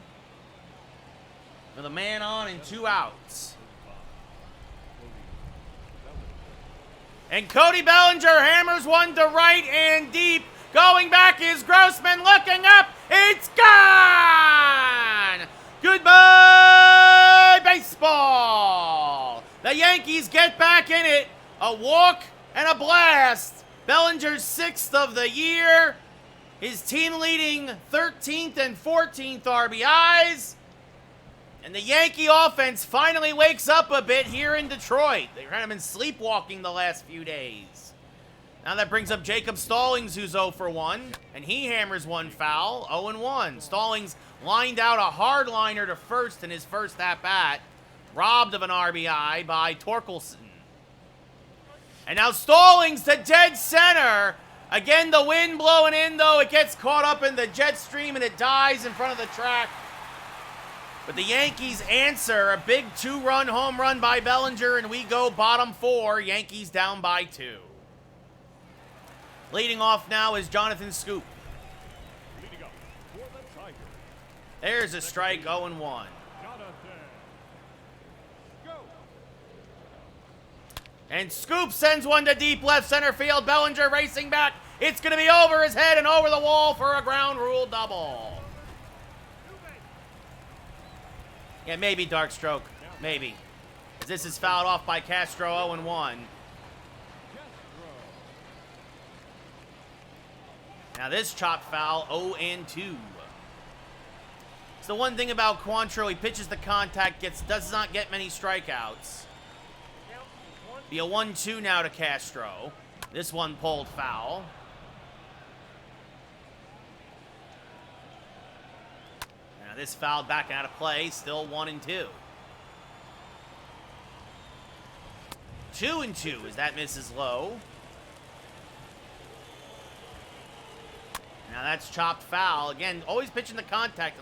with a man on and 2 outs. And Cody Bellinger hammers one to right and deep. Going back is Grossman, looking up, it's gone! Goodbye, baseball! The Yankees get back in it. A walk and a blast. Bellinger's 6th of the year. His team-leading 13th and 14th RBIs. And the Yankee offense finally wakes up a bit here in Detroit. They've kind of been sleepwalking the last few days. Now that brings up Jacob Stallings, who's 0 for 1, and he hammers one foul, 0-1. Stallings lined out a hard liner to first in his first at-bat, robbed of an RBI by Torkelson. And now Stallings to dead center. Again, the wind blowing in, though. It gets caught up in the jet stream, and it dies in front of the track. But the Yankees answer a big 2-run home run by Bellinger, and we go bottom 4. Yankees down by 2. Leading off now is Jonathan Scoop. Leading up for the Tigers. There's a strike, 0-1. Jonathan. Go. And Scoop sends one to deep left center field. Bellinger racing back. It's going to be over his head and over the wall for a ground rule double. Yeah, maybe dark stroke. Maybe. As this is fouled off by Castro, 0-1. Now this chop foul, 0-2. It's the one thing about Quantrill, he pitches the contact, does not get many strikeouts. Be a 1-2 now to Castro. This one pulled foul. Now this fouled back out of play, still 1-2. 2-2 as that misses low. Now that's chopped foul. Again, always pitching the contact.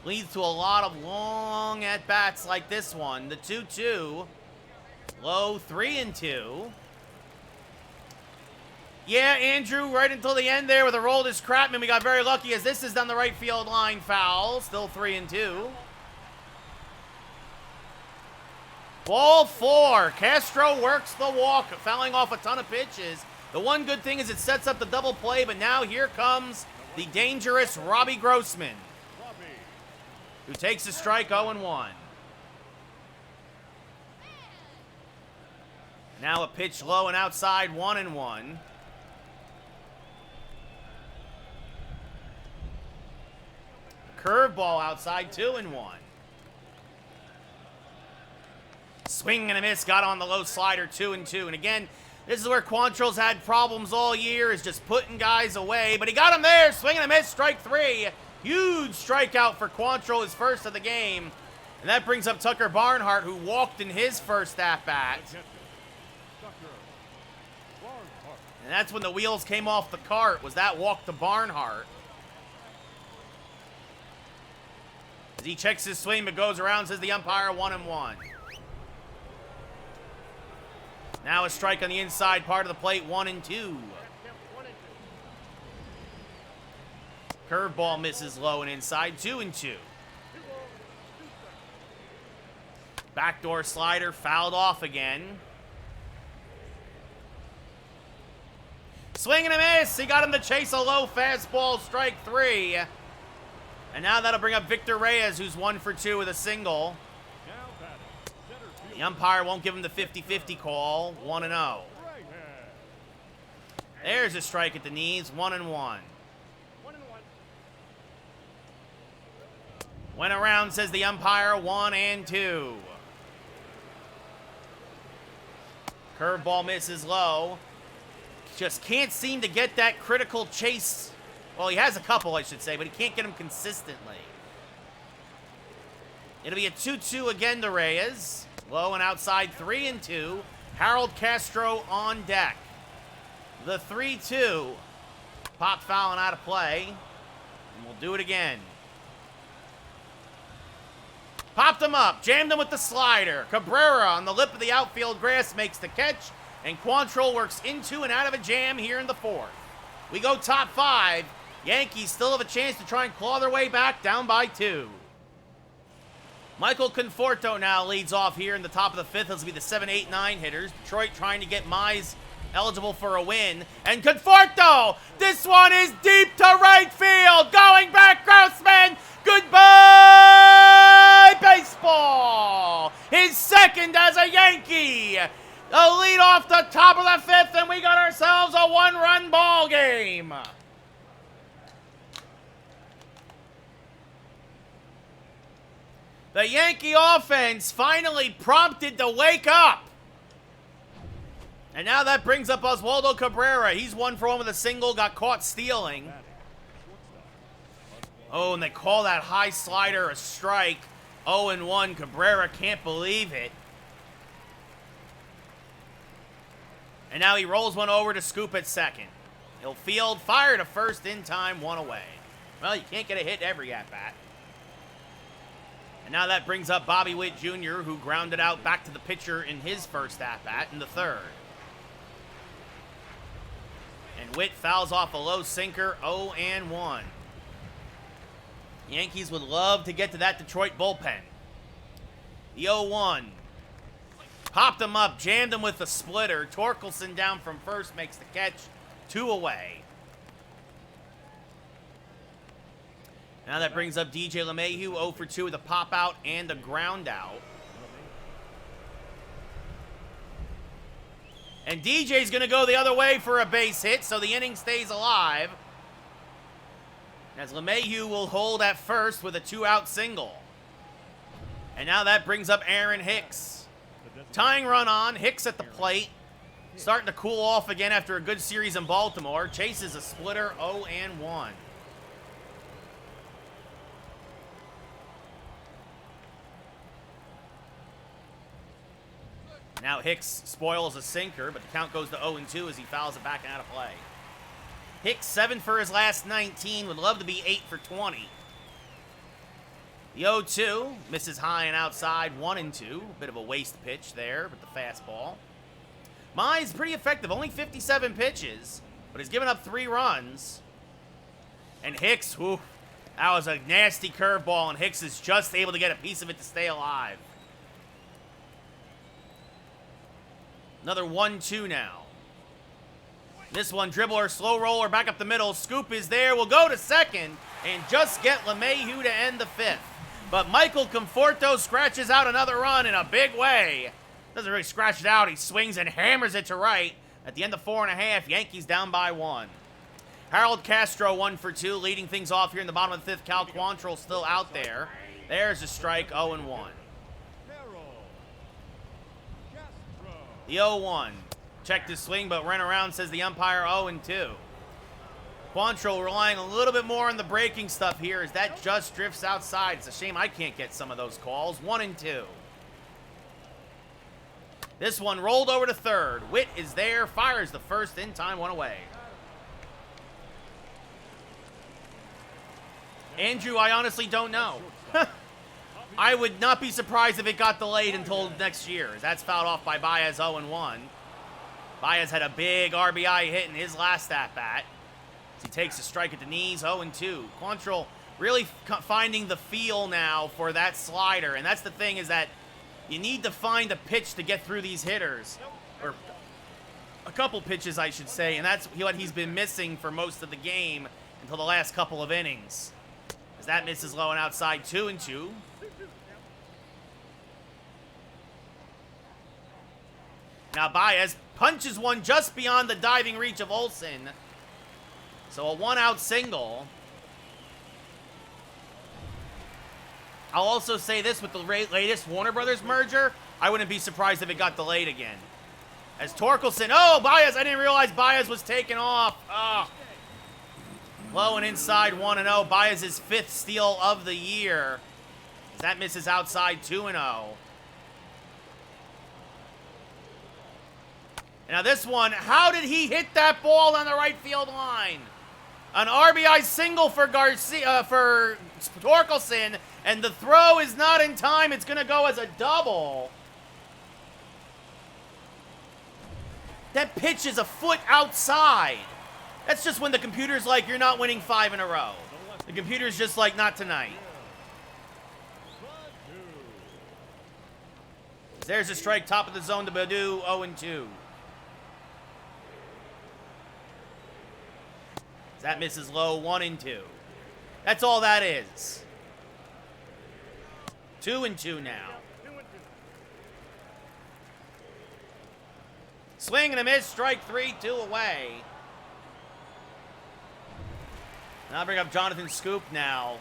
Leads to a lot of long at-bats like this one. The 2-2. Low 3-2. Yeah, Andrew, right until the end there with a roll to Scrapman. We got very lucky as this is down the right field line foul. Still 3-2. Ball 4. Castro works the walk, fouling off a ton of pitches. The one good thing is it sets up the double play, but now here comes the dangerous Robbie Grossman, who takes a strike, 0-1. Now a pitch low and outside, 1-1. Curveball outside, 2-1. Swing and a miss, got on the low slider, 2-2. And again, this is where Quantrill's had problems all year, is just putting guys away. But he got him there, swing and a miss, strike 3. Huge strikeout for Quantrill, his first of the game. And that brings up Tucker Barnhart, who walked in his first at-bat. And that's when the wheels came off the cart, was that walk to Barnhart. As he checks his swing but goes around, says the umpire, 1-1. Now a strike on the inside part of the plate, 1-2. Curveball misses low and inside, 2-2. Backdoor slider fouled off again. Swing and a miss. He got him to chase a low fastball, strike 3. And now that'll bring up Victor Reyes, who's 1 for 2 with a single. The umpire won't give him the 50-50 call, 1-0. There's a strike at the knees, 1-1. Went around, says the umpire, 1-2. Curveball misses low. Just can't seem to get that critical chase. Well, he has a couple, I should say, but he can't get them consistently. It'll be a 2-2 again to Reyes. Low and outside, 3-2. Harold Castro on deck. The 3-2. Pop fouling out of play. And we'll do it again. Popped him up. Jammed him with the slider. Cabrera on the lip of the outfield grass makes the catch. And Quantrill works into and out of a jam here in the 4th. We go top 5. Yankees still have a chance to try and claw their way back, down by 2. Michael Conforto now leads off here in the top of the 5th. This will be the 7, 8, 9 hitters. Detroit trying to get Mize eligible for a win. And Conforto! This one is deep to right field. Going back, Grossman! Goodbye, baseball! His second as a Yankee! A lead off the top of the 5th, and we got ourselves a 1-run ball game. The Yankee offense finally prompted to wake up. And now that brings up Oswaldo Cabrera. He's 1 for 1 with a single, got caught stealing. Oh, and they call that high slider a strike. 0-1. Cabrera can't believe it. And now he rolls one over to scoop at second. He'll field, fire to first in time, 1 away. Well, you can't get a hit every at-bat. And now that brings up Bobby Witt Jr., who grounded out back to the pitcher in his first at-bat in the 3rd. And Witt fouls off a low sinker, 0-1. Yankees would love to get to that Detroit bullpen. The 0-1. Popped him up, jammed him with the splitter. Torkelson down from first makes the catch, 2 away. Now that brings up DJ LeMahieu, 0 for 2 with a pop out and a ground out. And DJ's going to go the other way for a base hit, so the inning stays alive. As LeMahieu will hold at first with a 2-out single. And now that brings up Aaron Hicks. Tying run on, Hicks at the plate. Starting to cool off again after a good series in Baltimore. Chases a splitter, 0-1. Now Hicks spoils a sinker, but the count goes to 0-2 as he fouls it back and out of play. Hicks 7 for his last 19, would love to be 8 for 20. The 0-2 misses high and outside, 1-2. Bit of a waste pitch there with the fastball. Mize pretty effective, only 57 pitches, but he's given up 3 runs. And Hicks, whew, that was a nasty curveball, and Hicks is just able to get a piece of it to stay alive. Another 1-2 now. This one, dribbler, slow roller, back up the middle. Scoop is there. We'll go to second and just get LeMahieu to end the 5th. But Michael Conforto scratches out another run in a big way. Doesn't really scratch it out. He swings and hammers it to right. At the end of 4.5, Yankees down by 1. Harold Castro 1 for 2, leading things off here in the bottom of the 5th. Cal Quantrill still out there. There's a strike, 0-1. The 0-1. Checked his swing, but ran around, says the umpire, 0-2. Quantrill relying a little bit more on the breaking stuff here as that just drifts outside. It's a shame I can't get some of those calls. 1-2. This one rolled over to third. Witt is there, fires the first in time, 1 away. Andrew, I honestly don't know. I would not be surprised if it got delayed until next year. That's fouled off by Baez, 0-1. Baez had a big RBI hit in his last at-bat. He takes a strike at the knees, 0-2. Quantrill really finding the feel now for that slider. And that's the thing, is that you need to find a pitch to get through these hitters. Or a couple pitches, I should say. And that's what he's been missing for most of the game until the last couple of innings. As that misses low and outside, 2-2. Now Baez punches one just beyond the diving reach of Olsen. So a 1-out single. I'll also say this, with the latest Warner Brothers merger, I wouldn't be surprised if it got delayed again. As Torkelson, oh, Baez, I didn't realize Baez was taken off. Oh. Low and inside, 1-0. Baez's 5th steal of the year. As that misses outside, 2-0. Now this one, how did he hit that ball on the right field line? An RBI single for Torkelson, and the throw is not in time. It's going to go as a double. That pitch is a foot outside. That's just when the computer's like, you're not winning 5 in a row. The computer's just like, not tonight. There's a strike, top of the zone to Baddoo, 0-2. That misses low, 1-2. That's all that is. 2-2 now. Swing and a miss, strike 3, 2 away. And I'll bring up Jonathan Scoop now.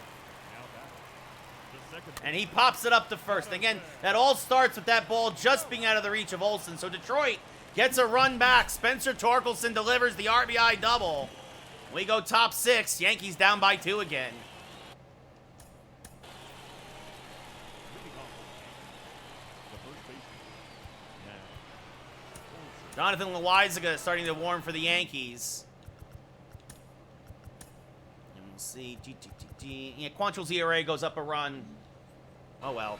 And he pops it up to first. Again, that all starts with that ball just being out of the reach of Olsen. So Detroit Gets a run back. Spencer Torkelson delivers the RBI double. We go top 6. Yankees down by 2 again. Jonathan Loaizaga starting to warm for the Yankees. And we'll see. Yeah, Quantrill's ERA goes up a run. Oh, well.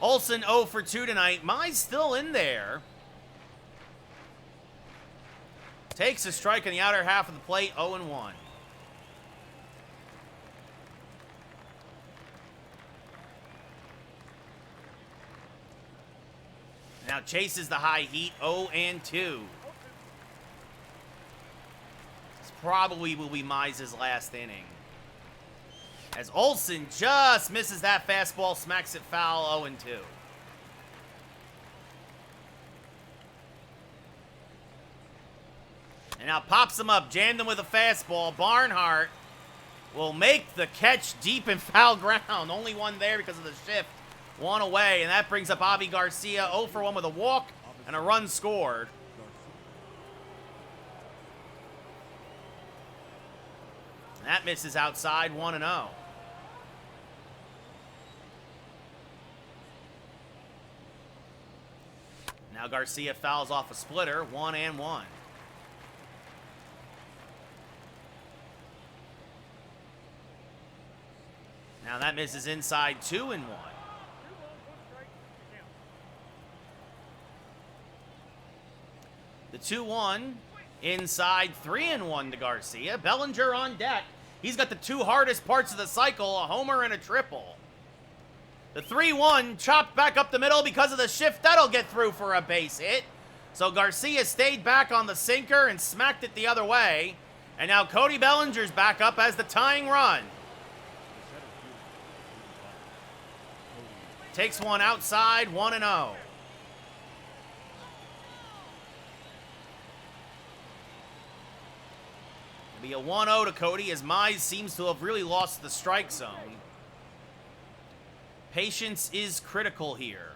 Olsen 0 for 2 tonight. Mize still in there. Takes a strike on the outer half of the plate, 0-1. Now chases the high heat, 0-2. This probably will be Mize's last inning. As Olsen just misses that fastball, smacks it foul, 0-2. And now pops him up, jammed him with a fastball. Barnhart will make the catch deep in foul ground. Only one there because of the shift. One away, and that brings up Avi Garcia, 0 for 1 with a walk and a run scored. And that misses outside, 1-0. Now Garcia fouls off a splitter, 1-1. Now that misses inside, 2-1. The 2-1 inside, 3-1 to Garcia. Bellinger on deck. He's got the 2 hardest parts of the cycle, a homer and a triple. The 3-1 chopped back up the middle because of the shift. That'll get through for a base hit. So Garcia stayed back on the sinker and smacked it the other way. And now Cody Bellinger's back up as the tying run. Takes one outside, 1-0. It'll be a 1-0 to Cody as Mize seems to have really lost the strike zone. Patience is critical here.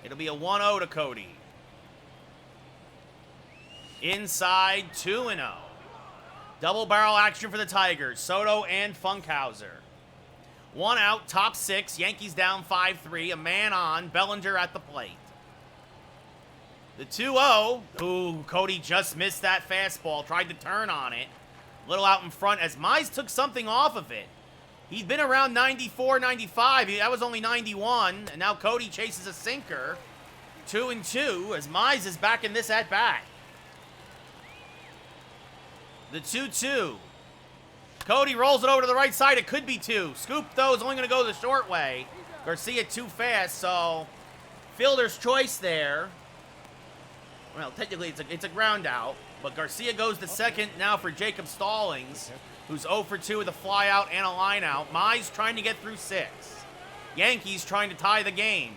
It'll be a 1-0 to Cody. Inside, 2-0. Double barrel action for the Tigers. Soto and Funkhauser. 1 out, top 6. Yankees down 5-3. A man on. Bellinger at the plate. The 2-0. Ooh, Cody just missed that fastball. Tried to turn on it. A little out in front as Mize took something off of it. He'd been around 94, 95. That was only 91. And now Cody chases a sinker. 2-2 as Mize is back in this at-bat. The 2-2. Cody rolls it over to the right side. It could be 2. Scoop, though, is only going to go the short way. Garcia too fast, so fielder's choice there. Well, technically, it's a ground out, but Garcia goes to second now for Jacob Stallings, who's 0 for 2 with a fly out and a line out. Mize trying to get through 6. Yankees trying to tie the game.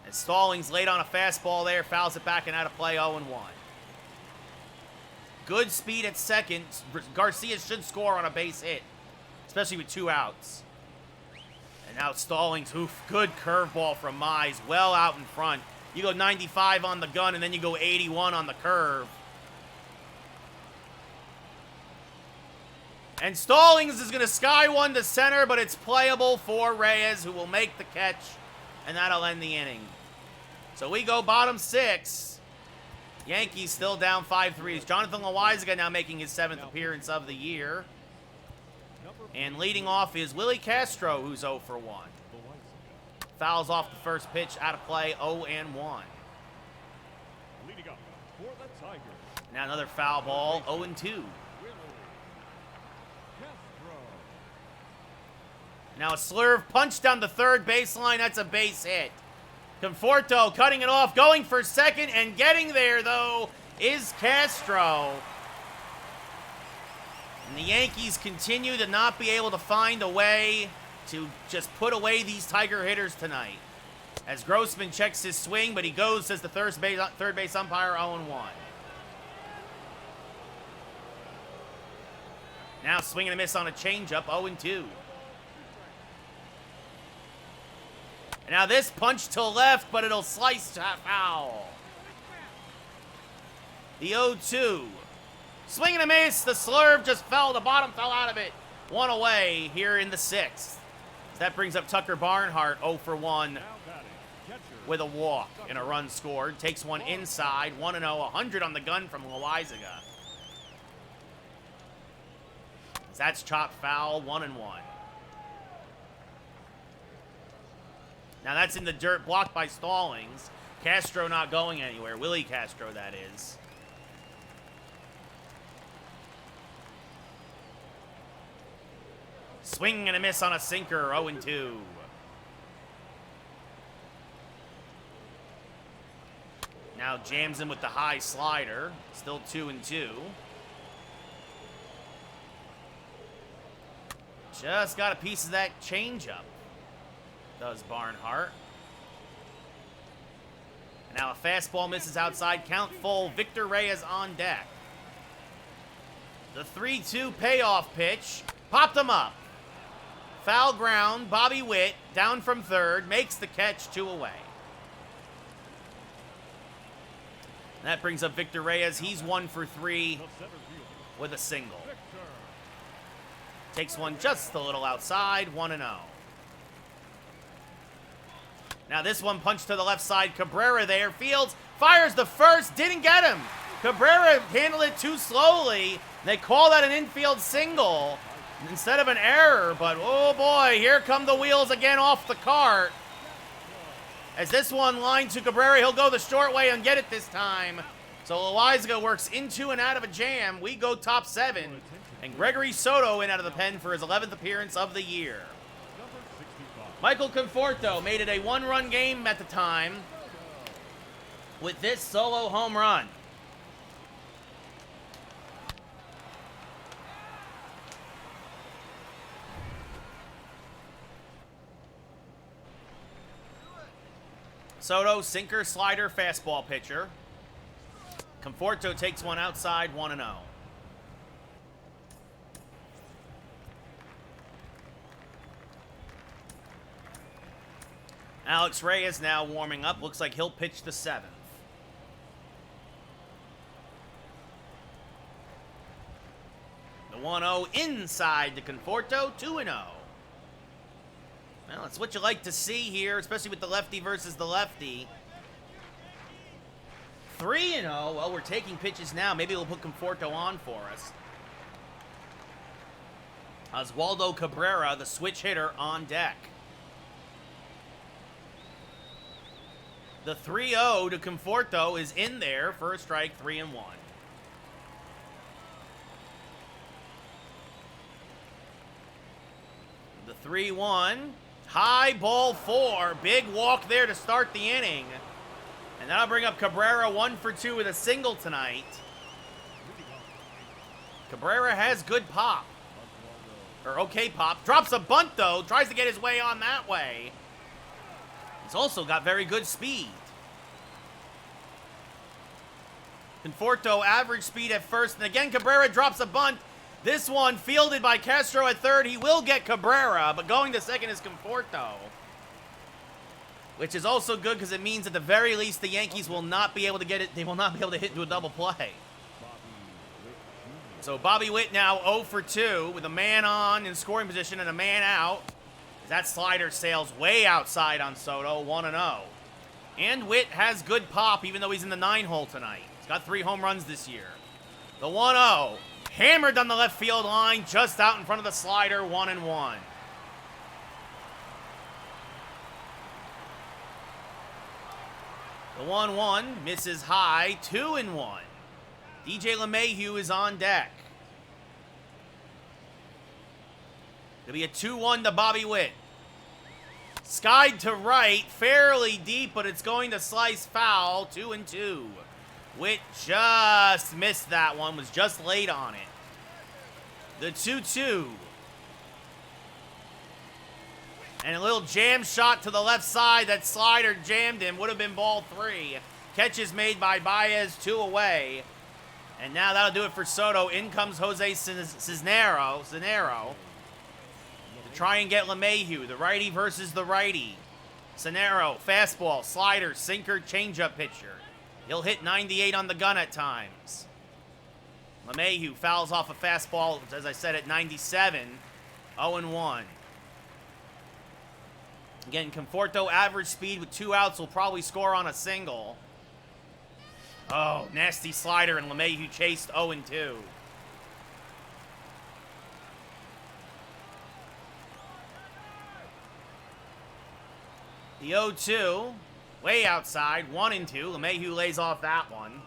As Stallings laid on a fastball there, fouls it back and out of play, 0-1. Good speed at second. Garcia should score on a base hit, especially with 2 outs. And now Stallings, oof, good curveball from Mize, well out in front. You go 95 on the gun, and then you go 81 on the curve. And Stallings is going to sky one to center, but it's playable for Reyes, who will make the catch, and that'll end the inning. So we go bottom 6. Yankees still down 5-3. Jonathan Loaizaga now making his 7th appearance of the year. And leading off is Willy Castro, who's 0 for 1. Fouls off the first pitch, out of play, 0-1. Now another foul ball, 0-2. Now a slurve punch down the third baseline. That's a base hit. Conforto cutting it off, going for second, and getting there, though, is Castro. And the Yankees continue to not be able to find a way to just put away these Tiger hitters tonight. As Grossman checks his swing, but he goes, says the third base umpire, 0-1. Now swing and a miss on a changeup, 0-2. Now this punch to left, but it'll slice to foul. The 0-2. Swing and a miss. The slurve just fell. The bottom fell out of it. One away here in the 6th. That brings up Tucker Barnhart 0 for 1 with a walk and a run scored. Takes one inside. 1-0. 100 on the gun from Loizaga. That's chopped foul. 1-1. Now that's in the dirt, blocked by Stallings. Castro not going anywhere. Willy Castro, that is. Swing and a miss on a sinker, 0-2. Now jams him with the high slider. Still 2-2. Just got a piece of that changeup. Does Barnhart. And now a fastball misses outside. Count full. Victor Reyes on deck. The 3-2 payoff pitch. Popped him up. Foul ground. Bobby Witt down from third. Makes the catch. 2 away. And that brings up Victor Reyes. He's 1 for 3 with a single. Takes one just a little outside. 1-0. Now this one punched to the left side. Cabrera there. Fields fires the first. Didn't get him. Cabrera handled it too slowly. They call that an infield single instead of an error. But, oh boy, here come the wheels again off the cart. As this one lined to Cabrera, he'll go the short way and get it this time. So Loizaga works into and out of a jam. We go top 7. And Gregory Soto in out of the pen for his 11th appearance of the year. Michael Conforto made it a 1-run game at the time with this solo home run. Soto, sinker, slider, fastball pitcher. Conforto takes one outside, 1-0. Alex Reyes now warming up. Looks like he'll pitch the 7th. The 1-0 inside to Conforto, 2-0. Well, it's what you like to see here, especially with the lefty versus the lefty. 3-0. Well, we're taking pitches now. Maybe we'll put Conforto on for us. Oswaldo Cabrera, the switch hitter, on deck. The 3-0 to Conforto is in there for a strike, 3-1. The 3-1. High ball 4. Big walk there to start the inning. And that'll bring up Cabrera 1 for 2 with a single tonight. Cabrera has good pop. Or okay pop. Drops a bunt though. Tries to get his way on that way. He's also got very good speed. Conforto average speed at first. And again, Cabrera drops a bunt. This one fielded by Castro at third. He will get Cabrera, but going to second is Conforto. Which is also good because it means at the very least the Yankees will not be able to get it. They will not be able to hit into a double play. So Bobby Witt now 0 for 2 with a man on in scoring position and a man out. That slider sails way outside on Soto, 1-0. And Witt has good pop even though he's in the 9-hole tonight. He's got 3 home runs this year. The 1-0. Hammered on the left field line, just out in front of the slider, 1-1. The 1-1 misses high, 2-1. DJ LeMahieu is on deck. It'll be a 2-1 to Bobby Witt. Skied to right, fairly deep, but it's going to slice foul, 2-2. Witt just missed that one, was just late on it. The 2-2. And a little jam shot to the left side. That slider jammed him. Would have been ball 3. Catches made by Baez, 2 away. And now that'll do it for Soto. In comes Jose Cisnero to try and get LeMahieu. The righty versus the righty. Sonero, fastball, slider, sinker, changeup pitcher. He'll hit 98 on the gun at times. LeMahieu fouls off a fastball, as I said, at 97. 0-1. Again, Conforto, average speed with 2 outs, will probably score on a single. Oh, nasty slider, and LeMahieu chased 0-2. The 0-2, way outside, 1-2. LeMahieu lays off that one.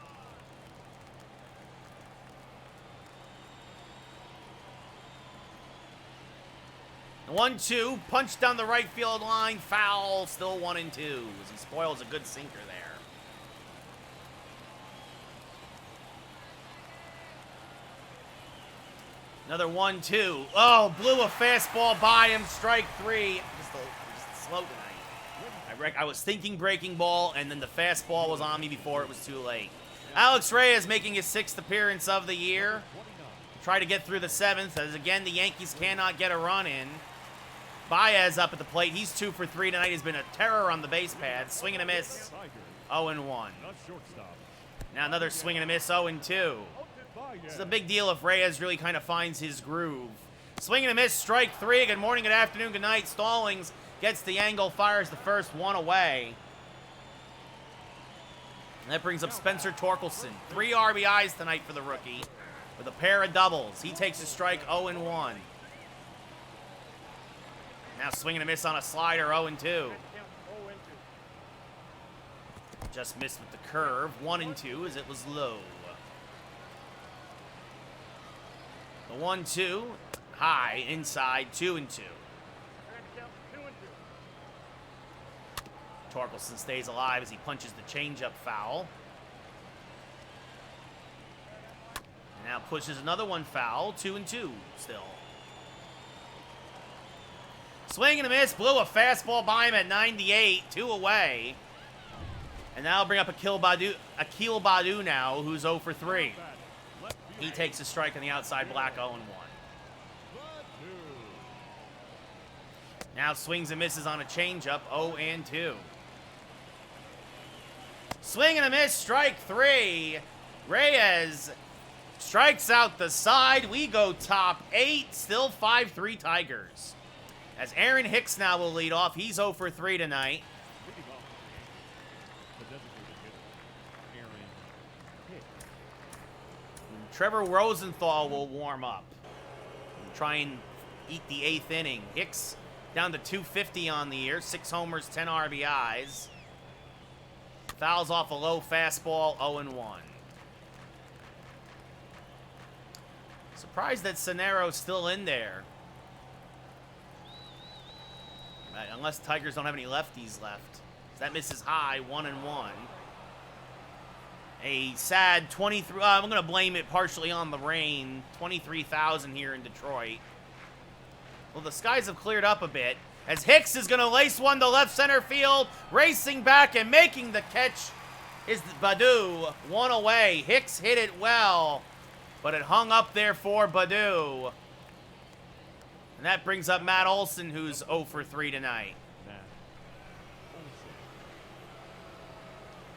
The 1-2, punch down the right field line, foul, still 1-2, as he spoils a good sinker there. Another 1-2. Oh, blew a fastball by him, strike 3. Just slow tonight. I was thinking breaking ball, and then the fastball was on me before it was too late. Alex Reyes making his 6th appearance of the year. Try to get through the 7th, as again the Yankees cannot get a run in. Baez up at the plate. He's 2 for 3 tonight. He's been a terror on the base pads. Swing and a miss. 0-1. Now another swing and a miss. 0-2. This is a big deal if Reyes really kind of finds his groove. Swing and a miss. Strike 3. Good morning, good afternoon, good night. Stallings gets the angle, fires the first one away. And that brings up Spencer Torkelson. 3 RBIs tonight for the rookie with a pair of doubles. He takes a strike. 0-1. Now swing and a miss on a slider, 0-2. Just missed with the curve, 1-2 as it was low. The 1-2, high, inside, 2-2. Torkelson stays alive as he punches the changeup foul. And now pushes another one foul, 2-2 still. Swing and a miss, blew a fastball by him at 98, 2 away. And that'll bring up Akil Baddoo now, who's 0 for 3. He takes a strike on the outside black, 0-1. Now swings and misses on a changeup, 0-2. Swing and a miss, strike 3. Reyes strikes out the side. We go top 8, still 5-3 Tigers. As Aaron Hicks now will lead off. He's 0 for 3 tonight. Trevor Rosenthal will warm up and try and eat the 8th inning. Hicks down to 250 on the year. 6 homers, 10 RBIs. Fouls off a low fastball, 0-1. Surprised that Sonero's still in there. Unless Tigers don't have any lefties left. That misses high, 1-1. A sad 23. I'm going to blame it partially on the rain. 23,000 here in Detroit. Well, the skies have cleared up a bit. As Hicks is going to lace one to left center field. Racing back and making the catch is Baddoo. 1 away. Hicks hit it well, but it hung up there for Baddoo. And that brings up Matt Olsen, who's 0 for 3 tonight.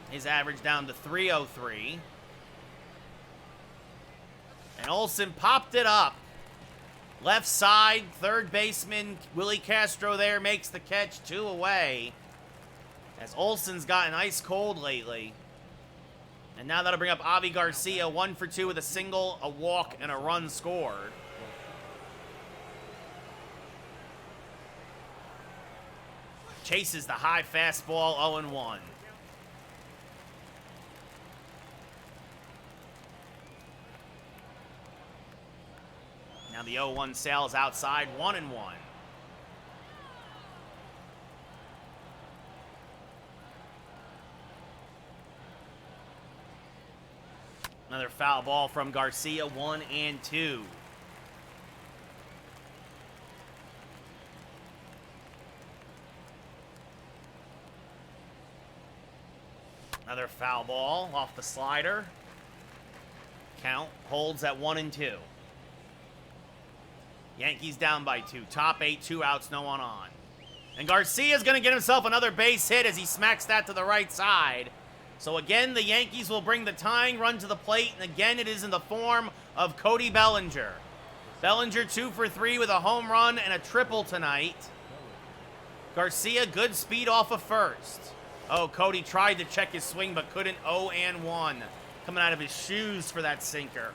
His average down to 303. And Olsen popped it up. Left side, third baseman Willy Castro there makes the catch, 2 away. As Olsen's gotten ice cold lately. And now that'll bring up Avi Garcia, 1 for 2 with a single, a walk, and a run scored. Chases the high fastball, 0-1. Now the 0-1 sails outside, 1-1. Another foul ball from Garcia, 1-2. Another foul ball off the slider. Count holds at 1-2. Yankees down by 2. Top 8, 2 outs, no one on. And Garcia's going to get himself another base hit as he smacks that to the right side. So again, the Yankees will bring the tying run to the plate, and again it is in the form of Cody Bellinger. Bellinger 2 for 3 with a home run and a triple tonight. Garcia, good speed off of first. Oh, Cody tried to check his swing but couldn't. 0-1. Coming out of his shoes for that sinker.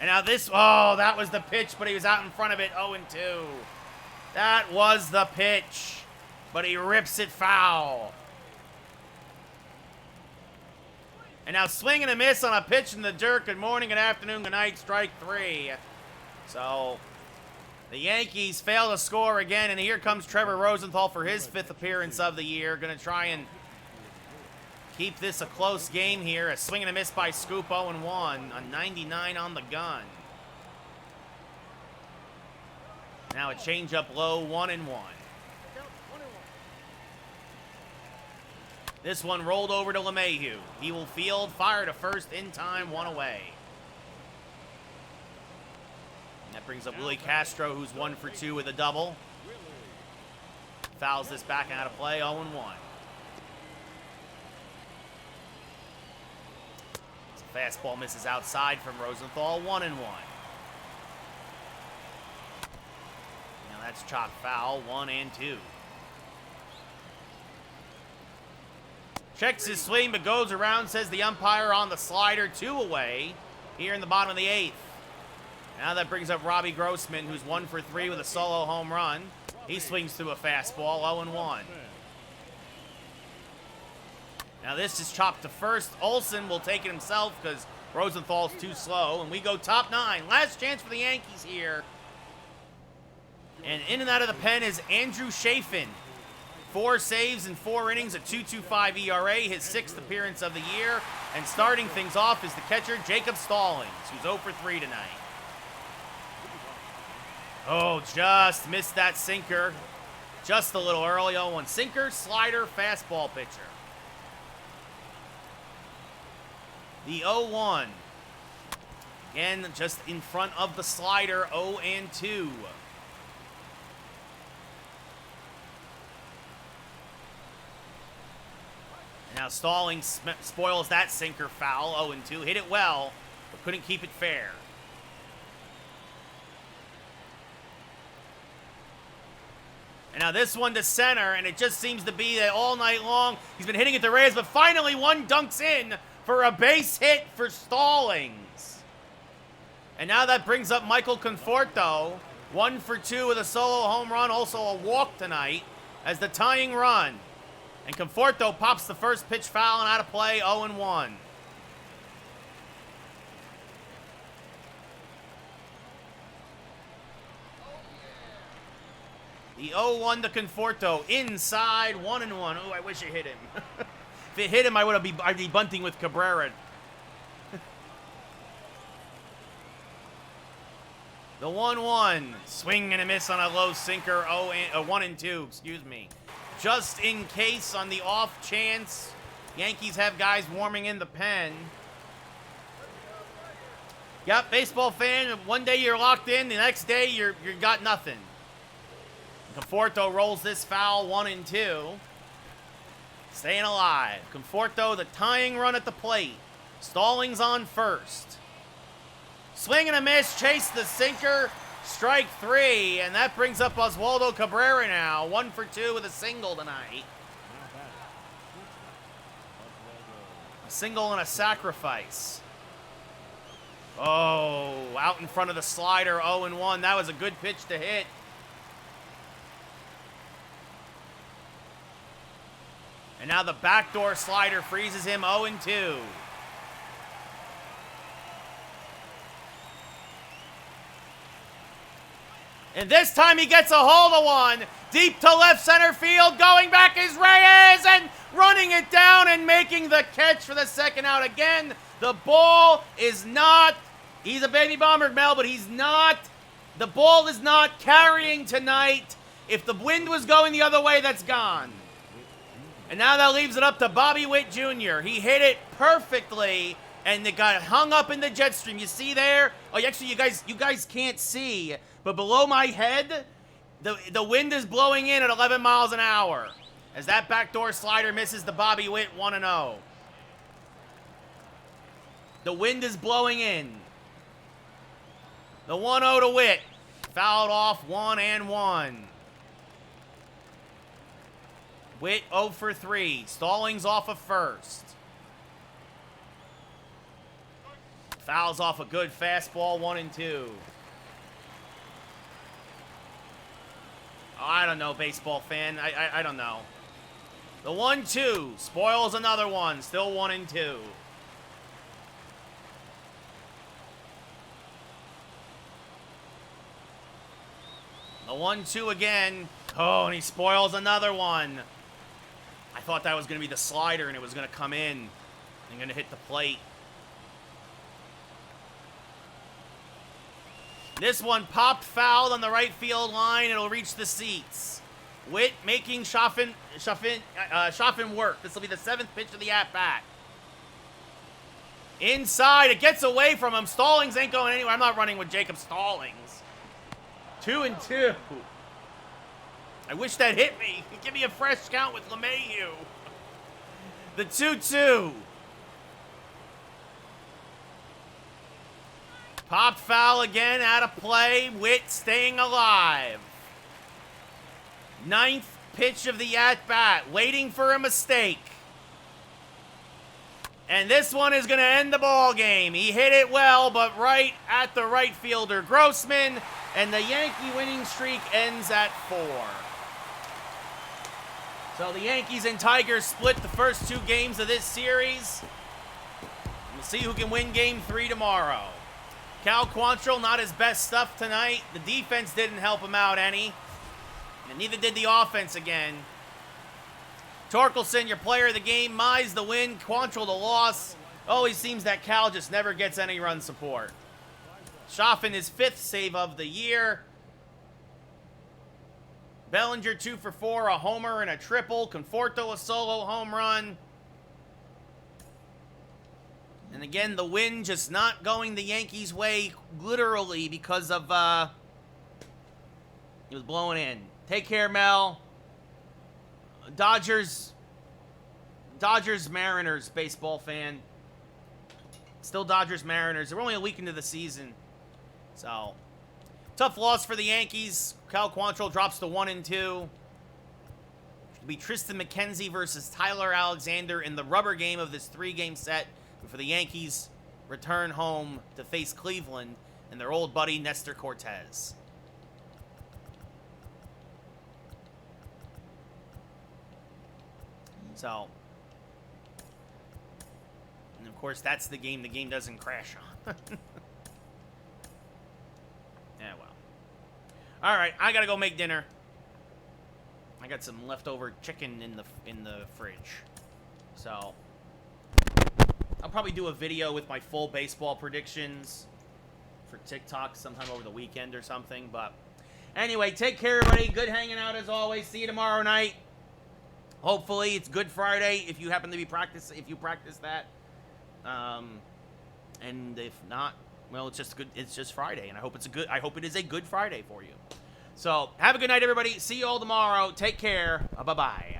And now this, oh, that was the pitch, but he was out in front of it. 0-2. That was the pitch, but he rips it foul. And now swing and a miss on a pitch in the dirt. Good morning, good afternoon, good night, strike 3. So the Yankees fail to score again, and here comes Trevor Rosenthal for his 5th appearance of the year. Going to try and keep this a close game here. A swing and a miss by Scoop, 0-1 on 99 on the gun. Now a changeup low, 1-1. This one rolled over to LeMahieu. He will field, fire to first in time, 1 away. And that brings up Willy Castro, who's 1 for 2 with a double. Fouls this back out of play, 0-1. Fastball misses outside from Rosenthal, 1-1. Now that's chopped foul, 1-2. Checks his swing, but goes around, says the umpire on the slider, 2 away here in the bottom of the 8th. Now that brings up Robbie Grossman, who's 1 for 3 with a solo home run. He swings through a fastball, 0-1. Now this is chopped to first. Olsen will take it himself because Rosenthal's too slow. And we go top 9. Last chance for the Yankees here. And in and out of the pen is Andrew Chafin. 4 saves in 4 innings, a 2.25 ERA, his 6th appearance of the year. And starting things off is the catcher, Jacob Stallings, who's 0 for 3 tonight. Oh, just missed that sinker. Just a little early. 0-1. Sinker, slider, fastball pitcher. The 0-1. Again, just in front of the slider, 0-2. Now Stallings spoils that sinker foul, 0-2. Hit it well, but couldn't keep it fair. And now this one to center, and it just seems to be that all night long he's been hitting it to Reyes, but finally one dunks in for a base hit for Stallings. And now that brings up Michael Conforto, 1 for 2 with a solo home run, also a walk tonight, as the tying run. And Conforto pops the first pitch foul and out of play, 0-1. The 0-1 to Conforto, inside, 1-1. Oh, I wish it hit him. If it hit him, I'd be bunting with Cabrera. The 1-1, swing and a miss on a low sinker, 1-2, excuse me. Just in case, on the off chance, Yankees have guys warming in the pen. Yep, baseball fan, one day you're locked in, the next day you got nothing. Conforto rolls this foul, 1-2. Staying alive. Conforto, the tying run at the plate. Stallings on first. Swing and a miss, chase the sinker, strike 3, and that brings up Oswaldo Cabrera now, 1 for 2 with a single tonight. A single and a sacrifice. Oh, out in front of the slider, 0-1. That was a good pitch to hit. And now the backdoor slider freezes him, 0-2. And this time he gets a hold of one. Deep to left center field. Going back is Reyes and running it down and making the catch for the second out again. The ball is not, he's a baby bomber, Mel, but he's not, the ball is not carrying tonight. If the wind was going the other way, that's gone. And now that leaves it up to Bobby Witt Jr. He hit it perfectly And it got hung up in the jet stream. You see there? Oh, actually, you guys can't see, but below my head, the wind is blowing in at 11 miles an hour as that backdoor slider misses the Bobby Witt 1-0. The wind is blowing in. The 1-0 to Witt. Fouled off 1-1. Witt 0 for 3. Stallings off of first. Fouls off a good fastball 1-2. Oh, I don't know, baseball fan. I don't know. The 1-2 spoils another one. Still 1-2. The 1-2 again. Oh, and he spoils another one. I thought that was going to be the slider and it was going to come in and going to hit the plate. This one popped foul on the right field line. It'll reach the seats. Witt making Schaffen work. This will be the 7th pitch of the at-bat. Inside. It gets away from him. Stallings ain't going anywhere. I'm not running with Jacob Stallings. 2-2. I wish that hit me. Give me a fresh count with LeMahieu. The 2-2. Popped foul again, out of play. Witt staying alive. 9th pitch of the at-bat, waiting for a mistake. And this one is going to end the ball game. He hit it well, but right at the right fielder, Grossman, and the Yankee winning streak ends at 4. So the Yankees and Tigers split the first 2 games of this series. We'll see who can win Game 3 tomorrow. Cal Quantrill, not his best stuff tonight. The defense didn't help him out any. And neither did the offense again. Torkelson, your player of the game. Mize the win. Quantrill the loss. Always seems that Cal just never gets any run support. Schaffen his 5th save of the year. Bellinger 2 for 4, a homer and a triple. Conforto a solo home run. And again, the wind just not going the Yankees' way, literally, because of, it was blowing in. Take care, Mel. Dodgers, Mariners, baseball fan. Still Dodgers, Mariners. They're only a week into the season. So, tough loss for the Yankees. Cal Quantrill drops to 1-2. It'll be Tristan McKenzie versus Tyler Alexander in the rubber game of this 3-game set before the Yankees return home to face Cleveland and their old buddy Nestor Cortez. So, and of course, that's the game doesn't crash on. Yeah, well. All right, I gotta go make dinner. I got some leftover chicken in the fridge. So, I'll probably do a video with my full baseball predictions for TikTok sometime over the weekend or something. But anyway, take care, everybody. Good hanging out as always. See you tomorrow night. Hopefully, it's Good Friday if you happen to be practice that. And if not, well, it's just good. It's just Friday, and I hope it is a good Friday for you. So have a good night, everybody. See you all tomorrow. Take care. Bye bye.